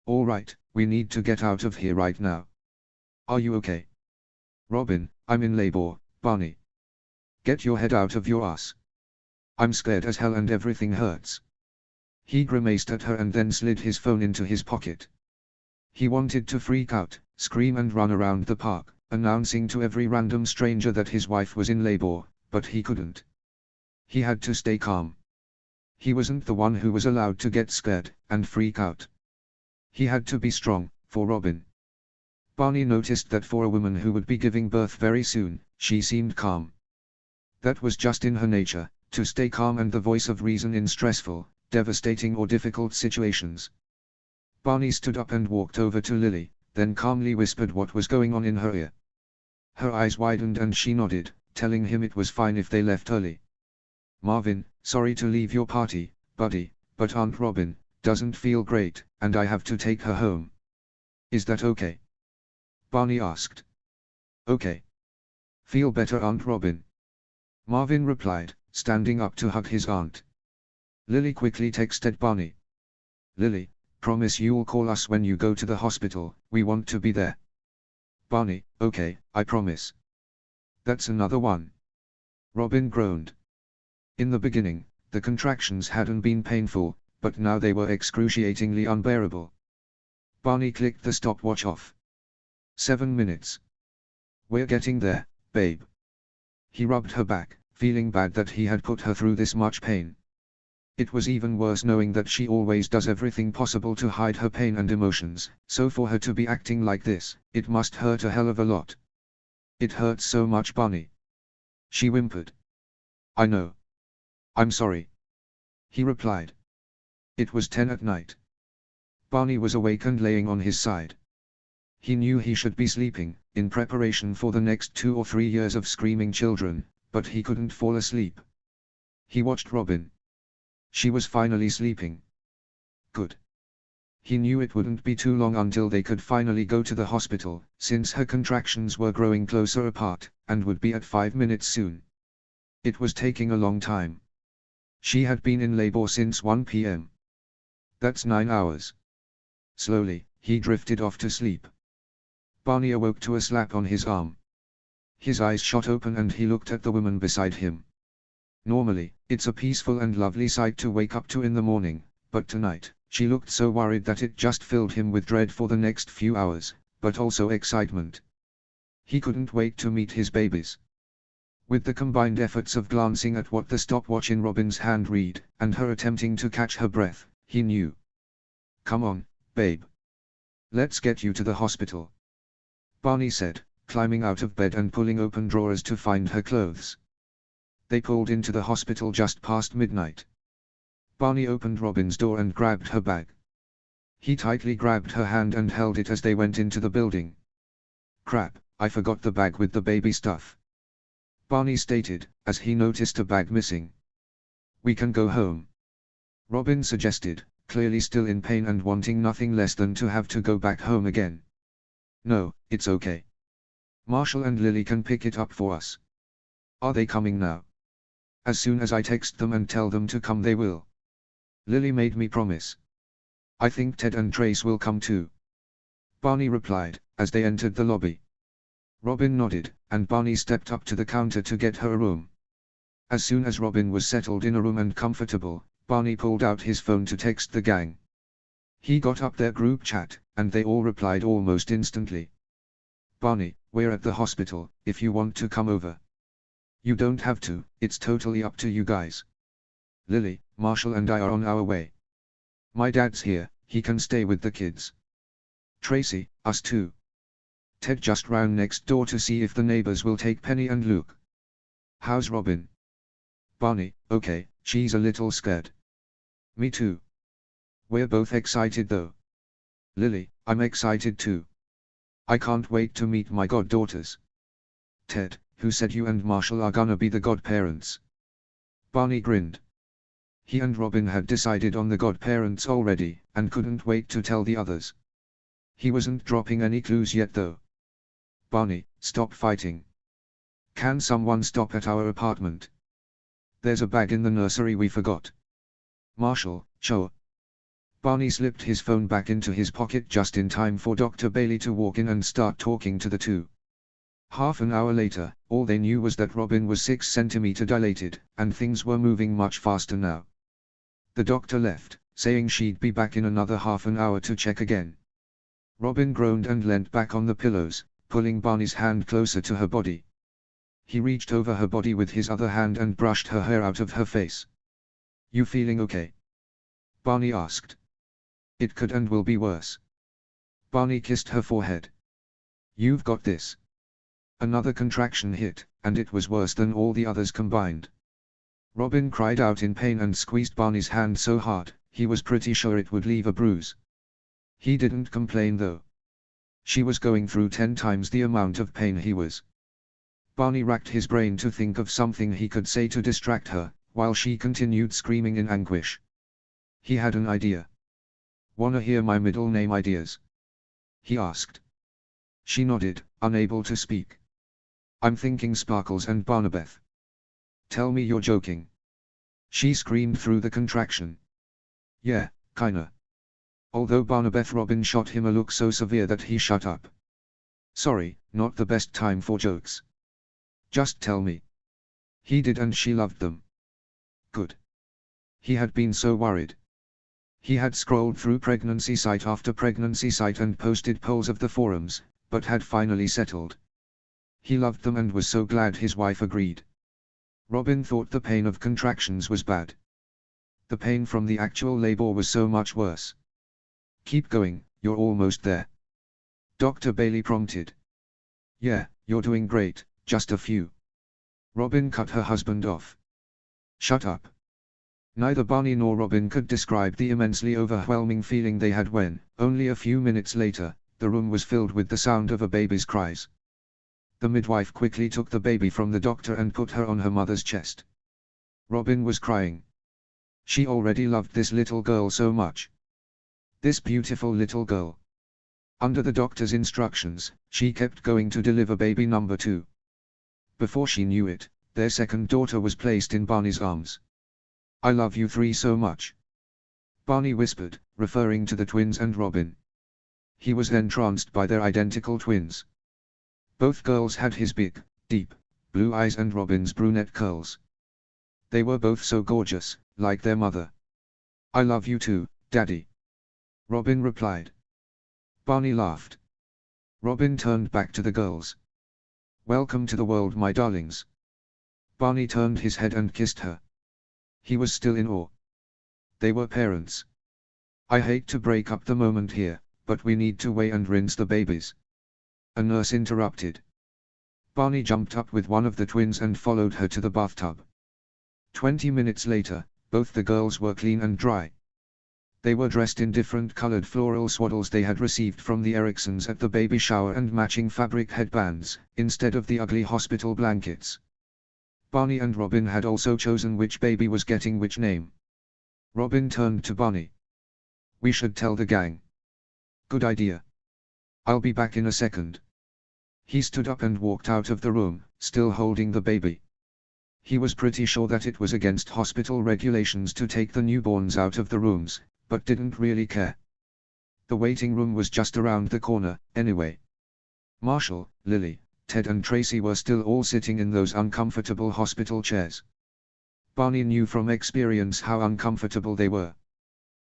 All right, we need to get out of here right now. Are you okay? Robin, I'm in labor, Barney. Get your head out of your ass. I'm scared as hell and everything hurts. He grimaced at her and then slid his phone into his pocket. He wanted to freak out, scream and run around the park, announcing to every random stranger that his wife was in labor, but he couldn't. He had to stay calm. He wasn't the one who was allowed to get scared and freak out. He had to be strong, for Robin. Barney noticed that for a woman who would be giving birth very soon, she seemed calm. That was just in her nature, to stay calm and the voice of reason in stressful, devastating or difficult situations. Barney stood up and walked over to Lily, then calmly whispered what was going on in her ear. Her eyes widened and she nodded, telling him it was fine if they left early. Marvin, sorry to leave your party, buddy, but Aunt Robin doesn't feel great, and I have to take her home. Is that okay? Barney asked. Okay. Feel better, Aunt Robin? Marvin replied, standing up to hug his aunt. Lily quickly texted Barney. Lily, promise you'll call us when you go to the hospital, we want to be there. Barney, okay, I promise. That's another one. Robin groaned. In the beginning, the contractions hadn't been painful, but now they were excruciatingly unbearable. Barney clicked the stopwatch off. 7 minutes. We're getting there, babe. He rubbed her back, feeling bad that he had put her through this much pain. It was even worse knowing that she always does everything possible to hide her pain and emotions, so for her to be acting like this, it must hurt a hell of a lot. It hurts so much, Barney. She whimpered. I know. I'm sorry. He replied. It was 10 at night. Barney was awake and laying on his side. He knew he should be sleeping, in preparation for the next 2 or 3 years of screaming children, but he couldn't fall asleep. He watched Robin. She was finally sleeping. Good. He knew it wouldn't be too long until they could finally go to the hospital, since her contractions were growing closer apart, and would be at 5 minutes soon. It was taking a long time. She had been in labor since 1 p.m. That's 9 hours. Slowly, he drifted off to sleep. Barney awoke to a slap on his arm. His eyes shot open and he looked at the woman beside him. Normally, it's a peaceful and lovely sight to wake up to in the morning, but tonight, she looked so worried that it just filled him with dread for the next few hours, but also excitement. He couldn't wait to meet his babies. With the combined efforts of glancing at what the stopwatch in Robin's hand read, and her attempting to catch her breath, he knew. "Come on, babe. Let's get you to the hospital," Barney said, climbing out of bed and pulling open drawers to find her clothes. They pulled into the hospital just past midnight. Barney opened Robin's door and grabbed her bag. He tightly grabbed her hand and held it as they went into the building. "Crap, I forgot the bag with the baby stuff," Barney stated, as he noticed a bag missing. "We can go home," Robin suggested, clearly still in pain and wanting nothing less than to have to go back home again. "No, it's okay. Marshall and Lily can pick it up for us." "Are they coming now?" "As soon as I text them and tell them to come they will. Lily made me promise. I think Ted and Trace will come too," Barney replied, as they entered the lobby. Robin nodded, and Barney stepped up to the counter to get her a room. As soon as Robin was settled in a room and comfortable, Barney pulled out his phone to text the gang. He got up their group chat, and they all replied almost instantly. "Barney, we're at the hospital, if you want to come over." "You don't have to, it's totally up to you guys. Lily, Marshall and I are on our way. My dad's here, he can stay with the kids. Tracy, us too. Ted just ran next door to see if the neighbors will take Penny and Luke." "How's Robin?" "Barney, okay, she's a little scared." "Me too. We're both excited though. Lily, I'm excited too. I can't wait to meet my goddaughters." "Ted, who said you and Marshall are gonna be the godparents?" Barney grinned. He and Robin had decided on the godparents already, and couldn't wait to tell the others. He wasn't dropping any clues yet though. "Barney, stop fighting. Can someone stop at our apartment? There's a bag in the nursery we forgot." "Marshall, sure." Barney slipped his phone back into his pocket just in time for Dr. Bailey to walk in and start talking to the two. Half an hour later, all they knew was that Robin was 6 centimeters dilated, and things were moving much faster now. The doctor left, saying she'd be back in another half an hour to check again. Robin groaned and leant back on the pillows, pulling Barney's hand closer to her body. He reached over her body with his other hand and brushed her hair out of her face. "You feeling okay?" Barney asked. "It could and will be worse." Barney kissed her forehead. "You've got this." Another contraction hit, and it was worse than all the others combined. Robin cried out in pain and squeezed Barney's hand so hard, he was pretty sure it would leave a bruise. He didn't complain though. She was going through 10 times the amount of pain he was. Barney racked his brain to think of something he could say to distract her, while she continued screaming in anguish. He had an idea. "Wanna hear my middle name ideas?" he asked. She nodded, unable to speak. "I'm thinking Sparkles and Barnabeth." "Tell me you're joking." She screamed through the contraction. "Yeah, kinda." Although Barnabeth, Robin shot him a look so severe that he shut up. "Sorry, not the best time for jokes. Just tell me." He did, and she loved them. Good. He had been so worried. He had scrolled through pregnancy site after pregnancy site and posted polls of the forums, but had finally settled. He loved them and was so glad his wife agreed. Robin thought the pain of contractions was bad. The pain from the actual labor was so much worse. "Keep going, you're almost there," Dr. Bailey prompted. "Yeah, you're doing great, just a few." Robin cut her husband off. "Shut up." Neither Barney nor Robin could describe the immensely overwhelming feeling they had when, only a few minutes later, the room was filled with the sound of a baby's cries. The midwife quickly took the baby from the doctor and put her on her mother's chest. Robin was crying. She already loved this little girl so much. This beautiful little girl. Under the doctor's instructions, she kept going to deliver baby number 2. Before she knew it, their second daughter was placed in Barney's arms. "I love you 3 so much," Barney whispered, referring to the twins and Robin. He was entranced by their identical twins. Both girls had his big, deep, blue eyes and Robin's brunette curls. They were both so gorgeous, like their mother. "I love you too, Daddy," Robin replied. Barney laughed. Robin turned back to the girls. "Welcome to the world, my darlings." Barney turned his head and kissed her. He was still in awe. They were parents. "I hate to break up the moment here, but we need to weigh and rinse the babies," a nurse interrupted. Barney jumped up with one of the twins and followed her to the bathtub. 20 minutes later, both the girls were clean and dry. They were dressed in different colored floral swaddles they had received from the Ericksons at the baby shower and matching fabric headbands, instead of the ugly hospital blankets. Barney and Robin had also chosen which baby was getting which name. Robin turned to Barney. "We should tell the gang." "Good idea. I'll be back in a second." He stood up and walked out of the room, still holding the baby. He was pretty sure that it was against hospital regulations to take the newborns out of the rooms, but didn't really care. The waiting room was just around the corner, anyway. Marshall, Lily, Ted and Tracy were still all sitting in those uncomfortable hospital chairs. Barney knew from experience how uncomfortable they were.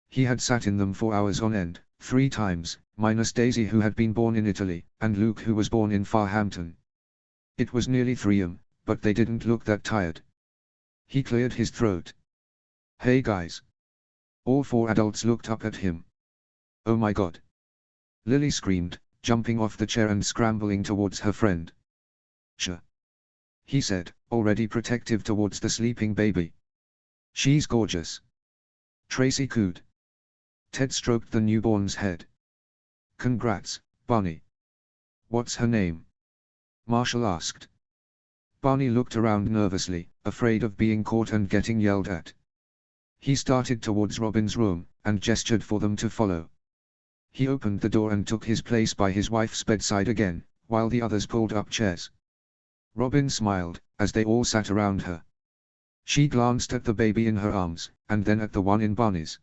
He had sat in them for hours on end, 3 times, minus Daisy who had been born in Italy, and Luke who was born in Farhampton. It was nearly 3 am, but they didn't look that tired. He cleared his throat. "Hey guys." All 4 adults looked up at him. "Oh my God!" Lily screamed, jumping off the chair and scrambling towards her friend. "Sure," he said, already protective towards the sleeping baby. "She's gorgeous." Tracy cooed. Ted stroked the newborn's head. "Congrats, Barney." "What's her name?" Marshall asked. Barney looked around nervously, afraid of being caught and getting yelled at. He started towards Robin's room, and gestured for them to follow. He opened the door and took his place by his wife's bedside again, while the others pulled up chairs. Robin smiled, as they all sat around her. She glanced at the baby in her arms, and then at the one in Barney's.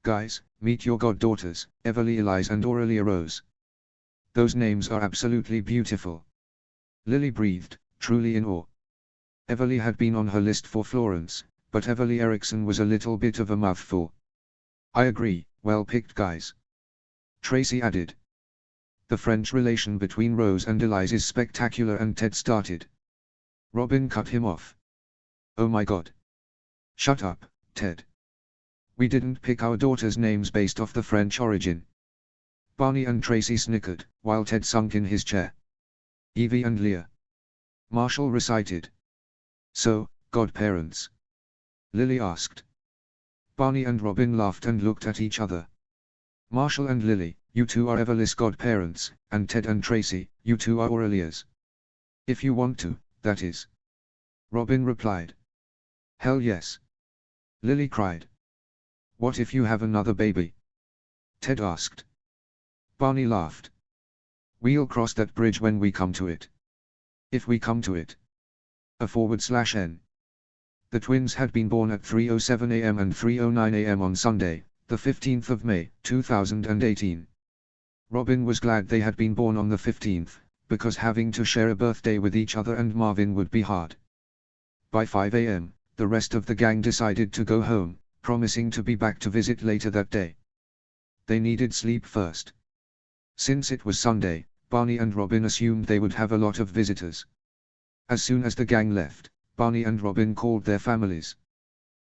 "Guys, meet your goddaughters, Everly Elise and Aurelia Rose. Those names are absolutely beautiful." Lily breathed, truly in awe. Everly had been on her list for Florence, but Everly Erickson was a little bit of a mouthful. "I agree, well picked guys," Tracy added. "The French relation between Rose and Elise is spectacular," and Ted started. Robin cut him off. "Oh my God. Shut up, Ted. We didn't pick our daughters' names based off the French origin." Barney and Tracy snickered, while Ted sunk in his chair. "Evie and Leah," Marshall recited. "So, godparents?" Lily asked. Barney and Robin laughed and looked at each other. "Marshall and Lily, you two are Everly's godparents, and Ted and Tracy, you two are Aurelia's. If you want to, that is," Robin replied. "Hell yes!" Lily cried. "What if you have another baby?" Ted asked. Barney laughed. "We'll cross that bridge when we come to it. If we come to it. /n. The twins had been born at 3:07 am and 3:09 am on Sunday, the 15th of May, 2018. Robin was glad they had been born on the 15th, because having to share a birthday with each other and Marvin would be hard. By 5 am, the rest of the gang decided to go home, promising to be back to visit later that day. They needed sleep first. Since it was Sunday, Barney and Robin assumed they would have a lot of visitors. As soon as the gang left, Barney and Robin called their families.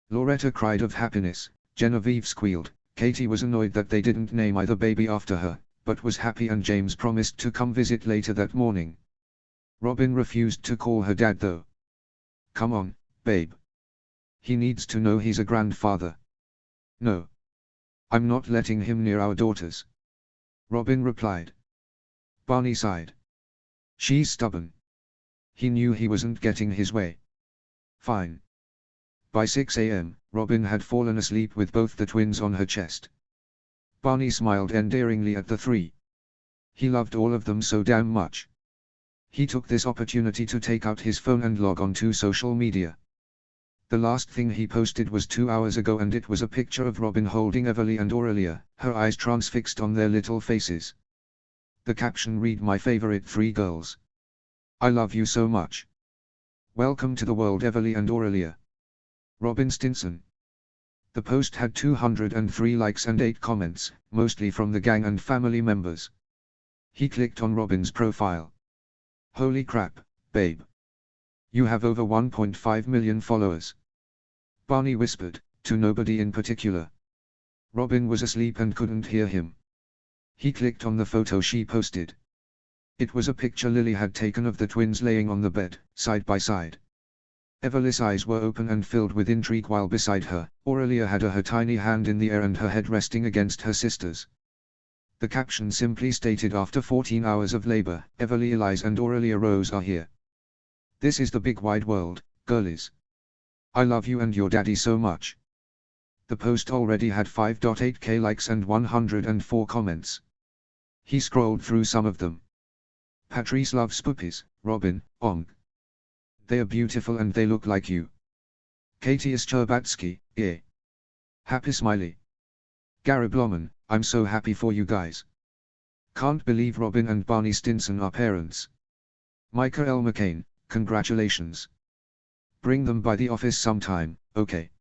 Loretta cried of happiness, Genevieve squealed, Katie was annoyed that they didn't name either baby after her, but was happy, and James promised to come visit later that morning. Robin refused to call her dad though. "Come on, babe. He needs to know he's a grandfather." "No. I'm not letting him near our daughters," Robin replied. Barney sighed. "She's stubborn." He knew he wasn't getting his way. "Fine." By 6 am, Robin had fallen asleep with both the twins on her chest. Barney smiled endearingly at the three. He loved all of them so damn much. He took this opportunity to take out his phone and log on to social media. The last thing he posted was 2 hours ago, and it was a picture of Robin holding Everly and Aurelia, her eyes transfixed on their little faces. The caption read, "My favorite three girls. I love you so much. Welcome to the world, Everly and Aurelia. Robin Stinson." The post had 203 likes and 8 comments, mostly from the gang and family members. He clicked on Robin's profile. "Holy crap, babe. You have over 1.5 million followers." Barney whispered, to nobody in particular. Robin was asleep and couldn't hear him. He clicked on the photo she posted. It was a picture Lily had taken of the twins laying on the bed, side by side. Everly's eyes were open and filled with intrigue, while beside her, Aurelia had her tiny hand in the air and her head resting against her sister's. The caption simply stated, "After 14 hours of labor, Everly, Elise and Aurelia Rose are here. This is the big wide world, girlies. I love you and your daddy so much." The post already had 5.8k likes and 104 comments. He scrolled through some of them. "Patrice loves puppies, Robin, Ong. They are beautiful and they look like you. Katie is Cherbatsky, yeah. Happy smiley. Gary Blomman, I'm so happy for you guys. Can't believe Robin and Barney Stinson are parents. Micah L. McCain, congratulations. Bring them by the office sometime, okay.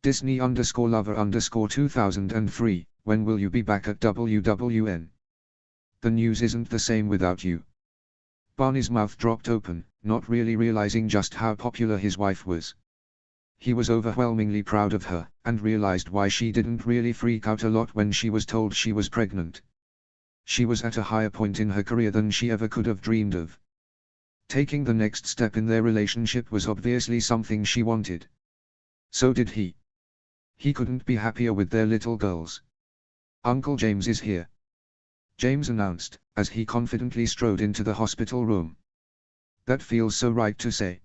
Disney_lover_2003, when will you be back at WWN? The news isn't the same without you." Barney's mouth dropped open, not really realizing just how popular his wife was. He was overwhelmingly proud of her, and realized why she didn't really freak out a lot when she was told she was pregnant. She was at a higher point in her career than she ever could have dreamed of. Taking the next step in their relationship was obviously something she wanted. So did he. He couldn't be happier with their little girls. "Uncle James is here," James announced, as he confidently strode into the hospital room. "That feels so right to say."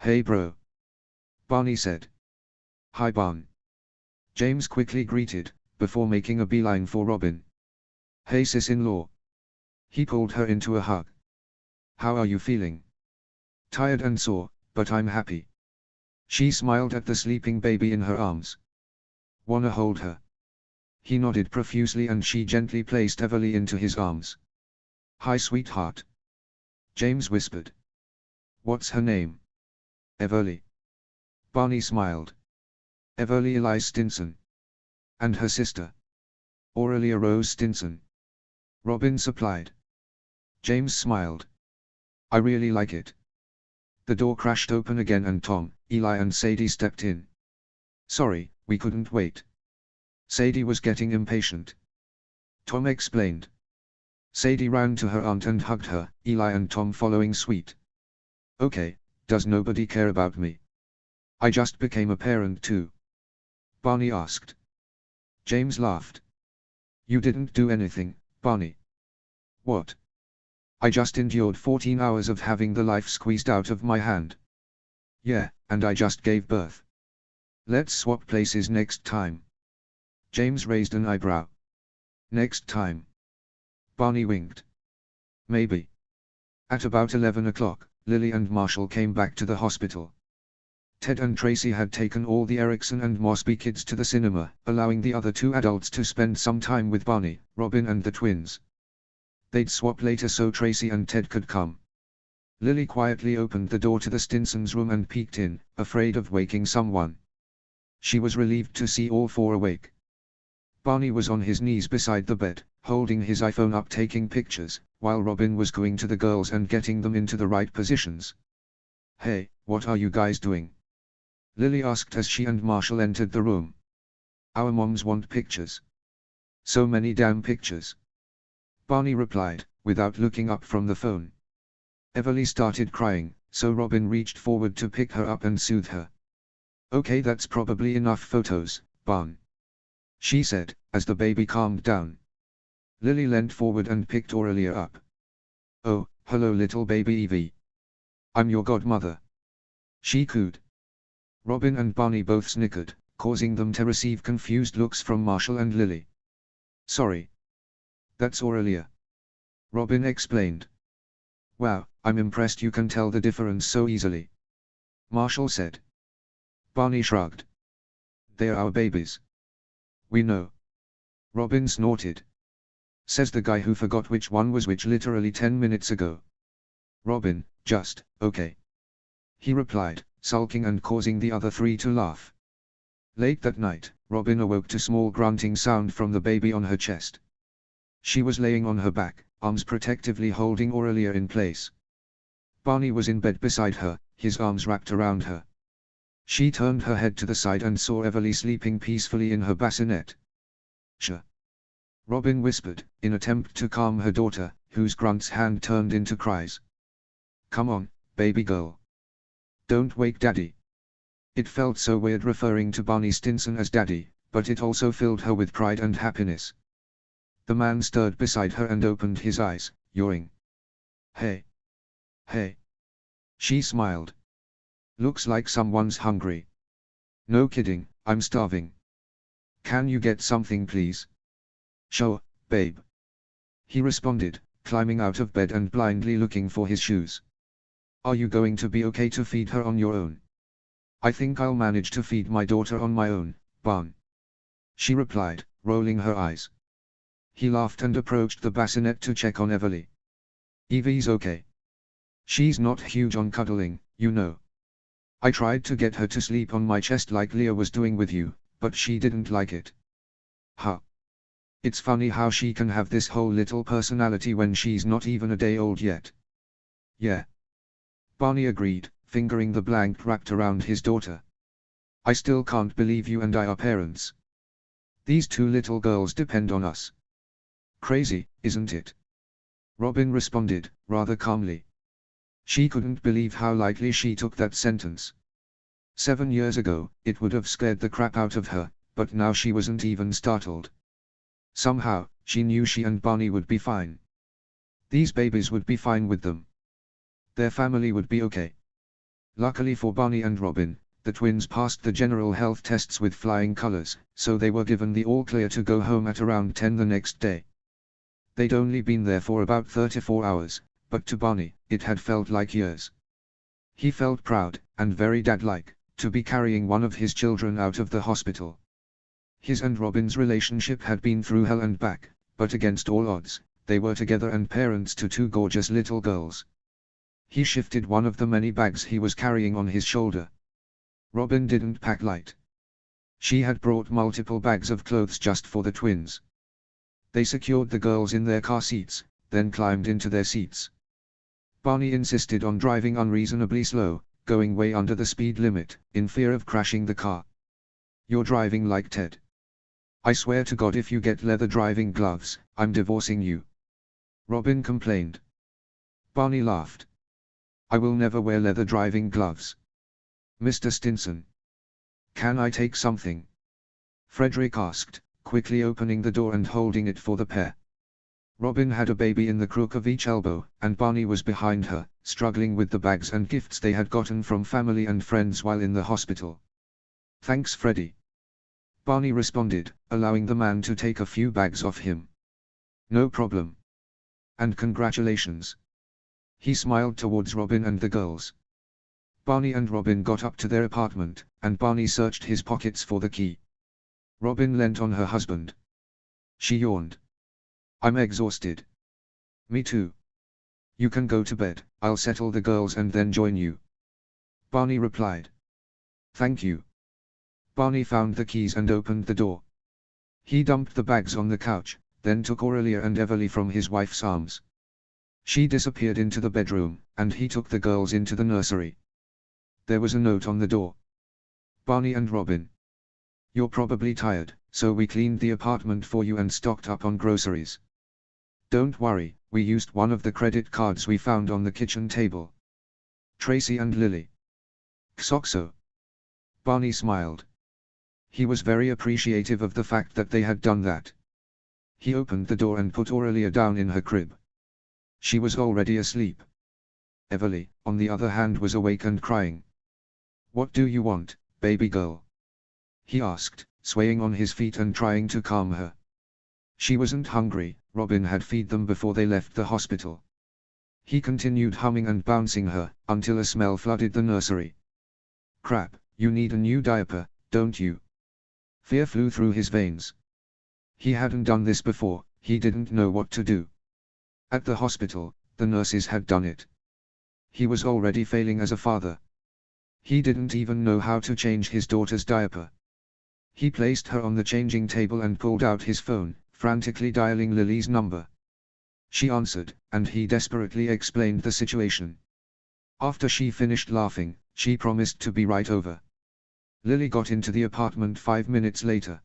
"Hey bro," Barney said. "Hi Barn," James quickly greeted, before making a beeline for Robin. "Hey sis-in-law." He pulled her into a hug. "How are you feeling?" "Tired and sore, but I'm happy." She smiled at the sleeping baby in her arms. "Wanna hold her?" He nodded profusely and she gently placed Everly into his arms. "Hi sweetheart," James whispered. "What's her name?" "Everly." Barney smiled. "Everly Elise Stinson." "And her sister?" "Aurelia Rose Stinson." Robin supplied. James smiled. "I really like it." The door crashed open again and Tom, Eli and Sadie stepped in. "Sorry, we couldn't wait." Sadie was getting impatient. Tom explained. Sadie ran to her aunt and hugged her, Eli and Tom following suit. "Okay, does nobody care about me? I just became a parent too," Barney asked. James laughed. "You didn't do anything, Barney." "What?" "I just endured 14 hours of having the life squeezed out of my hand." "Yeah, and I just gave birth. Let's swap places next time." James raised an eyebrow. "Next time?" Barney winked. "Maybe." At about 11 o'clock, Lily and Marshall came back to the hospital. Ted and Tracy had taken all the Erickson and Mosby kids to the cinema, allowing the other two adults to spend some time with Barney, Robin and the twins. They'd swap later so Tracy and Ted could come. Lily quietly opened the door to the Stinsons' room and peeked in, afraid of waking someone. She was relieved to see all four awake. Barney was on his knees beside the bed, holding his iPhone up taking pictures, while Robin was going to the girls and getting them into the right positions. "Hey, what are you guys doing?" Lily asked as she and Marshall entered the room. "Our moms want pictures." "So many damn pictures," Barney replied, without looking up from the phone. Everly started crying, so Robin reached forward to pick her up and soothe her. "Okay, that's probably enough photos, Barn," she said, as the baby calmed down. Lily leant forward and picked Aurelia up. "Oh, hello little baby Evie. I'm your godmother," she cooed. Robin and Barney both snickered, causing them to receive confused looks from Marshall and Lily. Sorry. That's Aurelia. Robin explained. Wow, I'm impressed you can tell the difference so easily. Marshall said. Barney shrugged. They're our babies. We know. Robin snorted. Says the guy who forgot which one was which literally 10 minutes ago. Robin, just, okay. He replied, sulking and causing the other three to laugh. Late that night, Robin awoke to small grunting sound from the baby on her chest. She was laying on her back, arms protectively holding Aurelia in place. Barney was in bed beside her, his arms wrapped around her. She turned her head to the side and saw Everly sleeping peacefully in her bassinet. Shh. Robin whispered, in attempt to calm her daughter, whose grunts hand turned into cries. Come on, baby girl. Don't wake Daddy. It felt so weird referring to Barney Stinson as Daddy, but it also filled her with pride and happiness. The man stirred beside her and opened his eyes, yawing. Hey. Hey. She smiled. Looks like someone's hungry. No kidding, I'm starving. Can you get something please? Sure, babe. He responded, climbing out of bed and blindly looking for his shoes. Are you going to be okay to feed her on your own? I think I'll manage to feed my daughter on my own, Barn. She replied, rolling her eyes. He laughed and approached the bassinet to check on Everly. Evie's okay. She's not huge on cuddling, you know. I tried to get her to sleep on my chest like Leah was doing with you, but she didn't like it. Huh. It's funny how she can have this whole little personality when she's not even a day old yet. Yeah. Barney agreed, fingering the blanket wrapped around his daughter. I still can't believe you and I are parents. These two little girls depend on us. Crazy, isn't it? Robin responded, rather calmly. She couldn't believe how lightly she took that sentence. 7 years ago, it would have scared the crap out of her, but now she wasn't even startled. Somehow, she knew she and Barney would be fine. These babies would be fine with them. Their family would be okay. Luckily for Barney and Robin, the twins passed the general health tests with flying colors, so they were given the all-clear to go home at around 10 the next day. They'd only been there for about 34 hours, but to Barney, it had felt like years. He felt proud, and very dad-like, to be carrying one of his children out of the hospital. His and Robin's relationship had been through hell and back, but against all odds, they were together and parents to two gorgeous little girls. He shifted one of the many bags he was carrying on his shoulder. Robin didn't pack light. She had brought multiple bags of clothes just for the twins. They secured the girls in their car seats, then climbed into their seats. Barney insisted on driving unreasonably slow, going way under the speed limit, in fear of crashing the car. You're driving like Ted. I swear to God if you get leather driving gloves, I'm divorcing you. Robin complained. Barney laughed. I will never wear leather driving gloves. Mr. Stinson. Can I take something? Frederick asked, quickly opening the door and holding it for the pair. Robin had a baby in the crook of each elbow, and Barney was behind her, struggling with the bags and gifts they had gotten from family and friends while in the hospital. Thanks Freddie. Barney responded, allowing the man to take a few bags off him. No problem. And congratulations. He smiled towards Robin and the girls. Barney and Robin got up to their apartment, and Barney searched his pockets for the key. Robin leant on her husband. She yawned. I'm exhausted. Me too. You can go to bed, I'll settle the girls and then join you. Barney replied. Thank you. Barney found the keys and opened the door. He dumped the bags on the couch, then took Aurelia and Everly from his wife's arms. She disappeared into the bedroom, and he took the girls into the nursery. There was a note on the door. Barney and Robin. You're probably tired, so we cleaned the apartment for you and stocked up on groceries. Don't worry, we used one of the credit cards we found on the kitchen table. Tracy and Lily. Xoxo. Barney smiled. He was very appreciative of the fact that they had done that. He opened the door and put Aurelia down in her crib. She was already asleep. Everly, on the other hand, was awake and crying. What do you want, baby girl? He asked, swaying on his feet and trying to calm her. She wasn't hungry, Robin had fed them before they left the hospital. He continued humming and bouncing her, until a smell flooded the nursery. Crap, you need a new diaper, don't you? Fear flew through his veins. He hadn't done this before, he didn't know what to do. At the hospital, the nurses had done it. He was already failing as a father. He didn't even know how to change his daughter's diaper. He placed her on the changing table and pulled out his phone, frantically dialing Lily's number. She answered, and he desperately explained the situation. After she finished laughing, she promised to be right over. Lily got into the apartment 5 minutes later.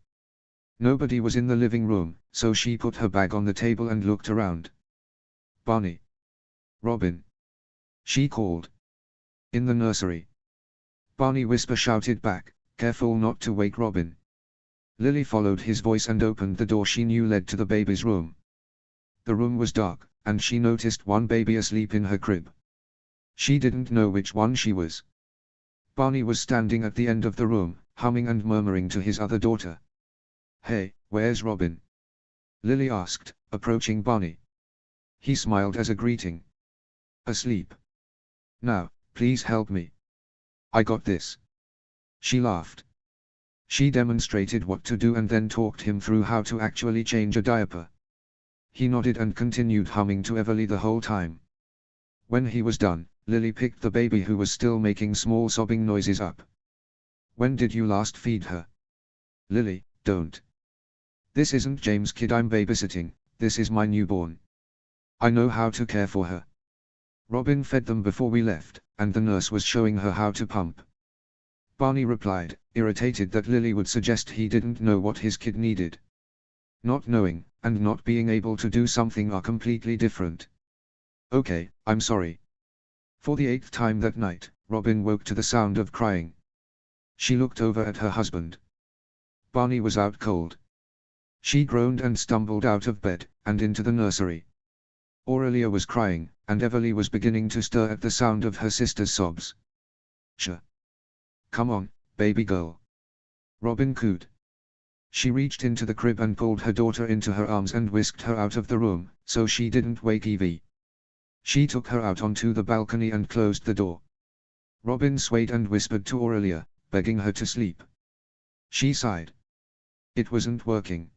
Nobody was in the living room, so she put her bag on the table and looked around. Barney. Robin. She called. In the nursery. Barney whisper shouted back, careful not to wake Robin. Lily followed his voice and opened the door she knew led to the baby's room. The room was dark, and she noticed one baby asleep in her crib. She didn't know which one she was. Barney was standing at the end of the room, humming and murmuring to his other daughter. Hey, where's Robin? Lily asked, approaching Barney. He smiled as a greeting. Asleep. Now, please help me. I got this. She laughed. She demonstrated what to do and then talked him through how to actually change a diaper. He nodded and continued humming to Everly the whole time. When he was done, Lily picked the baby who was still making small sobbing noises up. When did you last feed her? Lily, don't. This isn't James' kid I'm babysitting, this is my newborn. I know how to care for her. Robin fed them before we left, and the nurse was showing her how to pump. Barney replied, irritated that Lily would suggest he didn't know what his kid needed. Not knowing, and not being able to do something are completely different. Okay, I'm sorry. For the 8th time that night, Robin woke to the sound of crying. She looked over at her husband. Barney was out cold. She groaned and stumbled out of bed, and into the nursery. Aurelia was crying, and Everly was beginning to stir at the sound of her sister's sobs. Sure. Come on, baby girl. Robin cooed. She reached into the crib and pulled her daughter into her arms and whisked her out of the room, so she didn't wake Evie. She took her out onto the balcony and closed the door. Robin swayed and whispered to Aurelia, begging her to sleep. She sighed. It wasn't working.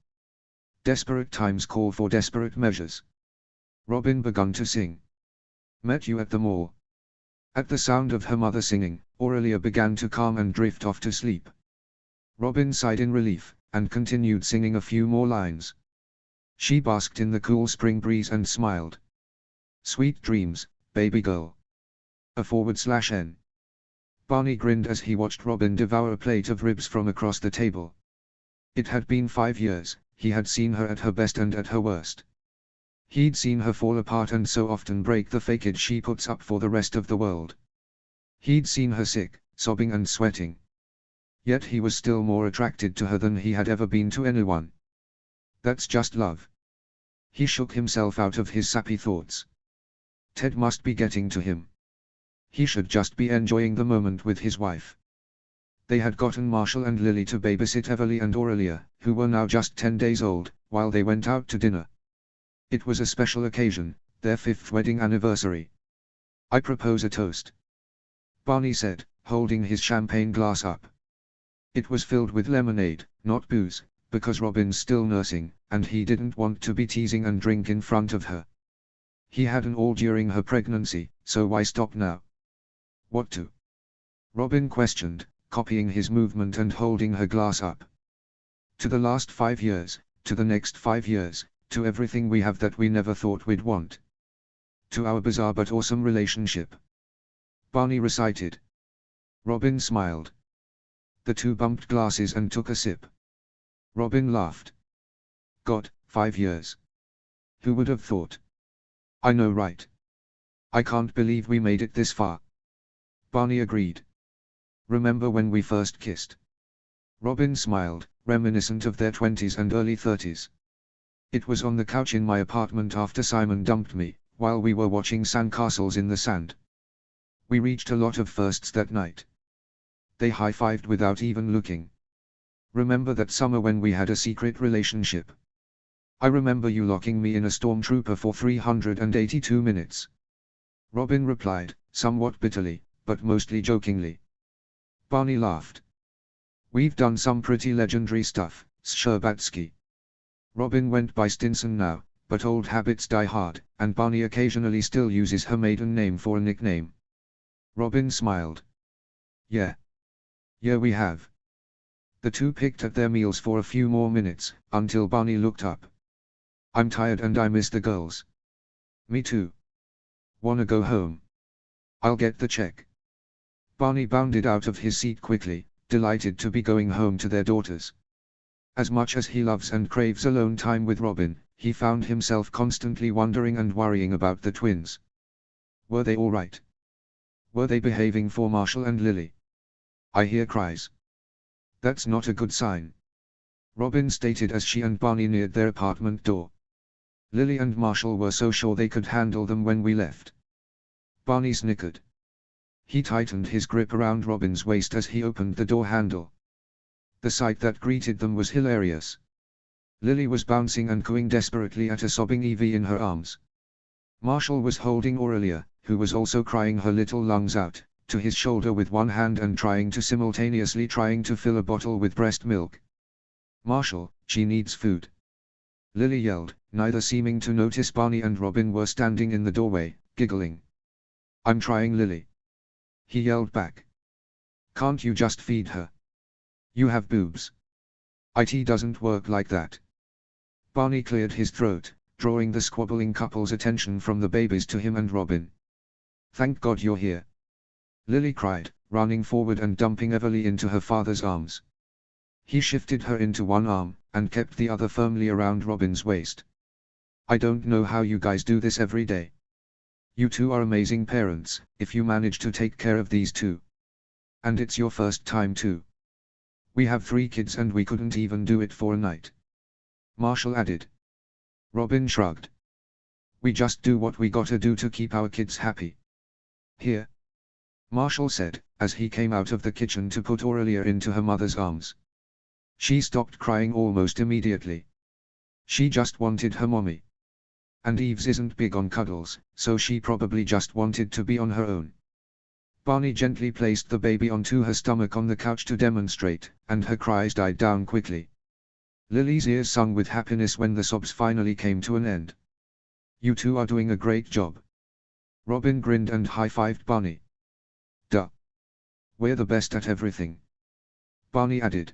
Desperate times call for desperate measures. Robin began to sing. Met you at the mall. At the sound of her mother singing, Aurelia began to calm and drift off to sleep. Robin sighed in relief, and continued singing a few more lines. She basked in the cool spring breeze and smiled. Sweet dreams, baby girl. /N. Barney grinned as he watched Robin devour a plate of ribs from across the table. It had been 5 years, he had seen her at her best and at her worst. He'd seen her fall apart and so often break the facade she puts up for the rest of the world. He'd seen her sick, sobbing and sweating. Yet he was still more attracted to her than he had ever been to anyone. That's just love. He shook himself out of his sappy thoughts. Ted must be getting to him. He should just be enjoying the moment with his wife. They had gotten Marshall and Lily to babysit Everly and Aurelia, who were now just 10 days old, while they went out to dinner. It was a special occasion, their 5th wedding anniversary. I propose a toast. Barney said, holding his champagne glass up. It was filled with lemonade, not booze, because Robin's still nursing, and he didn't want to be teasing and drink in front of her. He hadn't all during her pregnancy, so why stop now? What to? Robin questioned, copying his movement and holding her glass up. To the last 5 years, to the next 5 years, to everything we have that we never thought we'd want. To our bizarre but awesome relationship. Barney recited. Robin smiled. The two bumped glasses and took a sip. Robin laughed. God, 5 years. Who would have thought? I know, right? I can't believe we made it this far. Barney agreed. Remember when we first kissed? Robin smiled, reminiscent of their 20s and early 30s. It was on the couch in my apartment after Simon dumped me, while we were watching sandcastles in the sand. We reached a lot of firsts that night. They high-fived without even looking. Remember that summer when we had a secret relationship? I remember you locking me in a stormtrooper for 382 minutes. Robin replied, somewhat bitterly, but mostly jokingly. Barney laughed. We've done some pretty legendary stuff, Sherbatsky. Robin went by Stinson now, but old habits die hard, and Barney occasionally still uses her maiden name for a nickname. Robin smiled. Yeah. Yeah, we have. The two picked at their meals for a few more minutes, until Barney looked up. I'm tired and I miss the girls. Me too. Wanna go home? I'll get the check. Barney bounded out of his seat quickly, delighted to be going home to their daughters. As much as he loves and craves alone time with Robin, he found himself constantly wondering and worrying about the twins. Were they all right? Were they behaving for Marshall and Lily? I hear cries. That's not a good sign. Robin stated as she and Barney neared their apartment door. Lily and Marshall were so sure they could handle them when we left. Barney snickered. He tightened his grip around Robin's waist as he opened the door handle. The sight that greeted them was hilarious. Lily was bouncing and cooing desperately at a sobbing Evie in her arms. Marshall was holding Aurelia, who was also crying her little lungs out, to his shoulder with one hand and simultaneously trying to fill a bottle with breast milk. Marshall, she needs food. Lily yelled, neither seeming to notice Barney and Robin were standing in the doorway, giggling. I'm trying, Lily. He yelled back. Can't you just feed her? You have boobs. It doesn't work like that. Barney cleared his throat, drawing the squabbling couple's attention from the babies to him and Robin. Thank God you're here. Lily cried, running forward and dumping Everly into her father's arms. He shifted her into one arm, and kept the other firmly around Robin's waist. I don't know how you guys do this every day. You two are amazing parents, if you manage to take care of these two. And it's your first time too. We have 3 kids and we couldn't even do it for a night. Marshall added. Robin shrugged. We just do what we gotta do to keep our kids happy. Here. Marshall said, as he came out of the kitchen to put Aurelia into her mother's arms. She stopped crying almost immediately. She just wanted her mommy. And Eves isn't big on cuddles, so she probably just wanted to be on her own. Barney gently placed the baby onto her stomach on the couch to demonstrate, and her cries died down quickly. Lily's ears sung with happiness when the sobs finally came to an end. You two are doing a great job. Robin grinned and high-fived Barney. Duh. We're the best at everything. Barney added.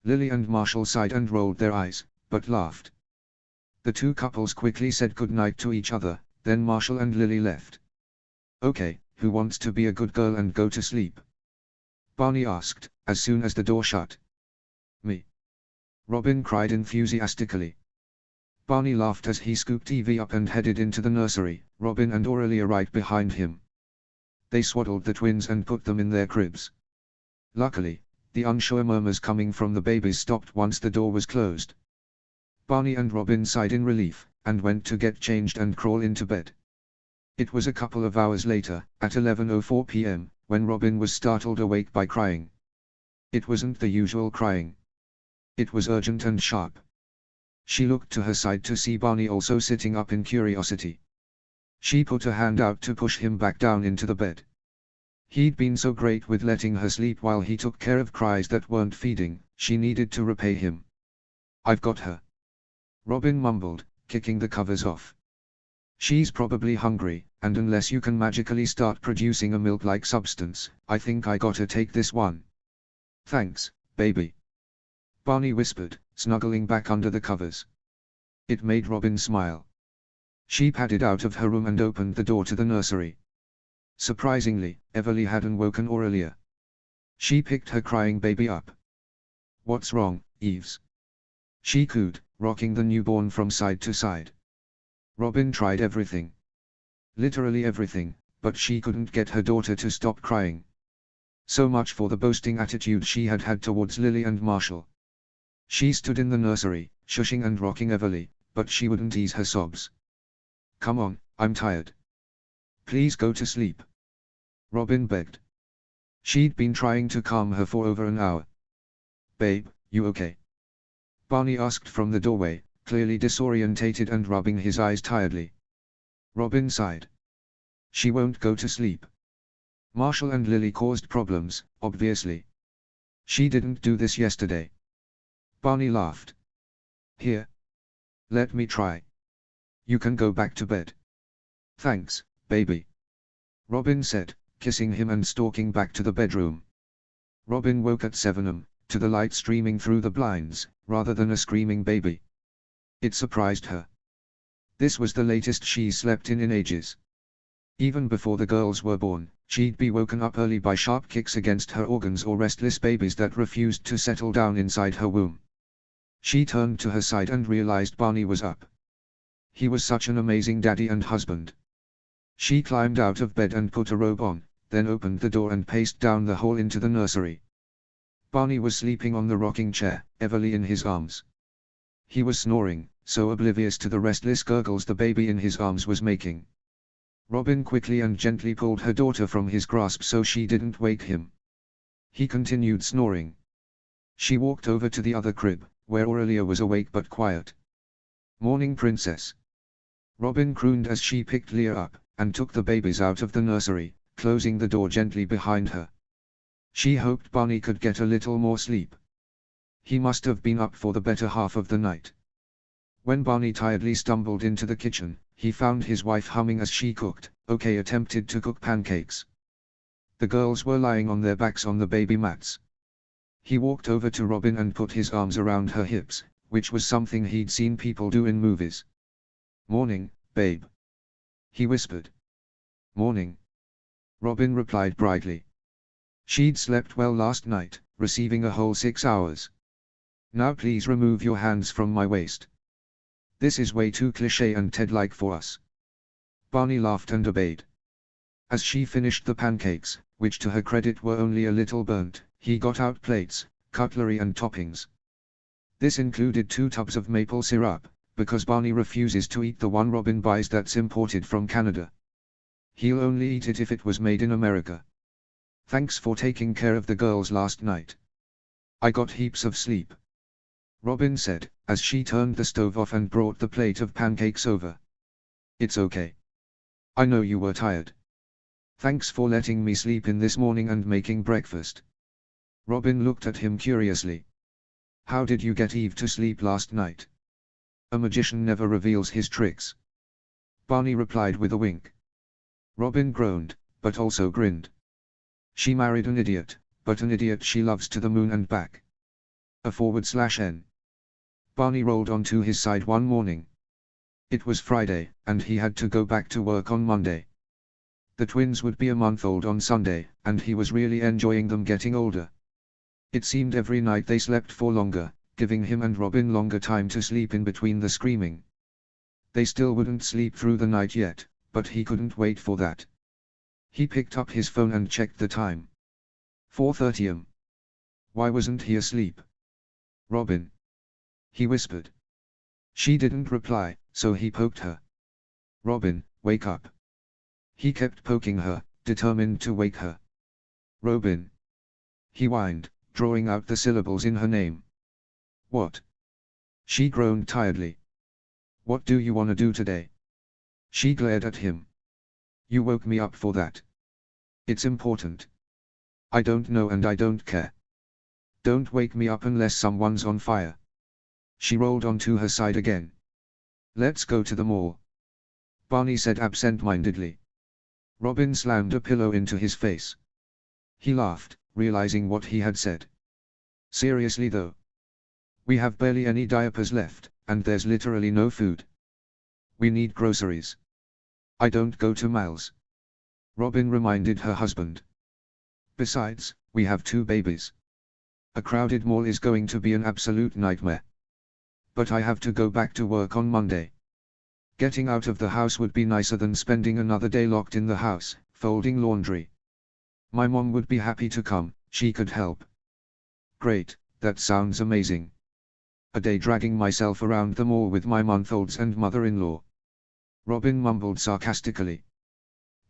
Lily and Marshall sighed and rolled their eyes, but laughed. The two couples quickly said goodnight to each other, then Marshall and Lily left. Okay, who wants to be a good girl and go to sleep? Barney asked, as soon as the door shut. Me. Robin cried enthusiastically. Barney laughed as he scooped Evie up and headed into the nursery, Robin and Aurelia right behind him. They swaddled the twins and put them in their cribs. Luckily, the unsure murmurs coming from the babies stopped once the door was closed. Barney and Robin sighed in relief, and went to get changed and crawl into bed. It was a couple of hours later, at 11:04 p.m., when Robin was startled awake by crying. It wasn't the usual crying. It was urgent and sharp. She looked to her side to see Barney also sitting up in curiosity. She put a hand out to push him back down into the bed. He'd been so great with letting her sleep while he took care of cries that weren't feeding, she needed to repay him. I've got her. Robin mumbled, kicking the covers off. She's probably hungry, and unless you can magically start producing a milk-like substance, I think I gotta take this one. Thanks, baby. Barney whispered, snuggling back under the covers. It made Robin smile. She padded out of her room and opened the door to the nursery. Surprisingly, Everly hadn't woken Aurelia. She picked her crying baby up. What's wrong, Eves? She cooed, rocking the newborn from side to side. Robin tried everything. Literally everything, but she couldn't get her daughter to stop crying. So much for the boasting attitude she had had towards Lily and Marshall. She stood in the nursery, shushing and rocking Everly, but she wouldn't ease her sobs. Come on, I'm tired. Please go to sleep. Robin begged. She'd been trying to calm her for over an hour. Babe, you okay? Barney asked from the doorway, clearly disorientated and rubbing his eyes tiredly. Robin sighed. She won't go to sleep. Marshall and Lily caused problems, obviously. She didn't do this yesterday. Barney laughed. Here. Let me try. You can go back to bed. Thanks, baby. Robin said, kissing him and stalking back to the bedroom. Robin woke at 7 am, to the light streaming through the blinds, rather than a screaming baby. It surprised her. This was the latest she slept in ages. Even before the girls were born, she'd be woken up early by sharp kicks against her organs or restless babies that refused to settle down inside her womb. She turned to her side and realized Barney was up. He was such an amazing daddy and husband. She climbed out of bed and put a robe on, then opened the door and paced down the hall into the nursery. Barney was sleeping on the rocking chair, Everly in his arms. He was snoring, so oblivious to the restless gurgles the baby in his arms was making. Robin quickly and gently pulled her daughter from his grasp so she didn't wake him. He continued snoring. She walked over to the other crib, where Aurelia was awake but quiet. "Morning, princess." Robin crooned as she picked Leah up, and took the babies out of the nursery, closing the door gently behind her. She hoped Barney could get a little more sleep. He must have been up for the better half of the night. When Barney tiredly stumbled into the kitchen, he found his wife humming as she cooked. Okay, attempted to cook pancakes. The girls were lying on their backs on the baby mats. He walked over to Robin and put his arms around her hips, which was something he'd seen people do in movies. "Morning, babe," he whispered. "Morning," Robin replied brightly. She'd slept well last night, receiving a whole 6 hours. "Now please remove your hands from my waist. This is way too cliché and Ted-like for us." Barney laughed and obeyed. As she finished the pancakes, which to her credit were only a little burnt, he got out plates, cutlery and toppings. This included 2 tubs of maple syrup, because Barney refuses to eat the one Robin buys that's imported from Canada. He'll only eat it if it was made in America. "Thanks for taking care of the girls last night. I got heaps of sleep," Robin said, as she turned the stove off and brought the plate of pancakes over. "It's okay. I know you were tired. Thanks for letting me sleep in this morning and making breakfast." Robin looked at him curiously. "How did you get Eve to sleep last night?" "A magician never reveals his tricks," Barney replied with a wink. Robin groaned, but also grinned. "She married an idiot, but an idiot she loves to the moon and back. /N. Barney rolled onto his side one morning. It was Friday, and he had to go back to work on Monday. The twins would be a month old on Sunday, and he was really enjoying them getting older. It seemed every night they slept for longer, giving him and Robin longer time to sleep in between the screaming. They still wouldn't sleep through the night yet, but he couldn't wait for that. He picked up his phone and checked the time. 4:30 am. Why wasn't he asleep? "Robin," he whispered. She didn't reply, so he poked her. "Robin, wake up." He kept poking her, determined to wake her. "Robin," he whined, drawing out the syllables in her name. "What?" She groaned tiredly. "What do you want to do today?" She glared at him. "You woke me up for that. It's important." "I don't know and I don't care. Don't wake me up unless someone's on fire." She rolled onto her side again. "Let's go to the mall," Barney said absent-mindedly. Robin slammed a pillow into his face. He laughed, realizing what he had said. "Seriously though? We have barely any diapers left, and there's literally no food. We need groceries." "I don't go to malls," Robin reminded her husband. "Besides, we have 2 babies. A crowded mall is going to be an absolute nightmare. But I have to go back to work on Monday. Getting out of the house would be nicer than spending another day locked in the house, folding laundry. My mom would be happy to come, she could help." "Great, that sounds amazing. A day dragging myself around the mall with my month-olds and mother-in-law," Robin mumbled sarcastically.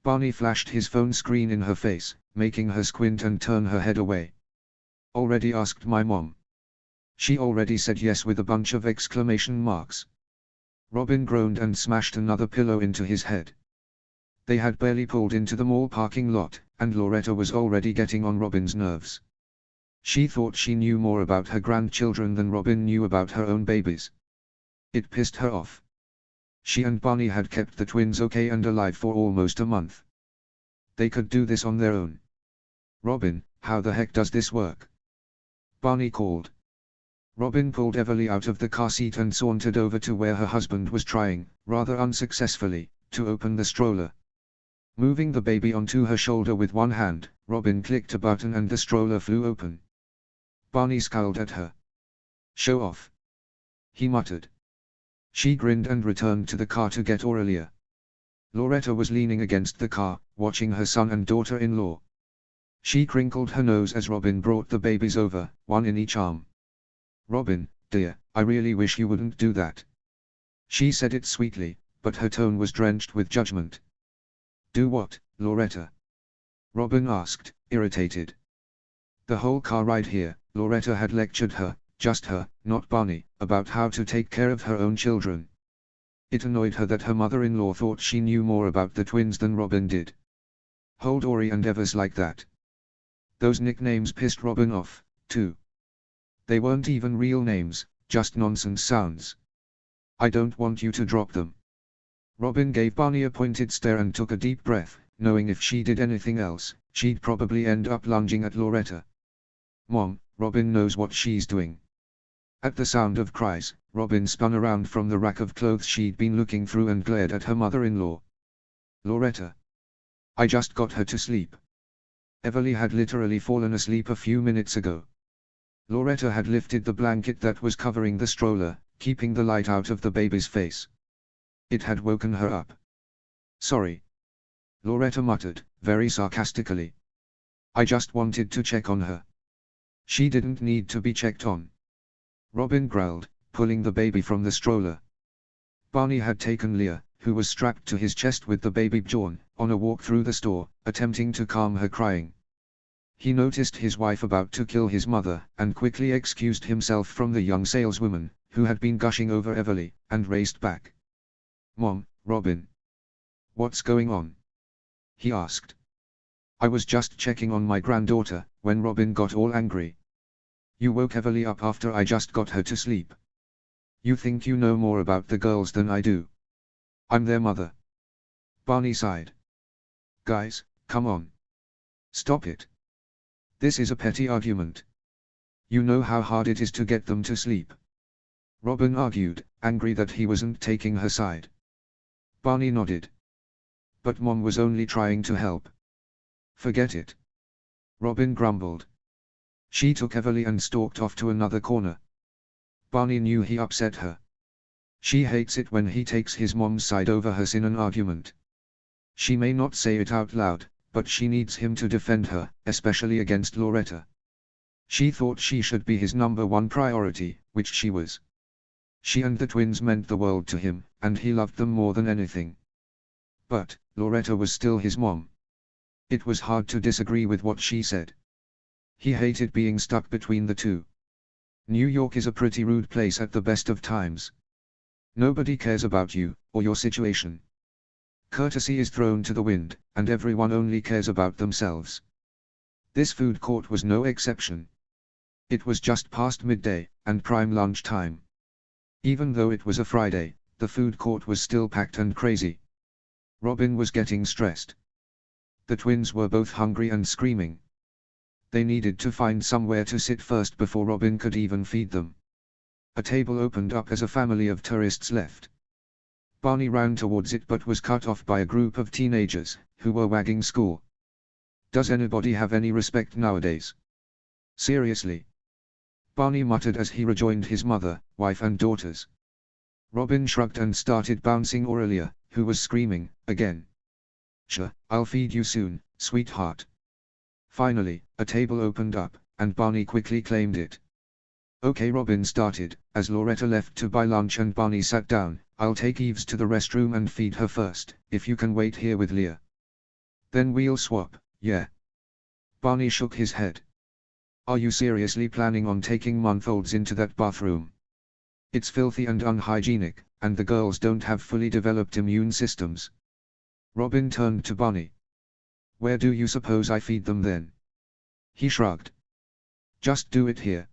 Barney flashed his phone screen in her face, making her squint and turn her head away. "Already asked my mom." She already said yes with a bunch of exclamation marks. Robin groaned and smashed another pillow into his head. They had barely pulled into the mall parking lot, and Loretta was already getting on Robin's nerves. She thought she knew more about her grandchildren than Robin knew about her own babies. It pissed her off. She and Barney had kept the twins okay and alive for almost a month. They could do this on their own. "Robin, how the heck does this work?" Barney called. Robin pulled Everly out of the car seat and sauntered over to where her husband was trying, rather unsuccessfully, to open the stroller. Moving the baby onto her shoulder with one hand, Robin clicked a button and the stroller flew open. Barney scowled at her. "Show off," he muttered. She grinned and returned to the car to get Aurelia. Loretta was leaning against the car, watching her son and daughter-in-law. She crinkled her nose as Robin brought the babies over, one in each arm. "Robin, dear, I really wish you wouldn't do that." She said it sweetly, but her tone was drenched with judgment. "Do what, Loretta?" Robin asked, irritated. The whole car ride here, Loretta had lectured her, just her, not Barney, about how to take care of her own children. It annoyed her that her mother-in-law thought she knew more about the twins than Robin did. Hold Ori and Evers like that. Those nicknames pissed Robin off, too. They weren't even real names, just nonsense sounds. "I don't want you to drop them." Robin gave Barney a pointed stare and took a deep breath, knowing if she did anything else, she'd probably end up lunging at Loretta. "Mom, Robin knows what she's doing." At the sound of cries, Robin spun around from the rack of clothes she'd been looking through and glared at her mother-in-law. "Loretta, I just got her to sleep." Everly had literally fallen asleep a few minutes ago. Loretta had lifted the blanket that was covering the stroller, keeping the light out of the baby's face. It had woken her up. "Sorry," Loretta muttered, very sarcastically. "I just wanted to check on her." She didn't need to be checked on. Robin growled, pulling the baby from the stroller. Barney had taken Leah, who was strapped to his chest with the baby Bjorn, on a walk through the store, attempting to calm her crying. He noticed his wife about to kill his mother, and quickly excused himself from the young saleswoman, who had been gushing over Everly, and raced back. "Mom, Robin. What's going on?" he asked. "I was just checking on my granddaughter," when Robin got all angry. "You woke Everly up after I just got her to sleep. You think you know more about the girls than I do. I'm their mother." Barney sighed. "Guys, come on. Stop it. This is a petty argument. You know how hard it is to get them to sleep." Robin argued, angry that he wasn't taking her side. Barney nodded. "But Mom was only trying to help." "Forget it," Robin grumbled. She took Everly and stalked off to another corner. Barney knew he upset her. She hates it when he takes his mom's side over hers in an argument. She may not say it out loud, but she needs him to defend her, especially against Loretta. She thought she should be his #1 priority, which she was. She and the twins meant the world to him, and he loved them more than anything. But, Loretta was still his mom. It was hard to disagree with what she said. He hated being stuck between the two. New York is a pretty rude place at the best of times. Nobody cares about you, or your situation. Courtesy is thrown to the wind, and everyone only cares about themselves. This food court was no exception. It was just past midday, and prime lunch time. Even though it was a Friday, the food court was still packed and crazy. Robin was getting stressed. The twins were both hungry and screaming. They needed to find somewhere to sit first before Robin could even feed them. A table opened up as a family of tourists left. Barney ran towards it but was cut off by a group of teenagers, who were wagging school. "Does anybody have any respect nowadays? Seriously?" Barney muttered as he rejoined his mother, wife and daughters. Robin shrugged and started bouncing Aurelia, who was screaming, again. "Sure, I'll feed you soon, sweetheart." Finally, a table opened up, and Barney quickly claimed it. "Okay," Robin started, as Loretta left to buy lunch and Barney sat down. "I'll take Eves to the restroom and feed her first, if you can wait here with Leah. Then we'll swap, yeah?" Barney shook his head. Are you seriously planning on taking month-olds into that bathroom? It's filthy and unhygienic, and the girls don't have fully developed immune systems. Robin turned to Barney. Where do you suppose I feed them then? He shrugged. Just do it here.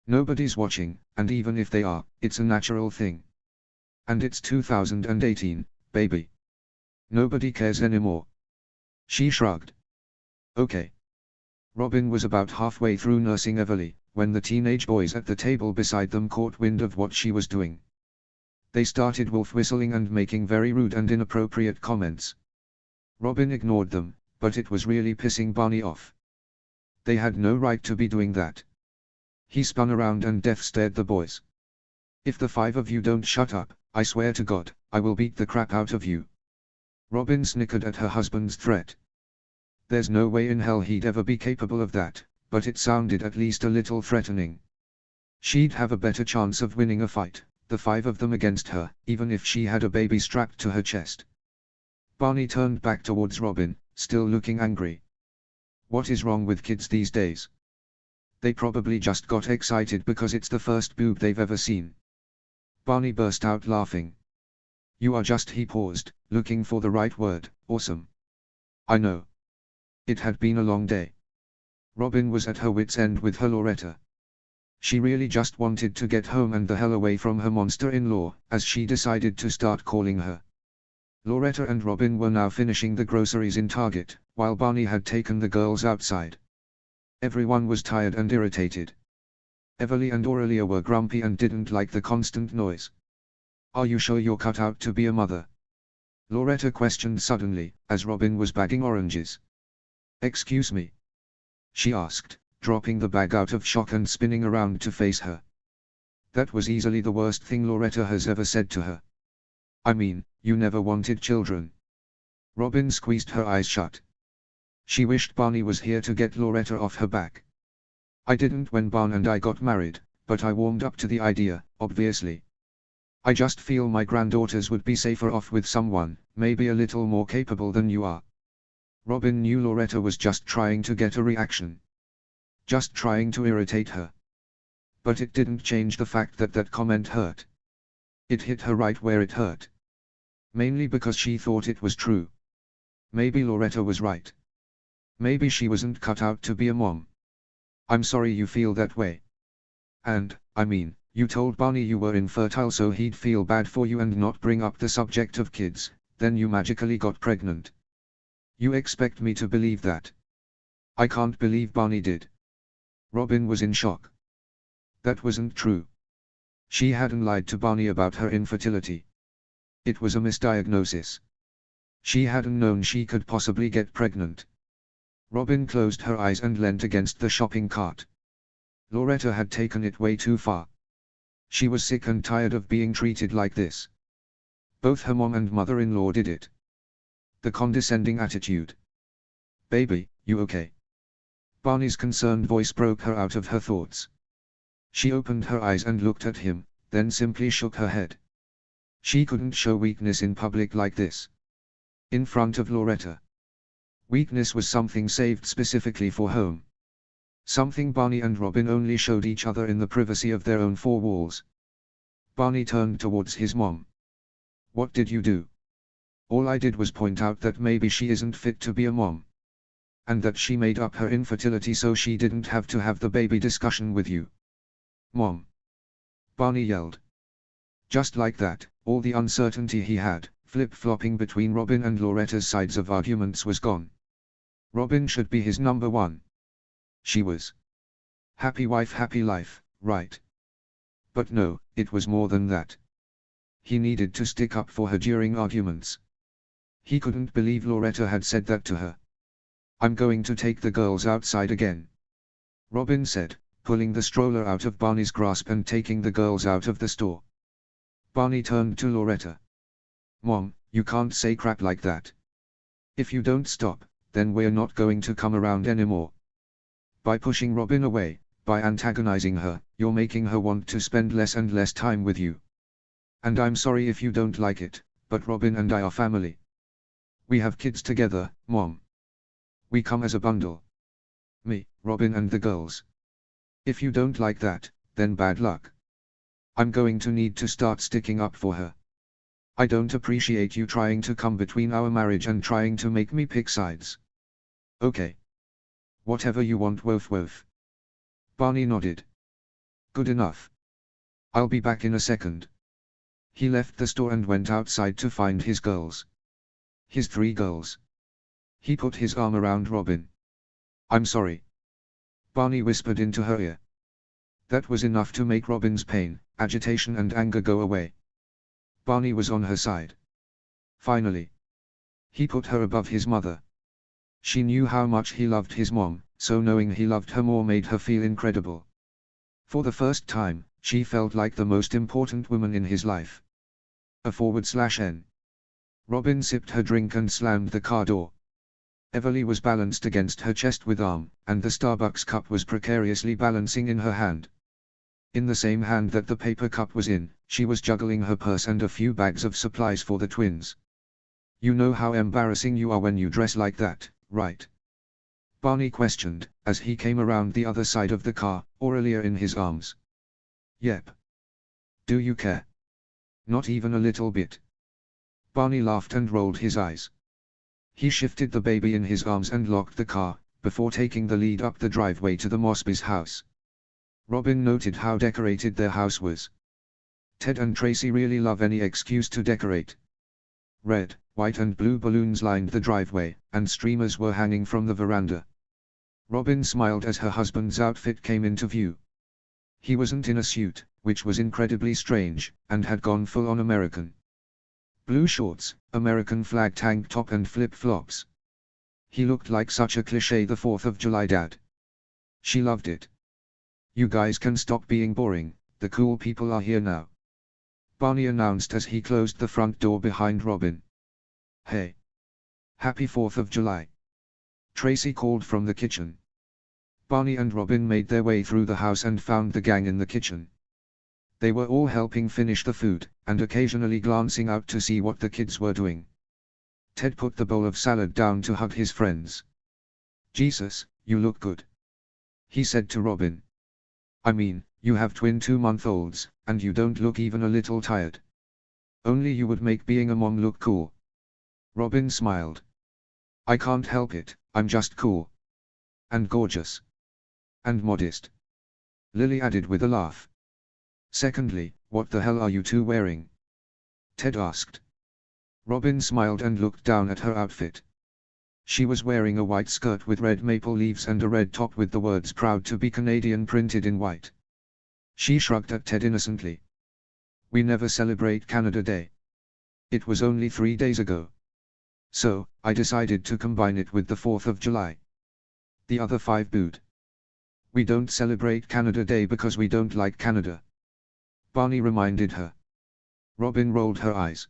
Nobody's watching, and even if they are, it's a natural thing. And it's 2018, baby. Nobody cares anymore. She shrugged. Okay. Robin was about halfway through nursing Everly, when the teenage boys at the table beside them caught wind of what she was doing. They started wolf whistling and making very rude and inappropriate comments. Robin ignored them, but it was really pissing Barney off. They had no right to be doing that. He spun around and death stared the boys. If the 5 of you don't shut up, I swear to God, I will beat the crap out of you. Robin snickered at her husband's threat. There's no way in hell he'd ever be capable of that, but it sounded at least a little threatening. She'd have a better chance of winning a fight, the 5 of them against her, even if she had a baby strapped to her chest. Barney turned back towards Robin, still looking angry. What is wrong with kids these days? They probably just got excited because it's the first boob they've ever seen. Barney burst out laughing. You are just, he paused, looking for the right word, awesome. I know. It had been a long day. Robin was at her wit's end with her Loretta. She really just wanted to get home and the hell away from her monster-in-law, as she decided to start calling her. Loretta and Robin were now finishing the groceries in Target, while Barney had taken the girls outside. Everyone was tired and irritated. Everly and Aurelia were grumpy and didn't like the constant noise. Are you sure you're cut out to be a mother? Loretta questioned suddenly, as Robin was bagging oranges. Excuse me? She asked, dropping the bag out of shock and spinning around to face her. That was easily the worst thing Loretta has ever said to her. I mean, you never wanted children. Robin squeezed her eyes shut. She wished Barney was here to get Loretta off her back. I didn't when Barn and I got married, but I warmed up to the idea, obviously. I just feel my granddaughters would be safer off with someone, maybe a little more capable than you are. Robin knew Loretta was just trying to get a reaction. Just trying to irritate her. But it didn't change the fact that that comment hurt. It hit her right where it hurt. Mainly because she thought it was true. Maybe Loretta was right. Maybe she wasn't cut out to be a mom. I'm sorry you feel that way. And, I mean, you told Barney you were infertile so he'd feel bad for you and not bring up the subject of kids, then you magically got pregnant. You expect me to believe that? I can't believe Barney did. Robin was in shock. That wasn't true. She hadn't lied to Barney about her infertility. It was a misdiagnosis. She hadn't known she could possibly get pregnant. Robin closed her eyes and leant against the shopping cart. Loretta had taken it way too far. She was sick and tired of being treated like this. Both her mom and mother-in-law did it. The condescending attitude. Baby, you okay? Barney's concerned voice broke her out of her thoughts. She opened her eyes and looked at him, then simply shook her head. She couldn't show weakness in public like this. In front of Loretta. Weakness was something saved specifically for home. Something Barney and Robin only showed each other in the privacy of their own 4 walls. Barney turned towards his mom. What did you do? All I did was point out that maybe she isn't fit to be a mom. And that she made up her infertility so she didn't have to have the baby discussion with you. Mom! Barney yelled. Just like that, all the uncertainty he had, flip-flopping between Robin and Loretta's sides of arguments was gone. Robin should be his number 1. She was. Happy wife, happy life, right? But no, it was more than that. He needed to stick up for her during arguments. He couldn't believe Loretta had said that to her. I'm going to take the girls outside again. Robin said, pulling the stroller out of Barney's grasp and taking the girls out of the store. Barney turned to Loretta. Mom, you can't say crap like that. If you don't stop, then we're not going to come around anymore. By pushing Robin away, by antagonizing her, you're making her want to spend less and less time with you. And I'm sorry if you don't like it, but Robin and I are family. We have kids together, Mom. We come as a bundle. Me, Robin and the girls. If you don't like that, then bad luck. I'm going to need to start sticking up for her. I don't appreciate you trying to come between our marriage and trying to make me pick sides. Okay. Whatever you want, woof woof. Barney nodded. Good enough. I'll be back in a second. He left the store and went outside to find his girls. His 3 girls. He put his arm around Robin. I'm sorry. Barney whispered into her ear. That was enough to make Robin's pain, agitation and anger go away. Barney was on her side. Finally. He put her above his mother. She knew how much he loved his mom, so knowing he loved her more made her feel incredible. For the first time, she felt like the most important woman in his life. /N. Robin sipped her drink and slammed the car door. Everly was balanced against her chest with arm, and the Starbucks cup was precariously balancing in her hand. In the same hand that the paper cup was in, she was juggling her purse and a few bags of supplies for the twins. You know how embarrassing you are when you dress like that, right? Barney questioned, as he came around the other side of the car, Aurelia in his arms. Yep. Do you care? Not even a little bit. Barney laughed and rolled his eyes. He shifted the baby in his arms and locked the car, before taking the lead up the driveway to the Mosby's house. Robin noted how decorated their house was. Ted and Tracy really love any excuse to decorate. Red, white and blue balloons lined the driveway, and streamers were hanging from the veranda. Robin smiled as her husband's outfit came into view. He wasn't in a suit, which was incredibly strange, and had gone full-on American. Blue shorts, American flag tank top and flip-flops. He looked like such a cliché the 4th of July dad. She loved it. You guys can stop being boring, the cool people are here now. Barney announced as he closed the front door behind Robin. Hey. Happy 4th of July. Tracy called from the kitchen. Barney and Robin made their way through the house and found the gang in the kitchen. They were all helping finish the food, and occasionally glancing out to see what the kids were doing. Ted put the bowl of salad down to hug his friends. Jesus, you look good. He said to Robin. I mean, you have twin 2-month-olds, and you don't look even a little tired. Only you would make being a mom look cool. Robin smiled. I can't help it, I'm just cool. And gorgeous. And modest. Lily added with a laugh. Secondly, what the hell are you two wearing? Ted asked. Robin smiled and looked down at her outfit. She was wearing a white skirt with red maple leaves and a red top with the words "Proud to be Canadian" printed in white. She shrugged at Ted innocently. We never celebrate Canada Day. It was only 3 days ago. So, I decided to combine it with the 4th of July. The other 5 booed. We don't celebrate Canada Day because we don't like Canada. Barney reminded her. Robin rolled her eyes.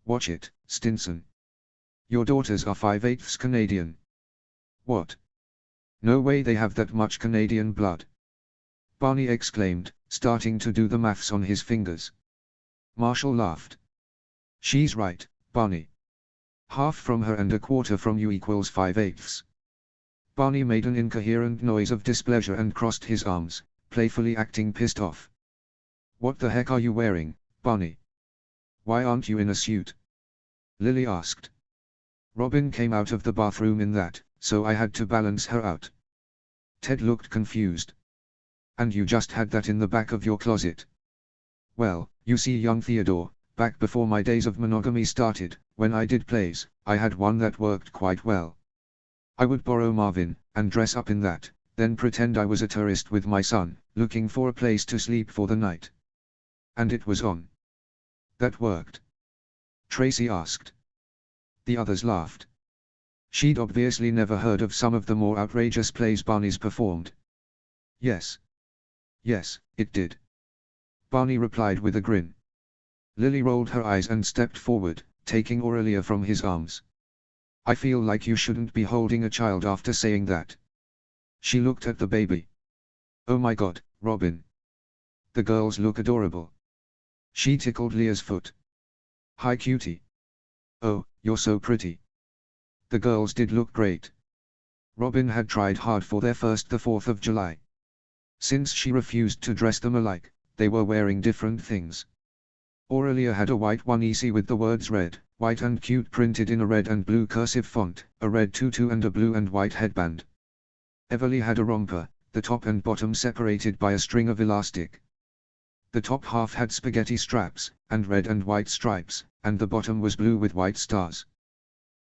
Watch it, Stinson. Your daughters are 5/8 Canadian. What? No way they have that much Canadian blood. Barney exclaimed, starting to do the maths on his fingers. Marshall laughed. She's right, Barney. Half from her and a quarter from you equals 5/8. Barney made an incoherent noise of displeasure and crossed his arms, playfully acting pissed off. What the heck are you wearing, Barney? Why aren't you in a suit? Lily asked. Robin came out of the bathroom in that, so I had to balance her out. Ted looked confused. And you just had that in the back of your closet? Well, you see, young Theodore, back before my days of monogamy started, when I did plays, I had one that worked quite well. I would borrow Marvin, and dress up in that, then pretend I was a tourist with my son, looking for a place to sleep for the night. And it was on. That worked? Tracy asked. The others laughed. She'd obviously never heard of some of the more outrageous plays Barney's performed. Yes. Yes, it did. Barney replied with a grin. Lily rolled her eyes and stepped forward, taking Aurelia from his arms. I feel like you shouldn't be holding a child after saying that. She looked at the baby. Oh my God, Robin. The girls look adorable. She tickled Leah's foot. Hi cutie. Oh, you're so pretty. The girls did look great. Robin had tried hard for their first the 4th of July. Since she refused to dress them alike, they were wearing different things. Aurelia had a white onesie with the words red, white and cute printed in a red and blue cursive font, a red tutu and a blue and white headband. Everly had a romper, the top and bottom separated by a string of elastic. The top half had spaghetti straps, and red and white stripes, and the bottom was blue with white stars.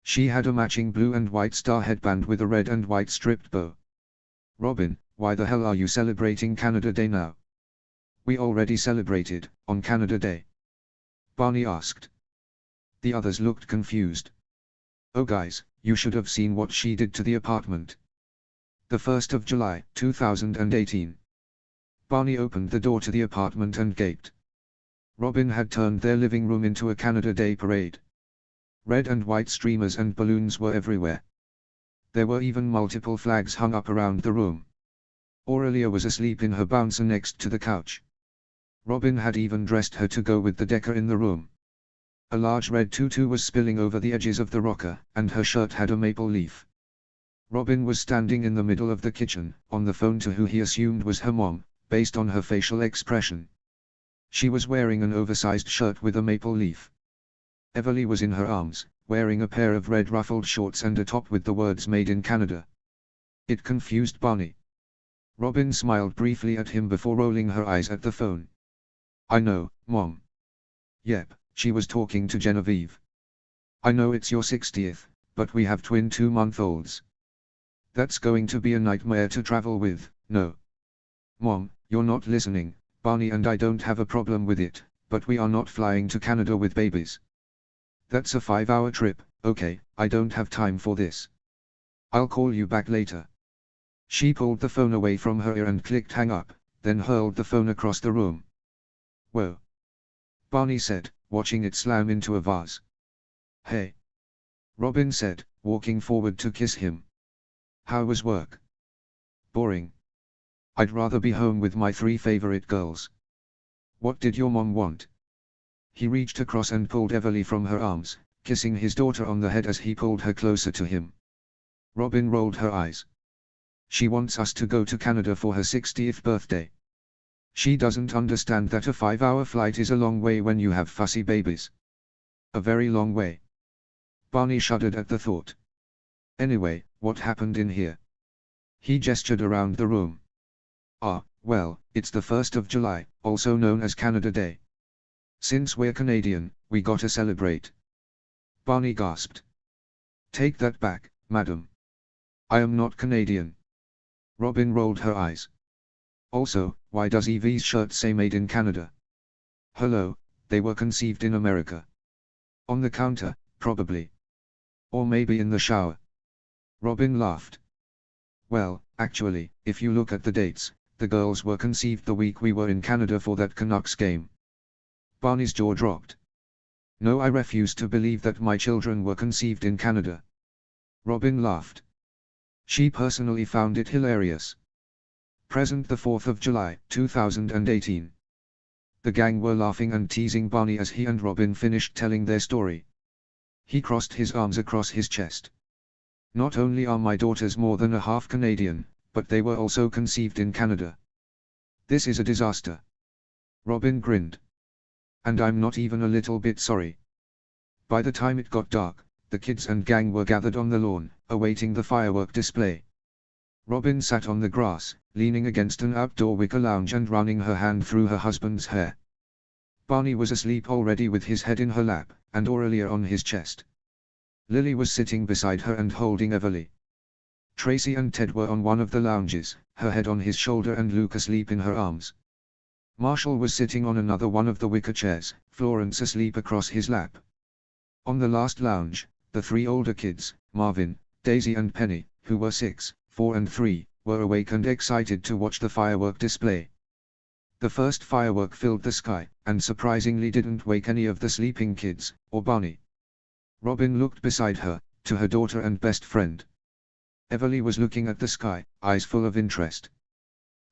She had a matching blue and white star headband with a red and white striped bow. Robin, why the hell are you celebrating Canada Day now? We already celebrated, on Canada Day. Barney asked. The others looked confused. Oh guys, you should have seen what she did to the apartment. The 1st of July, 2018. Barney opened the door to the apartment and gaped. Robin had turned their living room into a Canada Day parade. Red and white streamers and balloons were everywhere. There were even multiple flags hung up around the room. Aurelia was asleep in her bouncer next to the couch. Robin had even dressed her to go with the decor in the room. A large red tutu was spilling over the edges of the rocker, and her shirt had a maple leaf. Robin was standing in the middle of the kitchen, on the phone to who he assumed was her mom, based on her facial expression. She was wearing an oversized shirt with a maple leaf. Everly was in her arms, wearing a pair of red ruffled shorts and a top with the words Made in Canada. It confused Barney. Robin smiled briefly at him before rolling her eyes at the phone. I know, Mom. Yep, she was talking to Genevieve. I know it's your 60th, but we have twin 2-month-olds. That's going to be a nightmare to travel with, no. Mom, you're not listening. Barney and I don't have a problem with it, but we are not flying to Canada with babies. That's a 5-hour trip, okay, I don't have time for this. I'll call you back later. She pulled the phone away from her ear and clicked hang up, then hurled the phone across the room. Whoa. Barney said, watching it slam into a vase. Hey. Robin said, walking forward to kiss him. How was work? Boring. I'd rather be home with my 3 favorite girls. What did your mom want? He reached across and pulled Everly from her arms, kissing his daughter on the head as he pulled her closer to him. Robin rolled her eyes. She wants us to go to Canada for her 60th birthday. She doesn't understand that a 5-hour flight is a long way when you have fussy babies. A very long way. Barney shuddered at the thought. Anyway, what happened in here? He gestured around the room. Ah, well, it's the 1st of July, also known as Canada Day. Since we're Canadian, we gotta celebrate. Barney gasped. Take that back, madam. I am not Canadian. Robin rolled her eyes. Also, why does Evie's shirt say Made in Canada? Hello, they were conceived in America. On the counter, probably. Or maybe in the shower. Robin laughed. Well, actually, if you look at the dates, the girls were conceived the week we were in Canada for that Canucks game. Barney's jaw dropped. No, I refuse to believe that my children were conceived in Canada. Robin laughed. She personally found it hilarious. Present the 4th of July, 2018. The gang were laughing and teasing Barney as he and Robin finished telling their story. He crossed his arms across his chest. Not only are my daughters more than a half Canadian, but they were also conceived in Canada. This is a disaster. Robin grinned. And I'm not even a little bit sorry. By the time it got dark, the kids and gang were gathered on the lawn, awaiting the firework display. Robin sat on the grass, leaning against an outdoor wicker lounge and running her hand through her husband's hair. Barney was asleep already with his head in her lap, and Aurelia on his chest. Lily was sitting beside her and holding Everly. Tracy and Ted were on one of the lounges, her head on his shoulder and Luke asleep in her arms. Marshall was sitting on another one of the wicker chairs, Florence asleep across his lap. On the last lounge, the 3 older kids, Marvin, Daisy and Penny, who were 6, 4 and 3, were awake and excited to watch the firework display. The first firework filled the sky, and surprisingly didn't wake any of the sleeping kids, or Barney. Robin looked beside her, to her daughter and best friend. Everly was looking at the sky, eyes full of interest.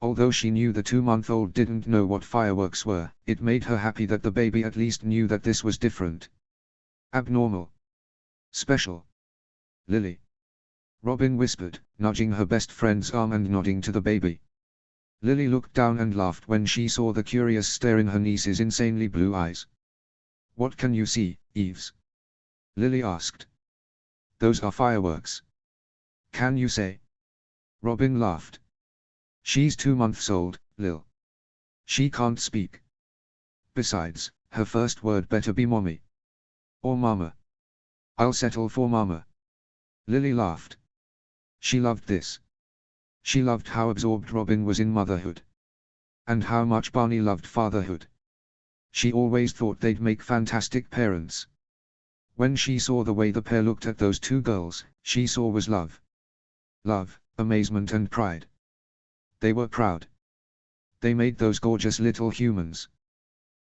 Although she knew the 2-month-old didn't know what fireworks were, it made her happy that the baby at least knew that this was different. Abnormal. Special. Lily. Robin whispered, nudging her best friend's arm and nodding to the baby. Lily looked down and laughed when she saw the curious stare in her niece's insanely blue eyes. "What can you see, Eves?" Lily asked. "Those are fireworks." "Can you say?" Robin laughed. "She's 2 months old, Lil. She can't speak. Besides, her first word better be mommy. Or mama. I'll settle for mama." Lily laughed. She loved this. She loved how absorbed Robin was in motherhood. And how much Barney loved fatherhood. She always thought they'd make fantastic parents. When she saw the way the pair looked at those 2 girls, she saw was love. Love, amazement and pride. They were proud. They made those gorgeous little humans.